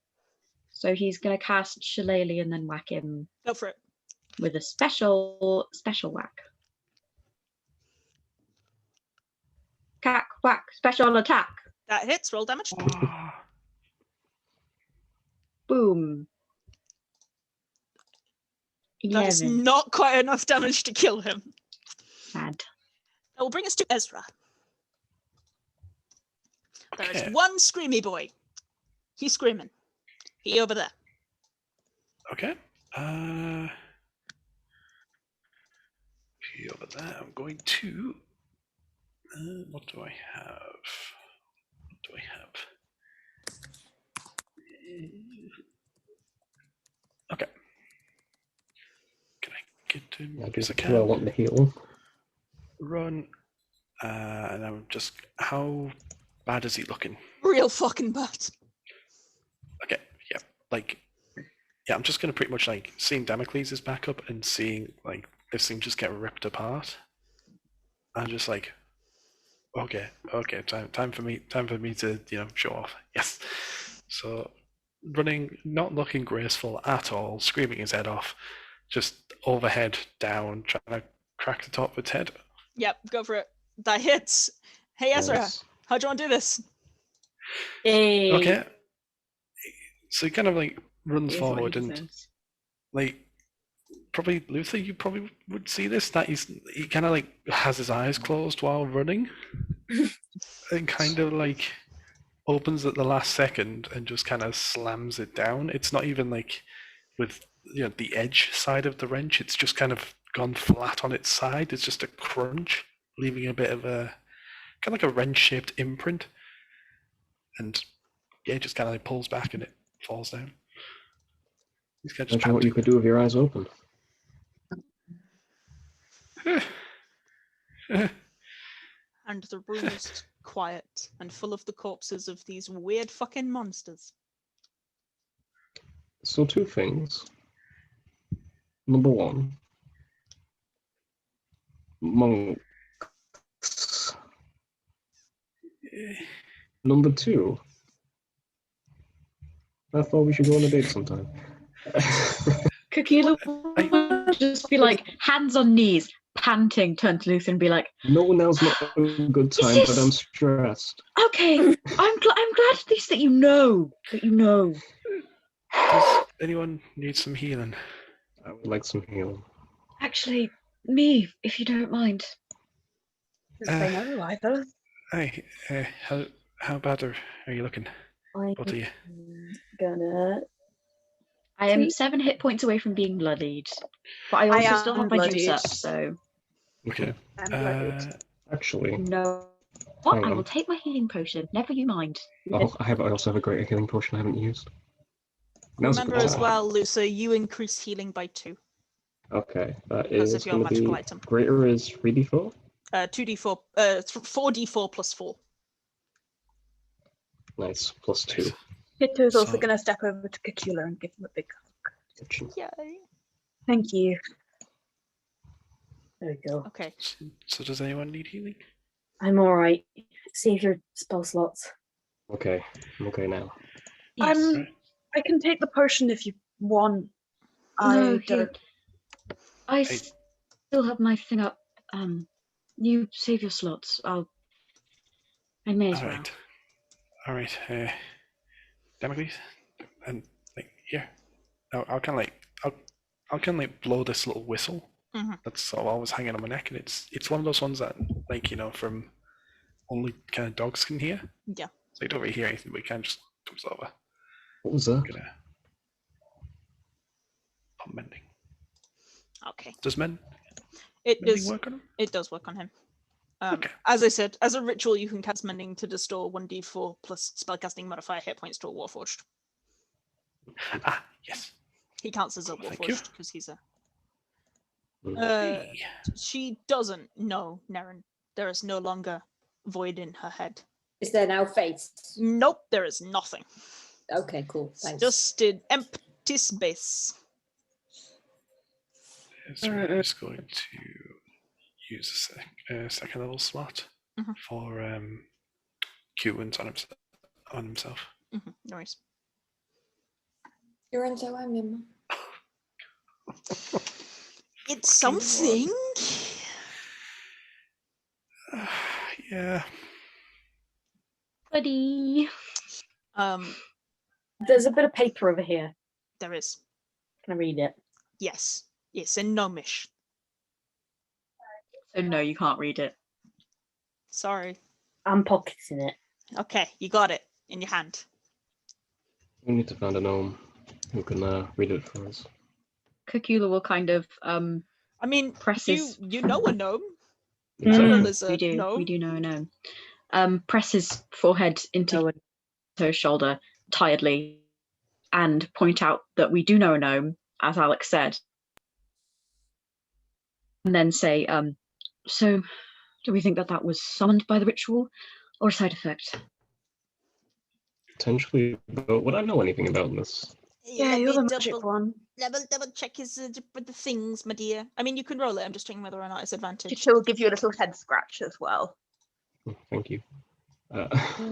Speaker 6: So he's gonna cast Shillelagh and then whack him
Speaker 1: Go for it.
Speaker 6: with a special whack. Whack, special attack.
Speaker 1: That hits. Roll damage.
Speaker 4: Boom.
Speaker 1: That's
Speaker 4: 11.
Speaker 1: not quite enough damage to kill him.
Speaker 4: Sad.
Speaker 1: That will bring us to Ezra. There
Speaker 7: Okay.
Speaker 1: is one screamy boy. He's screaming. He over there.
Speaker 7: Okay. He over there. I'm going to. What do I have? What do I have? Okay. Can I get him?
Speaker 2: I
Speaker 7: Yes, I
Speaker 2: do. I
Speaker 7: can.
Speaker 2: want the heal.
Speaker 7: Run. And I'm just. How bad is he looking?
Speaker 1: Real fucking bad.
Speaker 7: Okay. Yeah. Like. Yeah, I'm just gonna pretty much like seeing Damocles' back up and seeing like this thing just get ripped apart. I'm just like, okay, time for me to show off. Yes. So running, not looking graceful at all, screaming his head off, just overhead down, trying to crack the top of its head.
Speaker 1: Yep, go for it. That hits. Hey Ezra,
Speaker 2: Nice.
Speaker 1: how do you want to do this?
Speaker 5: Hey.
Speaker 7: Okay. So he kind of like runs
Speaker 4: Here's what he
Speaker 7: forward and
Speaker 4: deserves.
Speaker 7: like probably Luther, you probably would see this, that he kind of like has his eyes closed while running and kind of like opens at the last second and just kind of slams it down. It's not even like with the edge side of the wrench, it's just kind of gone flat on its side. It's just a crunch, leaving a bit of a kind of like a wrench shaped imprint, and yeah, it just kind of like pulls back and it falls down. He's kind of just
Speaker 2: Imagine what you could do with your eyes open.
Speaker 1: And the room is quiet and full of the corpses of these weird fucking monsters.
Speaker 2: So two things. Number one, monks. Number two, I thought we should go on a date sometime.
Speaker 4: Cacula would just be like, hands on knees, panting, turn to Luther and be like,
Speaker 2: No, now's not a good time, but I'm
Speaker 4: this-
Speaker 2: stressed.
Speaker 4: okay, I'm glad at least that you know.
Speaker 7: Does anyone need some healing?
Speaker 2: I would like some healing.
Speaker 4: Actually, me, if you don't mind.
Speaker 8: Didn't say no either.
Speaker 7: Hey, how bad are you looking?
Speaker 5: I'm
Speaker 7: Both of you.
Speaker 5: gonna.
Speaker 4: I am
Speaker 5: Sweet.
Speaker 4: 7 hit points away from being bloodied, but I
Speaker 8: I
Speaker 4: also still
Speaker 8: am
Speaker 4: have my juice
Speaker 8: bloodied.
Speaker 4: up, so
Speaker 7: Okay.
Speaker 8: I'm bloodied.
Speaker 2: Actually,
Speaker 4: no. What?
Speaker 2: Hang
Speaker 4: I
Speaker 2: on.
Speaker 4: will take my healing potion. Never you mind.
Speaker 2: oh, I also have a great healing potion I haven't used. Now's a
Speaker 1: Remember
Speaker 2: good
Speaker 1: as
Speaker 2: time.
Speaker 1: well, Lucy, you increase healing by 2.
Speaker 2: Okay, that
Speaker 1: Because
Speaker 2: is
Speaker 1: of your
Speaker 2: going to
Speaker 1: magical
Speaker 2: be
Speaker 1: item.
Speaker 2: greater is 3d4.
Speaker 1: 2d4, 4d4 plus 4.
Speaker 2: Nice, plus 2.
Speaker 8: Kitto's also
Speaker 7: So-
Speaker 8: going to step over to Cacula and give him a big hug.
Speaker 1: Yay.
Speaker 8: Thank you.
Speaker 5: There we go.
Speaker 1: Okay.
Speaker 7: So does anyone need healing?
Speaker 5: I'm all right. Save your spell slots.
Speaker 2: Okay, I'm okay now.
Speaker 4: Yes.
Speaker 7: Right.
Speaker 8: I can take the potion if you want.
Speaker 4: No,
Speaker 8: I don't.
Speaker 4: I
Speaker 7: Hey.
Speaker 4: still have my thing up. You save your slots. I may as
Speaker 7: All
Speaker 4: well.
Speaker 7: right. All right. Damocles, and like here, I'll kind of like I'll kind of like blow this little whistle
Speaker 1: Mhm.
Speaker 7: that's sort of always hanging on my neck, and it's one of those ones that like from only kind of dogs can hear.
Speaker 1: Yeah.
Speaker 7: So you don't really hear anything, but it kind of just comes over.
Speaker 2: What was that?
Speaker 7: I'm gonna pop mending.
Speaker 1: Okay.
Speaker 7: Does
Speaker 1: It
Speaker 7: mending
Speaker 1: is.
Speaker 7: work on him?
Speaker 1: It does work on him.
Speaker 7: Okay.
Speaker 1: As I said, as a ritual, you can cast mending to restore 1d4 plus spellcasting modifier hit points to a warforged.
Speaker 7: Ah, yes.
Speaker 1: He counts as a
Speaker 7: Thank you.
Speaker 1: warforged because he's a.
Speaker 7: Hey.
Speaker 1: She doesn't know, Nerin. There is no longer void in her head.
Speaker 3: Is there now face?
Speaker 1: Nope, there is nothing.
Speaker 3: Okay, cool.
Speaker 1: It's
Speaker 3: Thanks.
Speaker 1: just an empty space.
Speaker 7: So we're just going to use a second level slot
Speaker 1: Mhm.
Speaker 7: for Q wounds on himself.
Speaker 1: No worries.
Speaker 3: You're in so I'm in.
Speaker 1: It's something.
Speaker 7: Yeah.
Speaker 4: Buddy.
Speaker 5: There's a bit of paper over here.
Speaker 1: There is.
Speaker 5: Can I read it?
Speaker 1: Yes. It's in Gnomish.
Speaker 4: So no, you can't read it.
Speaker 1: Sorry.
Speaker 5: I'm pocketing it.
Speaker 1: Okay, you got it in your hand.
Speaker 2: We need to find a gnome who can read it for us.
Speaker 4: Cacula will kind of
Speaker 1: I mean,
Speaker 4: presses.
Speaker 1: you know a gnome.
Speaker 2: Exactly.
Speaker 1: Well, is
Speaker 4: We
Speaker 1: a
Speaker 4: do.
Speaker 1: gnome.
Speaker 4: We do know a gnome. Press his forehead into her shoulder tiredly, and point out that we do know a gnome, as Aleks said. And then say, so do we think that was summoned by the ritual or a side effect?
Speaker 2: Potentially, but would I know anything about this?
Speaker 5: Yeah,
Speaker 1: Let
Speaker 5: you're
Speaker 1: me
Speaker 5: the magic one.
Speaker 1: double check his with the things, my dear. I mean, you can roll it. I'm just checking whether or not it's advantage.
Speaker 8: Kitto will give you a little head scratch as well.
Speaker 2: Oh, thank you.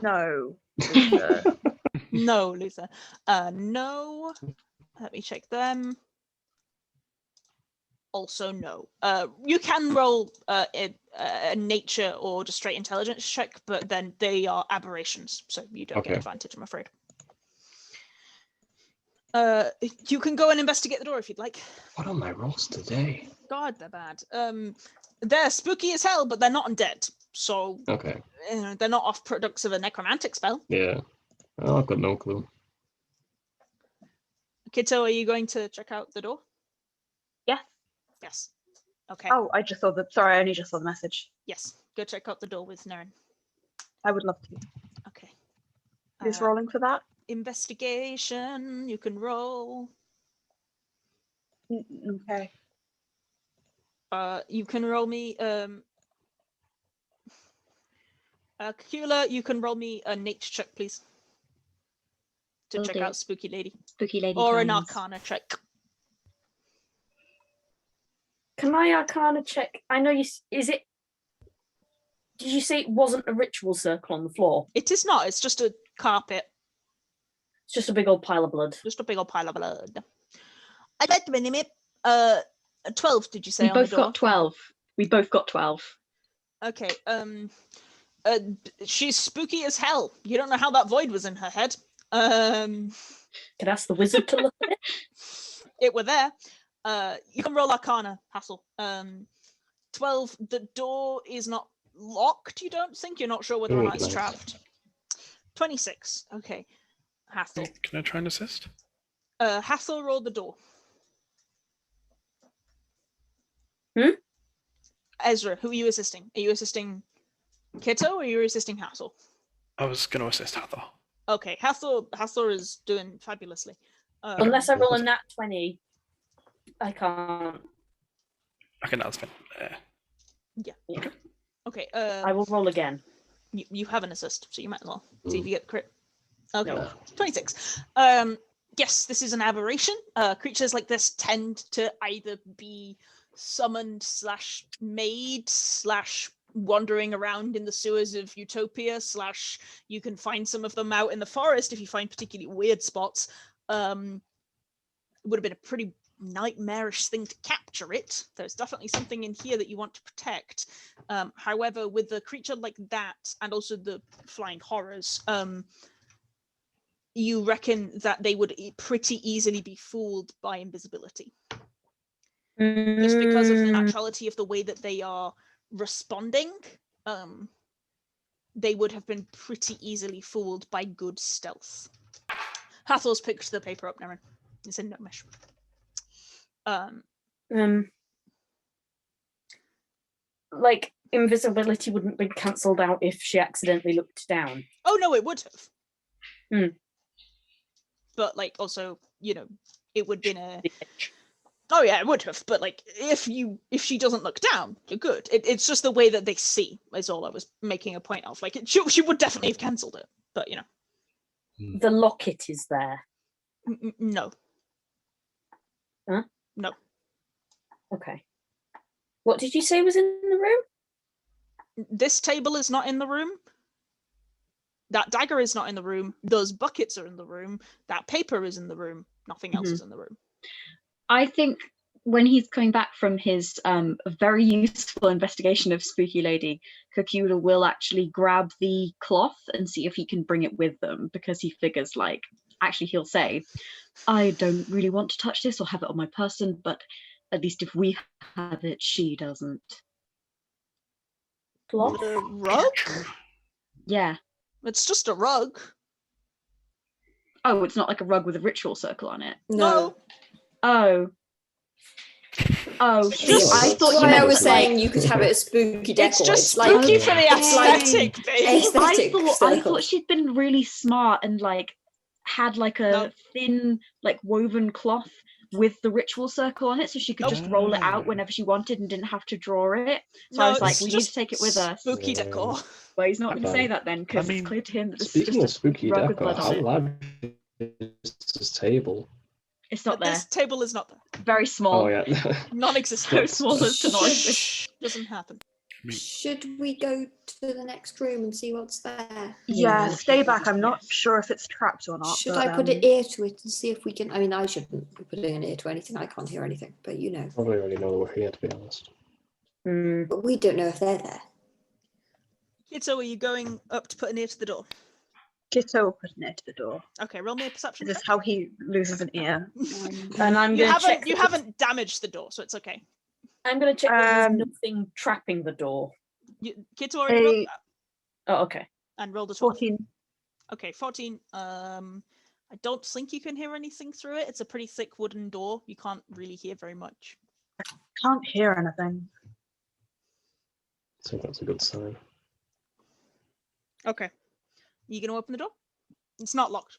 Speaker 8: No. Luther.
Speaker 1: No, Luther. No. Let me check them. Also, no. You can roll a nature or just straight intelligence check, but then they are aberrations, so you don't get
Speaker 2: Okay.
Speaker 1: advantage, I'm afraid. You can go and investigate the door if you'd like.
Speaker 2: What are my rolls today?
Speaker 1: God, they're bad. They're spooky as hell, but they're not undead, so
Speaker 2: Okay.
Speaker 1: they're not off products of a necromantic spell.
Speaker 2: Yeah. Oh, I've got no clue.
Speaker 1: Kitto, are you going to check out the door?
Speaker 8: Yes.
Speaker 1: Yes. Okay.
Speaker 8: Oh, I just saw the. Sorry, I only just saw the message.
Speaker 1: Yes. Go check out the door with Nerin.
Speaker 8: I would love to.
Speaker 1: Okay.
Speaker 8: Who's rolling for that?
Speaker 1: Investigation. You can roll.
Speaker 8: Okay.
Speaker 1: You can roll me. Cacula, you can roll me a nature check, please, to
Speaker 4: Will
Speaker 1: check
Speaker 4: do.
Speaker 1: out Spooky Lady,
Speaker 4: Spooky lady.
Speaker 1: or an
Speaker 4: comes.
Speaker 1: Arcana check.
Speaker 5: Can I Arcana check? I know you. Is it? Did you say it wasn't a ritual circle on the floor?
Speaker 1: It is not. It's just a carpet.
Speaker 5: It's just a big old pile of blood.
Speaker 1: Just a big old pile of blood. I'd like to minimum 12. Did you say
Speaker 4: We
Speaker 1: on the
Speaker 4: both
Speaker 1: door?
Speaker 4: got 12. We both got 12.
Speaker 1: Okay. She's spooky as hell. You don't know how that void was in her head.
Speaker 5: Could ask the wizard to look at it.
Speaker 1: It were there. You can roll Arcana, Hassel. 12. The door is not locked. You don't think? You're not sure whether or
Speaker 2: Ooh,
Speaker 1: not it's
Speaker 2: nice.
Speaker 1: trapped. 26. Okay. Hathor.
Speaker 7: Can I try and assist?
Speaker 1: Hathor rolled the door.
Speaker 5: Hmm?
Speaker 1: Ezra, who are you assisting? Are you assisting Kitto or are you assisting Hathor?
Speaker 7: I was going to assist Hathor.
Speaker 1: Okay, Hathor is doing fabulously.
Speaker 5: Unless I roll a nat 20, I can't.
Speaker 7: Okay, that's fine.
Speaker 1: Okay.
Speaker 5: I will roll again.
Speaker 1: You have an assist, so you might as well see if you get the crit. Okay,
Speaker 5: No.
Speaker 1: 26. Yes, this is an aberration. Creatures like this tend to either be summoned / made / wandering around in the sewers of Utopia / you can find some of them out in the forest if you find particularly weird spots. It would have been a pretty nightmarish thing to capture it. There's definitely something in here that you want to protect. However, with a creature like that and also the flying horrors, you reckon that they would pretty easily be fooled by invisibility. Just because of the naturality of the way that they are responding, they would have been pretty easily fooled by good stealth. Hathor's picked the paper up, Nerin. It's in Gnomish.
Speaker 5: Like, invisibility wouldn't be cancelled out if she accidentally looked down.
Speaker 1: Oh no, it would have.
Speaker 5: Hmm.
Speaker 1: But like, also, it would have been a. Oh yeah, it would have. But like, if she doesn't look down, you're good. It's just the way that they see is all I was making a point of. Like, she would definitely have cancelled it, but
Speaker 5: The locket is there.
Speaker 1: No.
Speaker 5: Huh?
Speaker 1: No.
Speaker 5: Okay. What did you say was in the room?
Speaker 1: This table is not in the room. That dagger is not in the room. Those buckets are in the room. That paper is in the room. Nothing else is in the room.
Speaker 4: I think when he's coming back from his very useful investigation of Spooky Lady, Cacula will actually grab the cloth and see if he can bring it with them, because he figures, like, actually he'll say, I don't really want to touch this or have it on my person, but at least if we have it, she doesn't.
Speaker 1: The rug?
Speaker 4: Yeah.
Speaker 1: It's just a rug.
Speaker 4: Oh, it's not like a rug with a ritual circle on it.
Speaker 3: No.
Speaker 4: Oh. Oh,
Speaker 1: Just-
Speaker 4: I thought you
Speaker 3: Why I
Speaker 4: meant
Speaker 3: was
Speaker 4: like,
Speaker 3: saying you could have it as spooky decor.
Speaker 1: It's just
Speaker 3: like
Speaker 1: spooky for the
Speaker 3: it's like
Speaker 1: aesthetic, babe.
Speaker 3: aesthetic
Speaker 4: I
Speaker 3: circle.
Speaker 4: thought she'd been really smart and like had like a
Speaker 1: No.
Speaker 4: thin like woven cloth with the ritual circle on it, so she could just roll it out whenever she wanted and didn't have to draw it. So I was like,
Speaker 1: it's
Speaker 4: we need
Speaker 1: just
Speaker 4: to take it with us.
Speaker 1: Spooky
Speaker 2: Yeah.
Speaker 1: decor.
Speaker 4: Well, he's not going to
Speaker 2: Okay.
Speaker 4: say that then because
Speaker 7: I mean,
Speaker 4: it's clear to him that this is
Speaker 2: Speaking of
Speaker 4: just a
Speaker 2: spooky
Speaker 4: rug with
Speaker 2: decor,
Speaker 4: blood on
Speaker 2: how
Speaker 4: it.
Speaker 2: large is this table?
Speaker 4: It's not there.
Speaker 1: This table is not there.
Speaker 4: Very small.
Speaker 2: Oh yeah.
Speaker 4: So
Speaker 1: Non-existent.
Speaker 4: small as to not exist.
Speaker 1: Doesn't happen.
Speaker 3: Should we go to the next room and see what's there?
Speaker 8: Yeah,
Speaker 4: Yeah.
Speaker 8: stay back. I'm not sure if it's trapped or not.
Speaker 3: Should
Speaker 8: but,
Speaker 3: I put an ear to it and see if we can? I mean, I shouldn't be putting an ear to anything. I can't hear anything, but you know.
Speaker 2: Probably already know we're here, to be honest.
Speaker 3: But we don't know if they're there.
Speaker 1: Kitto, are you going up to put an ear to the door?
Speaker 8: Kitto put an ear to the door.
Speaker 1: Okay, roll me a perception.
Speaker 8: This is how he loses an ear.
Speaker 5: And I'm
Speaker 1: You
Speaker 5: going to check.
Speaker 1: haven't you haven't damaged the door, so it's okay.
Speaker 5: I'm going to check if there's
Speaker 8: Um,
Speaker 5: nothing trapping the door.
Speaker 1: Kitto already rolled
Speaker 8: Hey.
Speaker 1: that
Speaker 5: Oh, okay.
Speaker 1: and rolled a 12.
Speaker 8: 14.
Speaker 1: Okay, 14. I don't think you can hear anything through it. It's a pretty thick wooden door. You can't really hear very much.
Speaker 8: Can't hear anything.
Speaker 2: So that's a good sign.
Speaker 1: Okay. You gonna open the door? It's not locked.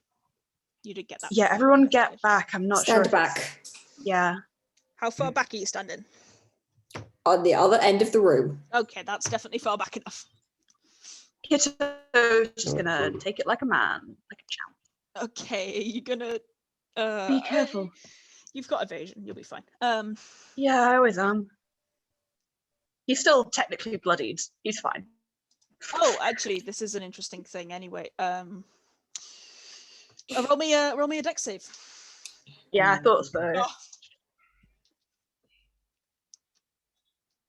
Speaker 1: You did get that.
Speaker 8: Yeah, everyone get back. I'm not sure.
Speaker 3: Stand
Speaker 8: if it's-
Speaker 3: back
Speaker 8: Yeah.
Speaker 1: How far back are you standing?
Speaker 3: on the other end of the room.
Speaker 1: Okay, that's definitely far back enough.
Speaker 8: Kitto's just gonna
Speaker 2: Okay.
Speaker 8: take it like a man, like a champ.
Speaker 1: Okay, you're gonna
Speaker 4: Be careful.
Speaker 1: You've got evasion, you'll be fine.
Speaker 8: Yeah, I always am. He's still technically bloodied. He's fine.
Speaker 1: Oh, actually, this is an interesting thing anyway. Roll me a dex save.
Speaker 8: Yeah, I thought so.
Speaker 1: Oh,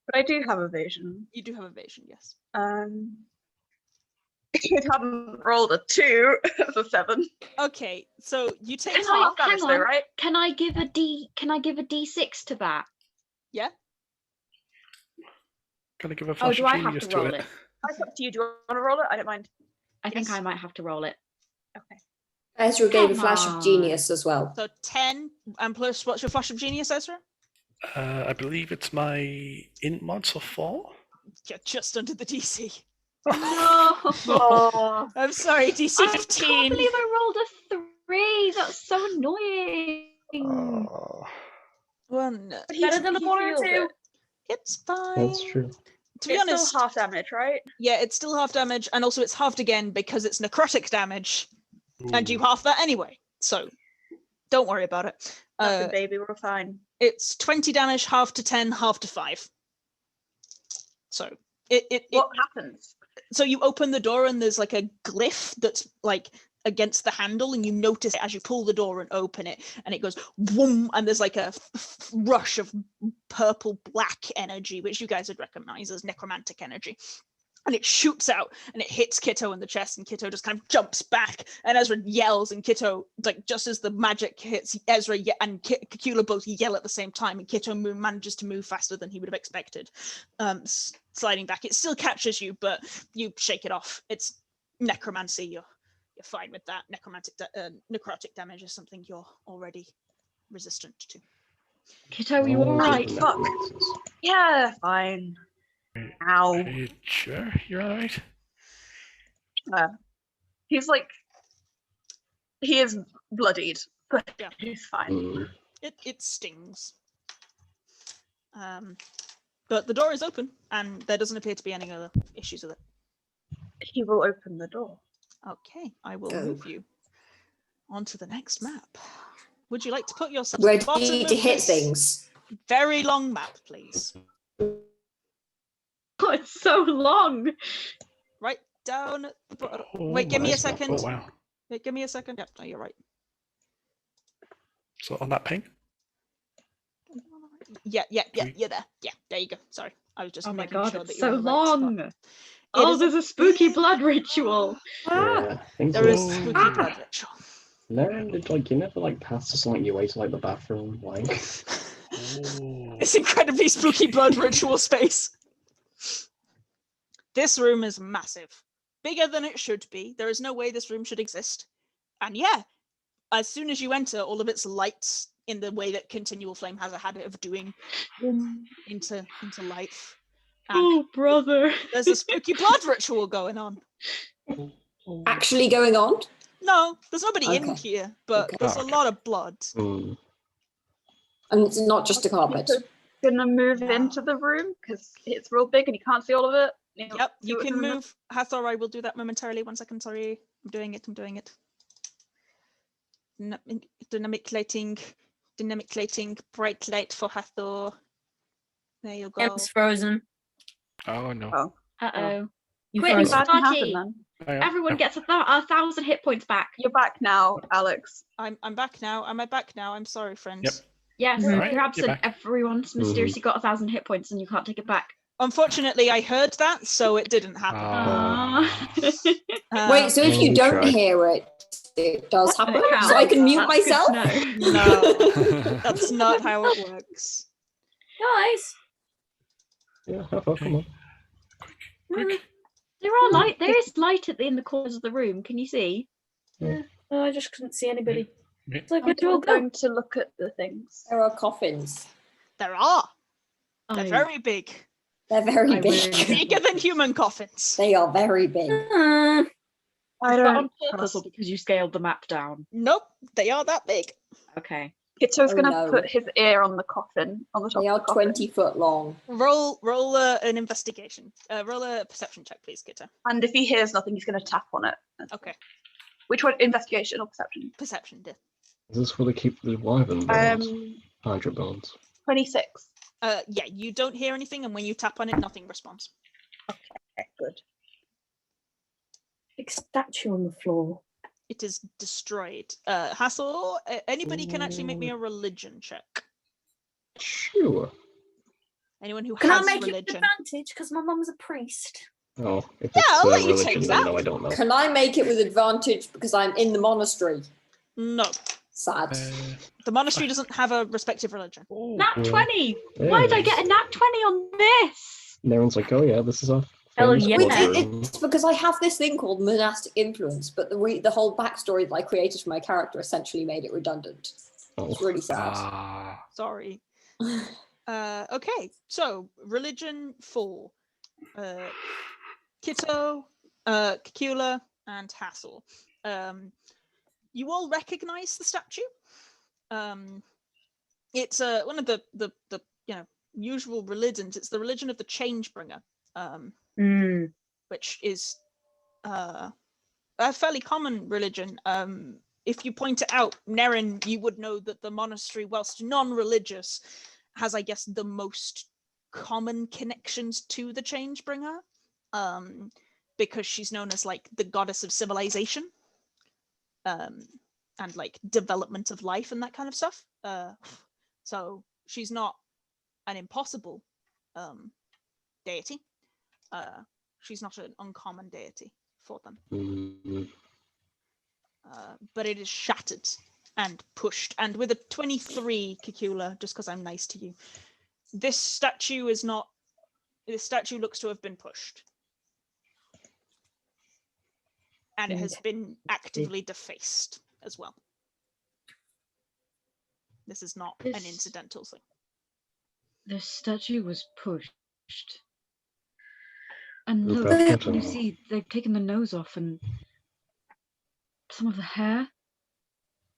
Speaker 8: But I do have evasion.
Speaker 1: you do have evasion, yes.
Speaker 8: It hadn't rolled a 2, it's a 7.
Speaker 1: Okay, so you take
Speaker 4: Can
Speaker 8: It's
Speaker 4: I-
Speaker 8: half
Speaker 4: hang
Speaker 8: damage though,
Speaker 4: on.
Speaker 8: right?
Speaker 4: Can I give a D6 to that?
Speaker 7: Gonna give a
Speaker 4: Oh,
Speaker 7: flash
Speaker 4: do
Speaker 7: of
Speaker 4: I have
Speaker 7: genius
Speaker 4: to
Speaker 7: to
Speaker 4: roll
Speaker 7: it.
Speaker 4: it?
Speaker 8: That's up to you. Do you want to roll it? I don't mind.
Speaker 4: I think
Speaker 1: Yes.
Speaker 4: I might have to roll it.
Speaker 8: Okay.
Speaker 3: Ezra gave a
Speaker 4: Come
Speaker 3: flash of
Speaker 4: on.
Speaker 3: genius as well.
Speaker 1: So 10 and plus what's your flash of genius, Ezra?
Speaker 7: I believe it's my int mod, so 4.
Speaker 1: You're just under the DC.
Speaker 4: No!
Speaker 8: Oh,
Speaker 1: I'm sorry, DC
Speaker 4: I can't
Speaker 1: 15.
Speaker 4: believe I rolled a 3. That's so annoying.
Speaker 7: Oh.
Speaker 1: One.
Speaker 5: Better than a
Speaker 8: he
Speaker 5: 1 or
Speaker 8: feels
Speaker 5: 2.
Speaker 8: it.
Speaker 1: It's fine.
Speaker 2: That's true.
Speaker 1: To be
Speaker 8: It's
Speaker 1: honest,
Speaker 8: still half damage, right?
Speaker 1: yeah, it's still half damage, and also it's halved again because it's necrotic damage, and you
Speaker 7: Ooh.
Speaker 1: half that anyway. So don't worry about it.
Speaker 8: Nothing, baby, we're fine.
Speaker 1: It's 20 damage, half to 10, half to 5. So
Speaker 8: What happens?
Speaker 1: so you open the door and there's like a glyph that's like against the handle, and you notice it as you pull the door and open it, and it goes boom, and there's like a rush of purple black energy, which you guys would recognize as necromantic energy, and it shoots out and it hits Kitto in the chest, and Kitto just kind of jumps back, and Ezra yells, and Kitto, like just as the magic hits, Ezra and Cacula both yell at the same time, and Kitto manages to move faster than he would have expected, sliding back. It still catches you, but you shake it off. It's necromancy. You're fine with that. Necrotic damage is something you're already resistant to.
Speaker 4: Kitto, you
Speaker 2: Oh,
Speaker 4: alright?
Speaker 2: the
Speaker 8: Fuck.
Speaker 2: necromancers.
Speaker 8: Yeah, fine. Ow.
Speaker 7: Are you sure you're alright?
Speaker 8: He's like, he is bloodied, but
Speaker 1: Yeah.
Speaker 8: he's fine.
Speaker 2: Mm.
Speaker 1: It stings. But the door is open, and there doesn't appear to be any other issues with it.
Speaker 8: He will open the door.
Speaker 1: Okay, I will
Speaker 3: Go.
Speaker 1: move you onto the next map. Would you like to put yourself at the bottom
Speaker 3: Ready
Speaker 1: of
Speaker 3: to hit
Speaker 1: this
Speaker 3: things.
Speaker 1: very long map, please?
Speaker 4: Oh, it's so long.
Speaker 1: Right down at the bottom.
Speaker 7: Oh,
Speaker 1: Wait, give me a
Speaker 2: nice map.
Speaker 1: second.
Speaker 7: Oh, wow.
Speaker 1: Wait, give me a second. Yep, no, you're right.
Speaker 7: So on that ping?
Speaker 1: Yeah,
Speaker 7: Sweet.
Speaker 1: you're there. Yeah, there you go. Sorry, I was just
Speaker 4: Oh my
Speaker 1: making
Speaker 4: god,
Speaker 1: sure that
Speaker 4: it's
Speaker 1: you were
Speaker 4: so
Speaker 1: in the right spot.
Speaker 4: long. Oh,
Speaker 1: is a
Speaker 4: there's a spooky blood ritual.
Speaker 2: Yeah, I think
Speaker 1: There is
Speaker 2: so.
Speaker 1: spooky
Speaker 7: Oh.
Speaker 1: blood ritual.
Speaker 2: Nerin, did like you never like pass us like your way to like the bathroom, like
Speaker 7: Oh.
Speaker 1: This incredibly spooky blood ritual space. This room is massive. Bigger than it should be. There is no way this room should exist. And yeah, as soon as you enter, all of its lights, in the way that Continual Flame has a habit of doing, into life. And
Speaker 4: Oh, brother.
Speaker 1: there's a spooky blood ritual going on.
Speaker 3: Actually going on?
Speaker 1: No, there's nobody in
Speaker 3: Okay.
Speaker 1: here, but
Speaker 3: Okay.
Speaker 1: there's a lot of blood.
Speaker 2: hmm.
Speaker 3: And it's not just a carpet.
Speaker 8: Gonna move
Speaker 1: No.
Speaker 8: into the room because it's real big and you can't see all of it.
Speaker 1: Yep, you
Speaker 8: do it
Speaker 1: can
Speaker 8: from the-
Speaker 1: move. Hathor, I will do that momentarily. 1 second, sorry. I'm doing it. Dynamic lighting, bright light for Hathor. There you go.
Speaker 5: Em's frozen.
Speaker 7: Oh no.
Speaker 8: Oh.
Speaker 4: Uh-oh.
Speaker 5: You
Speaker 4: Quick,
Speaker 5: frozen.
Speaker 8: Bad can
Speaker 4: Party.
Speaker 8: happen then.
Speaker 7: Oh, yeah.
Speaker 4: Everyone gets 1,000 hit points back.
Speaker 8: You're back now, Alex.
Speaker 1: I'm back now. Am I back now? I'm sorry, friends.
Speaker 7: Yep.
Speaker 4: Yes,
Speaker 5: Mhm.
Speaker 7: Alright,
Speaker 4: you're
Speaker 7: you're
Speaker 4: absent.
Speaker 7: back.
Speaker 4: Everyone's mysteriously got 1,000 hit points and you can't take it back.
Speaker 1: Unfortunately, I heard that, so it didn't happen.
Speaker 7: Ah.
Speaker 3: Wait, so if you
Speaker 2: we
Speaker 3: don't
Speaker 2: tried.
Speaker 3: hear it, it does
Speaker 4: And
Speaker 3: happen?
Speaker 4: it counts.
Speaker 3: So I can mute
Speaker 4: That's good to
Speaker 3: myself?
Speaker 4: know.
Speaker 1: No, that's not how it works.
Speaker 5: Guys.
Speaker 2: Yeah, Hathor, come on.
Speaker 7: Quick.
Speaker 4: There is light in the corners of the room. Can you see?
Speaker 5: Oh, I just couldn't see anybody.
Speaker 7: Yeah.
Speaker 5: It's like,
Speaker 8: I'm
Speaker 5: where do all go?
Speaker 8: going to look at the things.
Speaker 3: There are coffins.
Speaker 1: There are. They're
Speaker 4: I-
Speaker 1: very big.
Speaker 3: They're very
Speaker 4: I
Speaker 3: big.
Speaker 4: will.
Speaker 1: Bigger than human coffins.
Speaker 3: They are very big.
Speaker 5: Uh,
Speaker 8: I
Speaker 4: Is that
Speaker 8: don't
Speaker 4: on purpose or because you scaled the map down?
Speaker 1: Nope, they are that big.
Speaker 4: Okay.
Speaker 8: Kitto's
Speaker 3: Oh,
Speaker 8: gonna
Speaker 3: no.
Speaker 8: put his ear on the coffin, on the top
Speaker 3: They
Speaker 8: of
Speaker 3: are
Speaker 8: the coffin.
Speaker 3: 20 foot long.
Speaker 1: Roll an investigation. Roll a perception check, please, Kitto.
Speaker 8: And if he hears nothing, he's gonna tap on it.
Speaker 1: Okay,
Speaker 8: Which one? Investigation or perception?
Speaker 1: perception, dear.
Speaker 2: Is this for the keep the wyvern bones? 100 bones.
Speaker 8: 26.
Speaker 1: Yeah, you don't hear anything, and when you tap on it, nothing responds.
Speaker 8: Okay, good.
Speaker 5: big statue on the floor.
Speaker 1: It is destroyed. Hathor, anybody can actually make me a religion check.
Speaker 2: Sure.
Speaker 1: Anyone who
Speaker 5: Can I
Speaker 1: has
Speaker 5: make it with
Speaker 1: religion.
Speaker 5: advantage? Because my mum's a priest.
Speaker 2: Oh, if
Speaker 1: Yeah,
Speaker 2: it's
Speaker 1: I'll let you take
Speaker 2: religion,
Speaker 1: that.
Speaker 2: then no, I don't know.
Speaker 3: Can I make it with advantage because I'm in the monastery?
Speaker 1: No,
Speaker 3: Sad.
Speaker 1: the monastery doesn't have a respective religion.
Speaker 7: Oh.
Speaker 4: Nat
Speaker 2: Yeah.
Speaker 4: 20!
Speaker 2: Yeah.
Speaker 4: Why did I get a nat 20 on this?
Speaker 2: And everyone's like, oh yeah, this is our
Speaker 5: Hell
Speaker 2: famous
Speaker 5: yeah.
Speaker 3: Wait,
Speaker 2: quadroon.
Speaker 3: it's because I have this thing called monastic influence, but the whole backstory that I created for my character essentially made it redundant.
Speaker 2: Oh.
Speaker 3: It's really sad.
Speaker 7: Ah.
Speaker 1: Sorry. Okay, so religion 4. Kitto, Cacula, and Hathor. You all recognize the statue. It's one of the usual religions. It's the religion of the Changebringer, which is a fairly common religion. If you point it out, Nerin, you would know that the monastery, whilst non-religious, has, I guess, the most common connections to the Changebringer, because she's known as like the goddess of civilization, and like development of life and that kind of stuff. So she's not an impossible deity. She's not an uncommon deity for them.
Speaker 2: Mm,
Speaker 1: But it is shattered and pushed. And with a 23, Cacula, just because I'm nice to you, this statue looks to have been pushed. And it has been actively defaced as well. This is not an
Speaker 4: This-
Speaker 1: incidental thing.
Speaker 4: The statue was pushed. And
Speaker 2: Look
Speaker 4: look,
Speaker 2: up
Speaker 4: you
Speaker 2: at
Speaker 4: see, they've taken the nose off and some of the hair.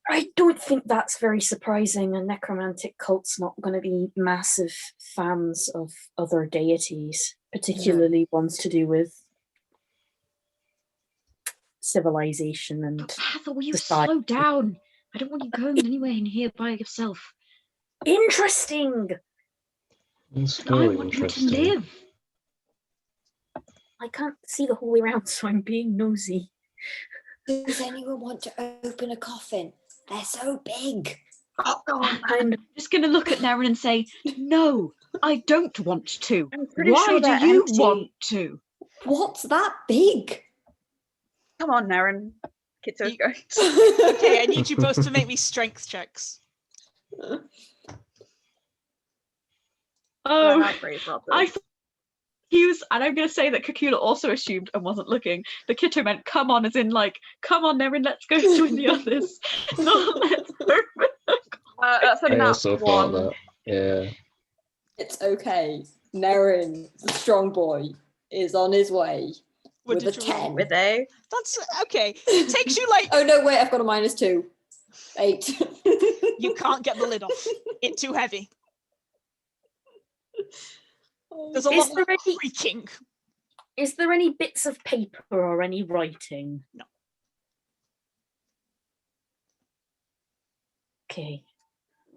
Speaker 5: I don't think that's very surprising. A necromantic cult's not going to be massive fans of other deities, particularly ones to do with civilization and
Speaker 4: But Hathor, will you
Speaker 5: society.
Speaker 4: slow down? I don't want you going anywhere in here by yourself.
Speaker 5: Interesting.
Speaker 2: It's
Speaker 4: I
Speaker 2: very
Speaker 4: want you to
Speaker 2: interesting.
Speaker 4: live.
Speaker 5: I can't see the whole way around, so I'm being nosy.
Speaker 3: Does anyone want to open a coffin? They're so big.
Speaker 8: Oh, God.
Speaker 5: I'm
Speaker 4: Just going to look at Nerin and say, no, I don't want to.
Speaker 8: I'm pretty
Speaker 4: Why
Speaker 8: sure
Speaker 4: do
Speaker 8: they're
Speaker 4: you
Speaker 8: empty.
Speaker 4: want to?
Speaker 3: What's that big?
Speaker 8: Come on, Nerin. Kitto's
Speaker 1: You-
Speaker 8: going.
Speaker 1: Okay, I need you both to make me strength checks.
Speaker 4: Oh,
Speaker 8: How brave are
Speaker 4: I
Speaker 8: they?
Speaker 4: thought he was, and I'm going to say that Cacula also assumed and wasn't looking. The Kitto meant, come on, as in like, come on, Nerin, let's go join the others. Not let's go.
Speaker 8: That's a
Speaker 2: I
Speaker 8: nat
Speaker 2: also thought
Speaker 8: 1.
Speaker 2: that. Yeah.
Speaker 3: It's okay. Nerin, the strong boy, is on his way
Speaker 1: What
Speaker 3: with a
Speaker 1: did you roll?
Speaker 3: 10.
Speaker 8: With a.
Speaker 1: That's okay. It takes you like
Speaker 3: Oh no, wait, I've got a -2. 8.
Speaker 1: you can't get the lid off. It's too heavy. There's a
Speaker 5: Is
Speaker 1: lot
Speaker 5: there
Speaker 1: of
Speaker 5: any-
Speaker 1: creaking.
Speaker 5: Is there any bits of paper or any writing?
Speaker 1: No.
Speaker 5: Okay.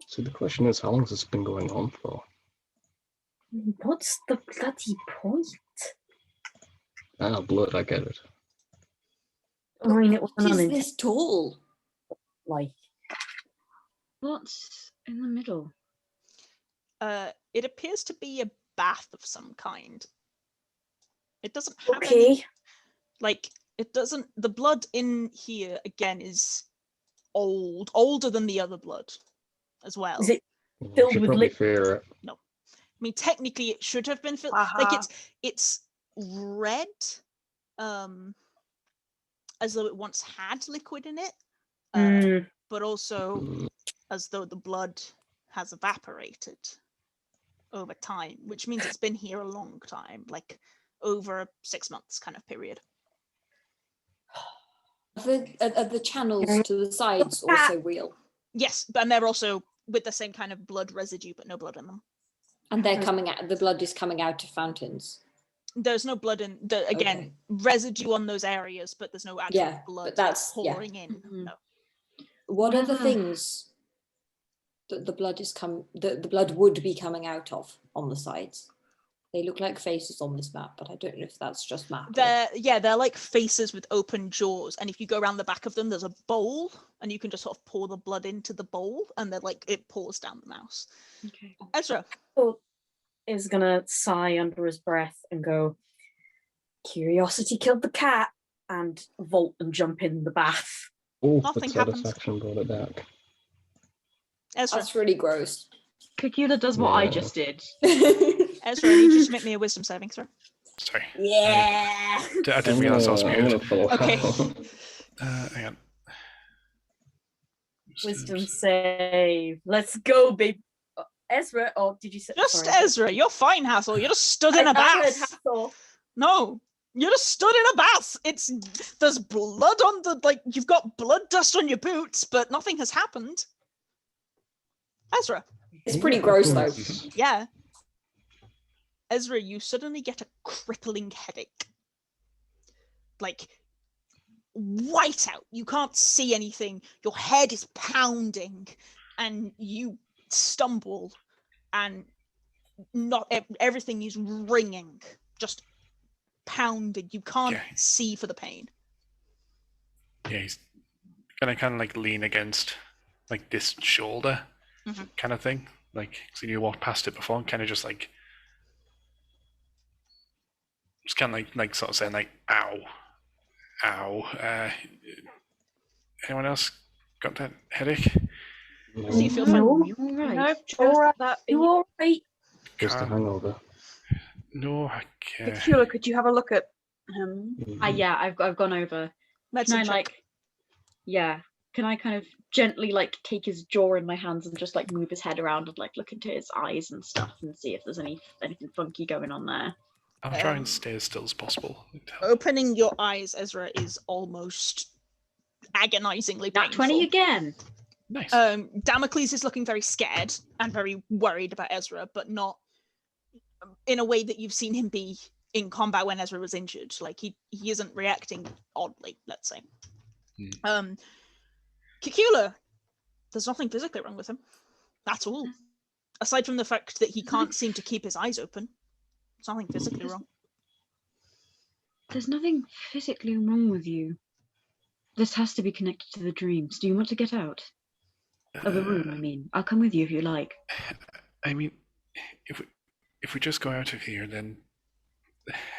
Speaker 2: So the question is, how long has this been going on for?
Speaker 5: What's the bloody point?
Speaker 2: Ah, blood, I get it.
Speaker 5: I mean, it was an
Speaker 3: What is
Speaker 5: unintentional,
Speaker 3: this tool?
Speaker 5: like,
Speaker 4: What's in the middle?
Speaker 1: It appears to be a bath of some kind. It doesn't have any,
Speaker 5: okay.
Speaker 1: like, it doesn't, the blood in here, again, is older than the other blood as well.
Speaker 5: Is it
Speaker 2: Well, we
Speaker 5: Filled
Speaker 2: should
Speaker 5: with
Speaker 2: probably
Speaker 5: liquid.
Speaker 2: fear it.
Speaker 1: I mean, technically it should have been filled, like
Speaker 8: Aha.
Speaker 1: it's red, as though it once had liquid in it, but also
Speaker 2: Mm,
Speaker 1: as though the blood has evaporated over time, which means it's been here a long time, like over a 6 months kind of period.
Speaker 3: Are the channels to the sides also real?
Speaker 1: Yes, and they're also with the same kind of blood residue, but no blood in them.
Speaker 3: And they're coming out, the blood is coming out of fountains.
Speaker 1: There's no blood in the again
Speaker 3: Okay.
Speaker 1: residue on those areas, but there's no actual
Speaker 3: Yeah,
Speaker 1: blood
Speaker 3: but that's, yeah.
Speaker 1: pouring in.
Speaker 4: Mhm.
Speaker 1: No.
Speaker 3: What are the
Speaker 4: Whatever.
Speaker 3: things that the blood is the blood would be coming out of on the sides? They look like faces on this map, but I don't know if that's just map.
Speaker 1: They're like faces with open jaws, and if you go around the back of them, there's a bowl, and you can just sort of pour the blood into the bowl, and then like it pours down the mouse.
Speaker 4: Okay.
Speaker 1: Ezra,
Speaker 5: Is gonna sigh under his breath and go, curiosity killed the cat, and vault and jump in the bath.
Speaker 2: Oh,
Speaker 1: Nothing
Speaker 2: but
Speaker 1: happens.
Speaker 2: satisfaction brought it back.
Speaker 1: Ezra,
Speaker 3: That's really gross.
Speaker 4: Cacula does what I
Speaker 2: Yeah.
Speaker 4: just did.
Speaker 1: Ezra, I need you to make me a wisdom saving throw.
Speaker 7: Sorry.
Speaker 3: Yeah.
Speaker 7: I didn't realize I was muted.
Speaker 1: Okay.
Speaker 7: Hang on.
Speaker 5: Wisdom save. Let's go, babe. Ezra, or did you say?
Speaker 1: Just
Speaker 5: sorry.
Speaker 1: Ezra, you're fine, Hathor. You just stood in
Speaker 5: I
Speaker 1: a
Speaker 5: heard
Speaker 1: bath.
Speaker 5: Hathor.
Speaker 1: No, you just stood in a bath. There's blood on the you've got blood dust on your boots, but nothing has happened. Ezra,
Speaker 3: It's pretty gross though.
Speaker 1: yeah. Ezra, you suddenly get a crippling headache. Like white out. You can't see anything. Your head is pounding, and you stumble, and not everything is ringing, just pounded. You can't
Speaker 7: Yeah.
Speaker 1: see for the pain.
Speaker 7: Yeah, he's gonna kind of like lean against like this shoulder
Speaker 1: Mhm.
Speaker 7: kind of thing. Like, so you walked past it before and kind of just like sort of saying like, ow, ow. Anyone else got that headache?
Speaker 2: No,
Speaker 1: Do you feel fine?
Speaker 5: No,
Speaker 4: You all right?
Speaker 8: No, just
Speaker 5: Alright.
Speaker 8: that.
Speaker 5: you all right?
Speaker 2: just a
Speaker 7: Can't-
Speaker 2: hangover.
Speaker 7: No, I can't.
Speaker 8: Cacula, could you have a look at him?
Speaker 4: Yeah, I've gone over.
Speaker 1: Medicine
Speaker 4: Can I
Speaker 1: check.
Speaker 4: can I kind of gently like take his jaw in my hands and just like move his head around and like look into his eyes and stuff and see if there's anything funky going on there?
Speaker 7: I'll try
Speaker 1: Um,
Speaker 7: and stay as still as possible.
Speaker 1: Opening your eyes, Ezra, is almost agonizingly
Speaker 4: Nat
Speaker 1: painful.
Speaker 4: 20 again.
Speaker 7: Nice.
Speaker 1: Damocles is looking very scared and very worried about Ezra, but not in a way that you've seen him be in combat when Ezra was injured. Like he isn't reacting oddly, let's say. Cacula, there's nothing physically wrong with him at all. Aside from the fact that he can't seem to keep his eyes open. There's nothing physically wrong.
Speaker 4: There's nothing physically wrong with you. This has to be connected to the dreams. Do you want to get out of the room? I mean, I'll come with you if you like.
Speaker 7: I mean, if we just go out of here, then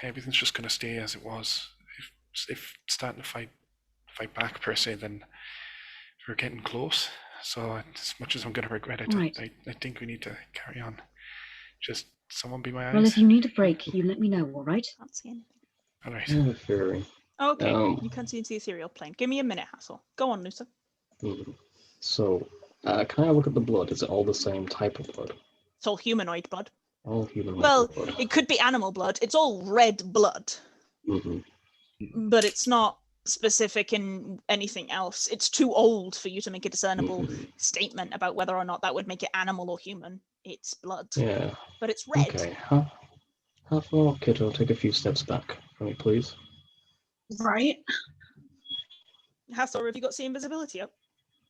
Speaker 7: everything's just gonna stay as it was. If starting to fight back per se, then we're getting close. So as much as I'm going to regret it,
Speaker 4: Right.
Speaker 7: I think we need to carry on. Just someone be my eyes.
Speaker 4: Well, if you need a break, you let me know, all right?
Speaker 1: Can't see anything.
Speaker 7: All right.
Speaker 2: I have a theory.
Speaker 1: Okay, you can't see into the ethereal plane. Give me a minute, Hathor. Go on, Lusa.
Speaker 2: So, can I look at the blood? Is it all the same type of blood?
Speaker 1: It's all humanoid blood.
Speaker 2: All humanoid
Speaker 1: Well,
Speaker 2: blood.
Speaker 1: it could be animal blood. It's all red blood, but it's not specific in anything else. It's too old for you to make a discernible statement about whether or not that would make it animal or human. It's blood.
Speaker 2: Yeah.
Speaker 1: But it's red.
Speaker 2: Okay. Hathor, Kitto, take a few steps back for me, please.
Speaker 8: Right.
Speaker 1: Hathor, have you got see invisibility up?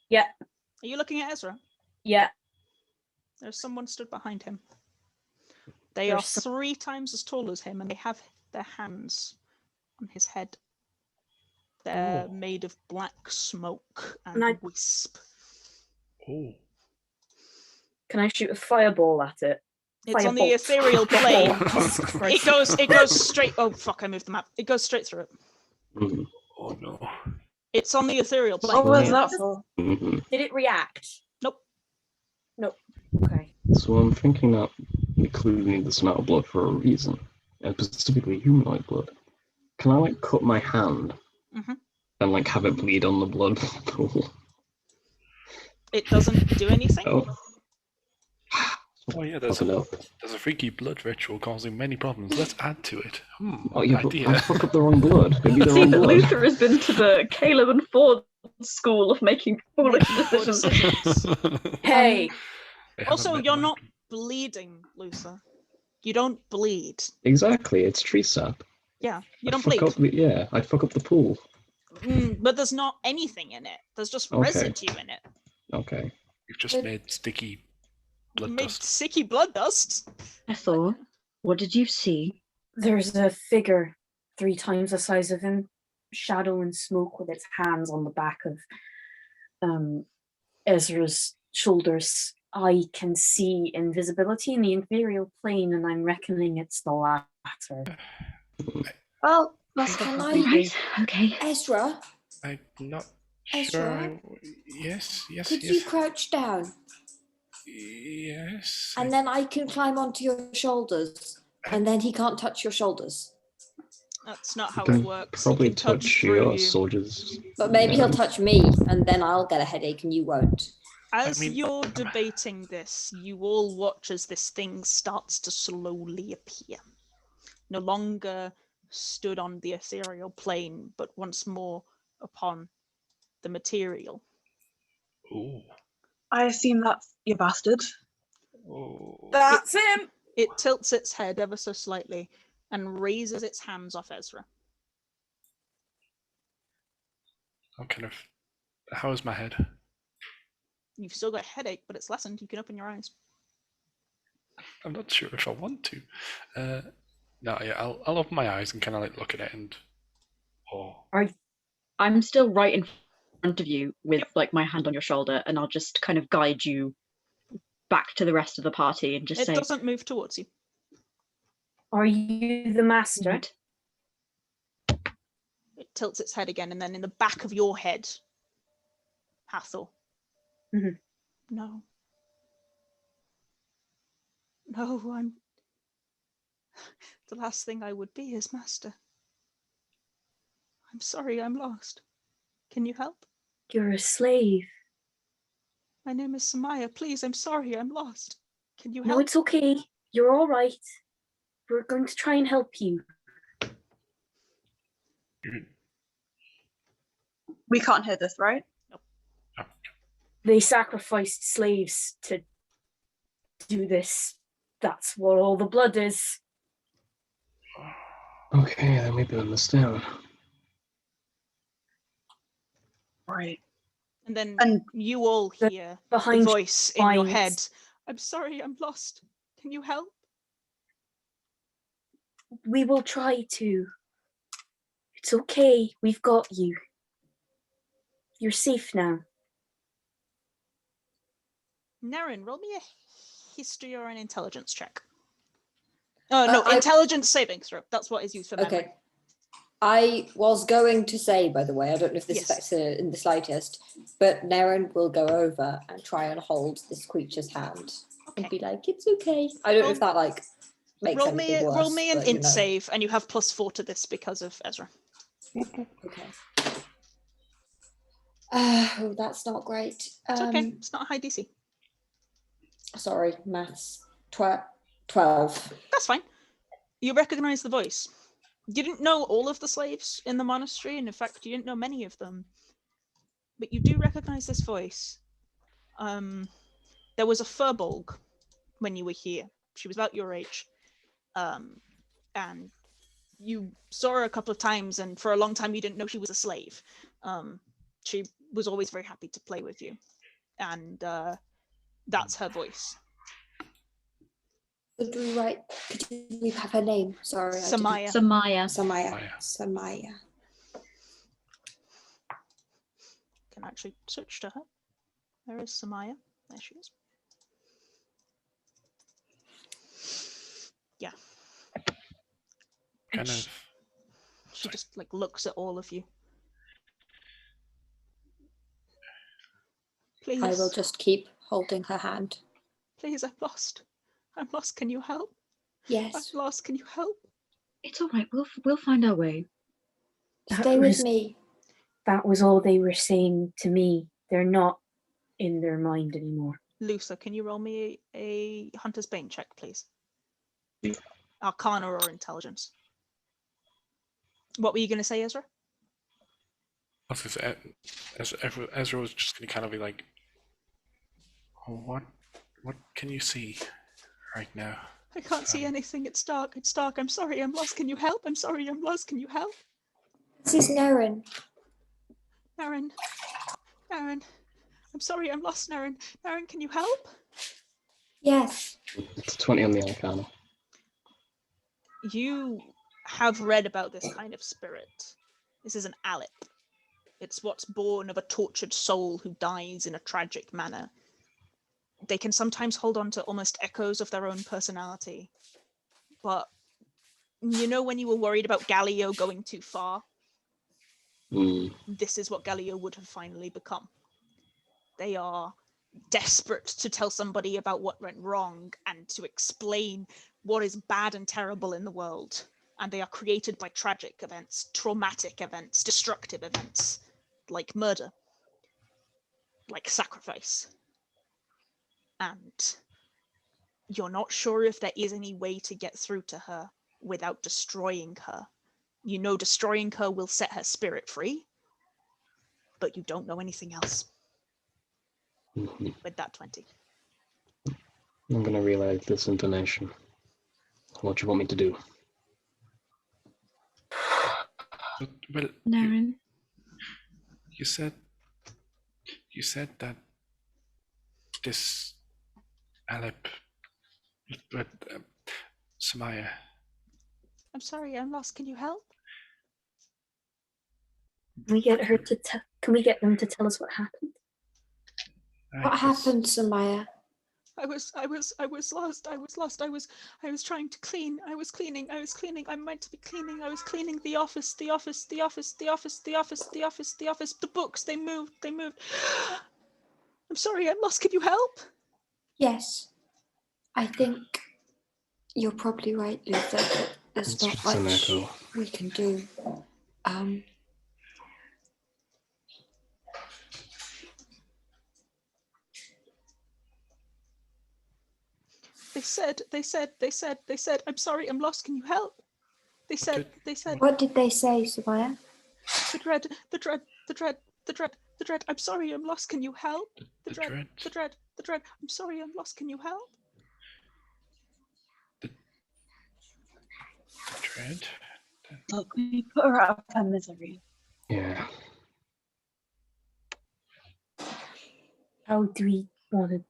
Speaker 5: Yeah.
Speaker 1: Are you looking at Ezra?
Speaker 5: Yeah.
Speaker 1: There's someone stood behind him. They
Speaker 5: There's
Speaker 1: are 3 times as tall as him, and they have their hands on his head. They're made of black smoke and wisp.
Speaker 7: Oh.
Speaker 5: Can I shoot a fireball at it?
Speaker 1: It's on the
Speaker 5: Firebolt.
Speaker 1: ethereal plane.
Speaker 5: Jesus Christ.
Speaker 1: It goes straight. Oh fuck! I moved the map. It goes straight through it.
Speaker 7: Oh no.
Speaker 1: It's on the ethereal plane.
Speaker 8: What was that for?
Speaker 5: Did it react?
Speaker 1: Nope.
Speaker 5: Nope. Okay.
Speaker 2: So I'm thinking that we clearly need this amount of blood for a reason, and specifically humanoid blood. Can I cut my hand and have it bleed on the blood pool?
Speaker 1: It doesn't do anything.
Speaker 7: Oh yeah, there's a freaky blood ritual causing many problems. Let's add to it.
Speaker 2: Oh yeah, but
Speaker 7: idea.
Speaker 2: I fuck up the wrong blood. Maybe the
Speaker 4: See
Speaker 2: wrong
Speaker 4: that
Speaker 2: blood.
Speaker 4: Luther has been to the Caleb and Ford school of making foolish decisions.
Speaker 5: Hey.
Speaker 1: Also, you're not bleeding, Luther. You don't bleed.
Speaker 2: Exactly, it's tree sap.
Speaker 1: Yeah, you don't
Speaker 2: I'd
Speaker 1: bleed.
Speaker 2: I'd fuck up the pool.
Speaker 1: But there's not anything in it. There's just
Speaker 2: Okay.
Speaker 1: residue in it.
Speaker 2: Okay.
Speaker 7: You've just made sticky blood
Speaker 1: Made
Speaker 7: dust.
Speaker 1: sticky blood dust.
Speaker 4: Hathor, what did you see?
Speaker 5: There's a figure 3 times the size of him, shadow and smoke, with its hands on the back of Ezra's shoulders. I can see invisibility in the ethereal plane, and I'm reckoning it's the latter.
Speaker 3: Well, can I?
Speaker 4: Right, okay.
Speaker 3: Ezra,
Speaker 7: I'm not
Speaker 3: Ezra?
Speaker 7: sure. Yes.
Speaker 3: could you crouch down?
Speaker 7: Yes.
Speaker 3: And then I can climb onto your shoulders, and then he can't touch your shoulders.
Speaker 1: That's not how
Speaker 2: You
Speaker 1: it
Speaker 2: can
Speaker 1: works.
Speaker 2: probably
Speaker 1: He can
Speaker 2: touch
Speaker 1: through
Speaker 2: your
Speaker 1: you.
Speaker 2: soldiers.
Speaker 3: But maybe he'll touch me, and then I'll get a headache, and you won't.
Speaker 1: As
Speaker 7: I mean-
Speaker 1: you're debating this, you all watch as this thing starts to slowly appear. No longer stood on the ethereal plane, but once more upon the material.
Speaker 7: Ooh.
Speaker 8: I assume that's your bastard.
Speaker 7: Oh.
Speaker 5: That's him!
Speaker 1: It tilts its head ever so slightly and raises its hands off Ezra.
Speaker 7: I'm kind of. How is my head?
Speaker 1: You've still got a headache, but it's lessened. You can open your eyes.
Speaker 7: I'm not sure if I want to. No, yeah, I'll open my eyes and kind of look at it and. Oh.
Speaker 4: I'm still right in front of you with my hand on your shoulder, and I'll just kind of guide you back to the rest of the party and just
Speaker 1: It
Speaker 4: say,
Speaker 1: doesn't move towards you.
Speaker 5: Are you the master?
Speaker 4: Right.
Speaker 1: It tilts its head again, and then in the back of your head, Hathor.
Speaker 5: Mhm.
Speaker 1: No. No, I'm. The last thing I would be is master. I'm sorry, I'm lost. Can you help?
Speaker 5: You're a slave.
Speaker 1: My name is Samaya. Please, I'm sorry, I'm lost. Can you help?
Speaker 5: No, it's okay. You're all right. We're going to try and help you.
Speaker 8: We can't hear this, right?
Speaker 5: They sacrificed slaves to do this. That's what all the blood is.
Speaker 2: Okay, then maybe I understand.
Speaker 8: Right.
Speaker 1: And then
Speaker 8: And
Speaker 1: you all
Speaker 5: the-
Speaker 1: hear the
Speaker 5: Behind
Speaker 1: voice in your
Speaker 5: lines.
Speaker 1: head. I'm sorry, I'm lost. Can you help?
Speaker 5: We will try to. It's okay. We've got you. You're safe now.
Speaker 1: Nerin, roll me a history or an intelligence check. Oh, no,
Speaker 3: I-
Speaker 1: intelligence saving throw. That's what is used for memory.
Speaker 3: Okay. I was going to say, by the way, I don't know if this
Speaker 1: Yes.
Speaker 3: affects her in the slightest, but Nerin will go over and try and hold this creature's hand and be like, "It's okay." I don't know if that like makes anything worse.
Speaker 1: Roll me an
Speaker 3: but,
Speaker 1: int save, and you have +4 to this because of Ezra.
Speaker 3: Okay. Oh, that's not great.
Speaker 1: It's okay. It's not a high DC.
Speaker 3: Sorry, maths. 12.
Speaker 1: That's fine. You recognize the voice. You didn't know all of the slaves in the monastery, and in fact, you didn't know many of them. But you do recognize this voice. There was a furbolg when you were here. She was about your age. And you saw her a couple of times, and for a long time you didn't know she was a slave. She was always very happy to play with you. And that's her voice.
Speaker 3: Could we have her name? Sorry.
Speaker 1: Samaya.
Speaker 3: Samaya.
Speaker 1: Can actually search to her. Where is Samaya? There she is. Yeah.
Speaker 7: Kind of.
Speaker 1: She just like looks at all of you. Please.
Speaker 3: I will just keep holding her hand.
Speaker 1: Please, I'm lost. I'm lost. Can you help?
Speaker 3: Yes.
Speaker 1: I'm lost. Can you help?
Speaker 4: It's all right. We'll find our way.
Speaker 3: Stay with me.
Speaker 5: That was all they were saying to me. They're not in their mind anymore.
Speaker 1: Lusa, can you roll me a Hunter's Bane check, please? Arcana or Intelligence. What were you going to say, Ezra?
Speaker 7: Ezra was just going to kind of be like, "Oh, what can you see right now?"
Speaker 1: I can't see anything. It's dark. It's dark. I'm sorry. I'm lost. Can you help? I'm sorry. I'm lost. Can you help?
Speaker 3: This is Nerin.
Speaker 1: Nerin. I'm sorry. I'm lost, Nerin. Nerin, can you help?
Speaker 3: Yes.
Speaker 2: It's 20 on the Arcana.
Speaker 1: You have read about this kind of spirit. This is an Alep. It's what's born of a tortured soul who dies in a tragic manner. They can sometimes hold on to almost echoes of their own personality. But you know when you were worried about Galileo going too far? This is what Galileo would have finally become. They are desperate to tell somebody about what went wrong and to explain what is bad and terrible in the world. And they are created by tragic events, traumatic events, destructive events, like murder, like sacrifice. And you're not sure if there is any way to get through to her without destroying her. You know destroying her will set her spirit free, but you don't know anything else. With that 20.
Speaker 2: I'm going to relay this information. What do you want me to do?
Speaker 7: Well,
Speaker 4: Nerin.
Speaker 7: You said that this Alep, but Samaya.
Speaker 1: I'm sorry, I'm lost. Can you help?
Speaker 5: Can we get her to Can we get them to tell us what happened?
Speaker 3: What happened, Samaya?
Speaker 1: I was lost. I was trying to clean. I was cleaning. I'm meant to be cleaning. I was cleaning the office. The books, they moved. I'm sorry, I'm lost. Can you help?
Speaker 3: Yes. I think you're probably right, Luther. There's
Speaker 2: It's
Speaker 3: not
Speaker 2: just an
Speaker 3: much
Speaker 2: echo.
Speaker 3: we can do.
Speaker 1: They said, I'm sorry, I'm lost. Can you help? They said.
Speaker 3: What did they say, Samaya?
Speaker 1: The dread. I'm sorry, I'm lost. Can you help? The dread. I'm sorry, I'm lost. Can you help?
Speaker 7: The dread.
Speaker 8: Look, we put her out of her misery.
Speaker 2: Yeah.
Speaker 5: How do we want to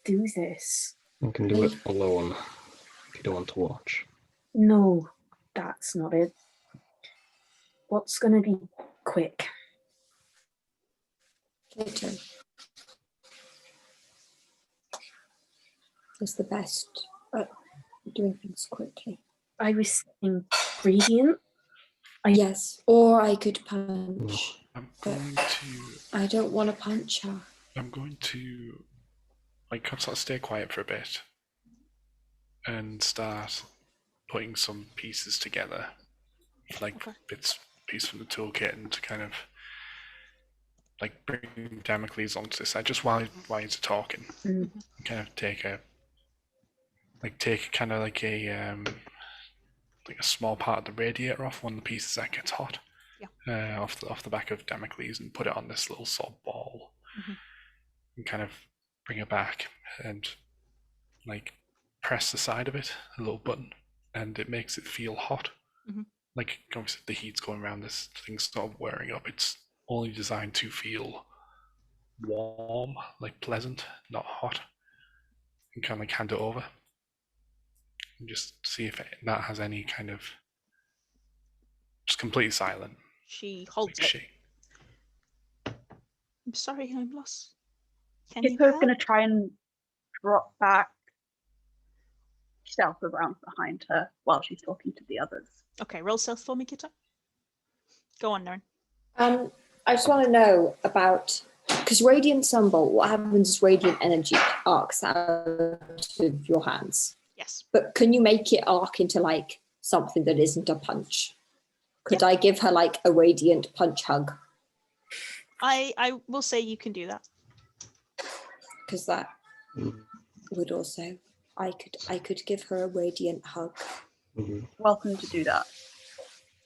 Speaker 5: do this?
Speaker 2: I can do it alone if you don't want to watch.
Speaker 5: No, that's not it. What's going to be quick?
Speaker 3: Kitto is the best at doing things quickly.
Speaker 5: I was saying Brieyenn.
Speaker 3: Yes, or I could punch.
Speaker 7: I'm
Speaker 3: But
Speaker 7: going to.
Speaker 3: I don't want to punch her.
Speaker 7: I'm going to like sort of stay quiet for a bit and start putting some pieces together, like pieces from the toolkit, and to kind of like bring Damocles onto this side just while you're talking. And kind of take kind of like a small part of the radiator off one of the pieces that gets hot.
Speaker 1: Yeah.
Speaker 7: Off the back of Damocles and put it on this little sort of ball, and kind of bring it back and like press the side of it, a little button, and it makes it feel hot. Like obviously the heat's going around, this thing's sort of wearing up. It's only designed to feel warm, like pleasant, not hot. And kind of like hand it over and just see if that has any kind of just completely silent.
Speaker 1: She holds
Speaker 7: like
Speaker 1: it. I'm sorry, I'm lost. Can you
Speaker 8: Kitto's
Speaker 1: help?
Speaker 8: going to try and drop back, stealth around behind her while she's talking to the others.
Speaker 1: Okay, roll stealth for me, Kitto. Go on, Nerin.
Speaker 3: I just want to know about, because Radiant Sunbolt, what happens is radiant energy arcs out of your hands.
Speaker 1: Yes.
Speaker 3: But can you make it arc into like something that isn't a punch? Could I give her like a radiant punch hug?
Speaker 1: I will say you can do that.
Speaker 3: Because that would also, I could give her a radiant hug.
Speaker 8: Welcome to do that.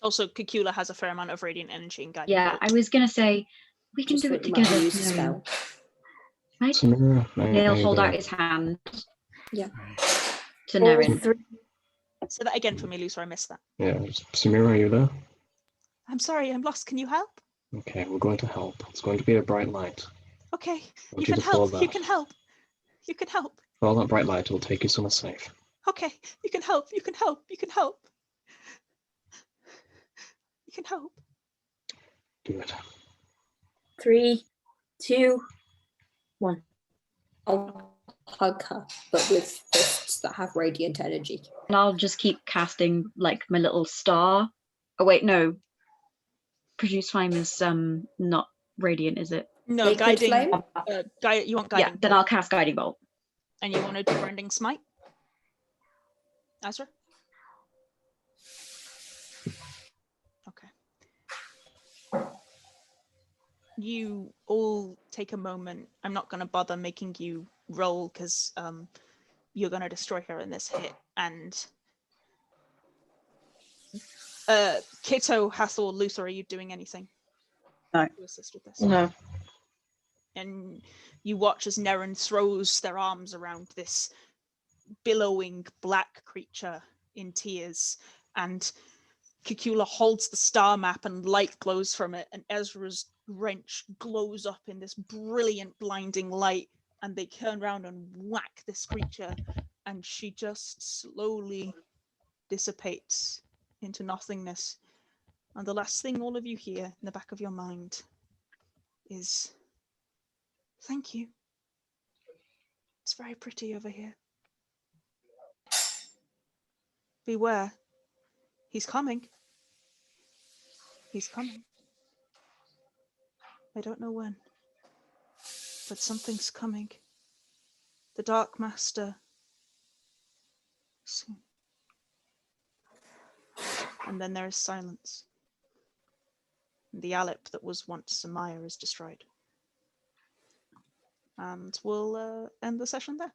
Speaker 1: Also, Cacula has a fair amount of radiant energy and guiding.
Speaker 6: Yeah, I was gonna say we can
Speaker 3: Just
Speaker 6: do it
Speaker 3: wouldn't mind
Speaker 6: together.
Speaker 3: use a spell.
Speaker 6: Right?
Speaker 2: Samira,
Speaker 6: He'll hold out his hand.
Speaker 3: Yeah.
Speaker 6: To Nerin.
Speaker 1: Say that again for me, Lucy. I missed that.
Speaker 2: Yeah, Samira, are you there?
Speaker 1: I'm sorry, I'm lost. Can you help?
Speaker 2: Okay, we're going to help. It's going to be a bright light.
Speaker 1: Okay,
Speaker 2: Want
Speaker 1: you
Speaker 2: you
Speaker 1: can
Speaker 2: to follow
Speaker 1: help. You
Speaker 2: that.
Speaker 1: can help. You can help.
Speaker 2: Follow that bright light, it will take you somewhere safe.
Speaker 1: Okay, you can help. You can help. You can help. You can help.
Speaker 2: Do it.
Speaker 5: 3, 2, 1.
Speaker 3: I'll hug her, but with fists that have radiant energy.
Speaker 6: And I'll just keep casting like my little star. Oh wait, no. Produce flame is not radiant, is it?
Speaker 1: No,
Speaker 3: Liquid
Speaker 1: guiding.
Speaker 3: flame?
Speaker 1: You want guiding?
Speaker 6: Yeah, then I'll cast guiding bolt.
Speaker 1: And you want to do branding smite? Ezra? Okay. You all take a moment. I'm not going to bother making you roll because you're going to destroy her in this hit. And Kitto, Hathor, Luther, are you doing anything?
Speaker 8: No.
Speaker 1: To assist with this?
Speaker 6: No.
Speaker 1: And you watch as Nerin throws their arms around this billowing black creature in tears, and Cacula holds the star map and light glows from it, and Ezra's wrench glows up in this brilliant blinding light, and they turn around and whack this creature, and she just slowly dissipates into nothingness. And the last thing all of you hear in the back of your mind is, "Thank you. It's very pretty over here. Beware. He's coming. He's coming. I don't know when, but something's coming. The Dark Master. Soon." And then there is silence. The Alep that was once Samaya is destroyed. And we'll end the session there.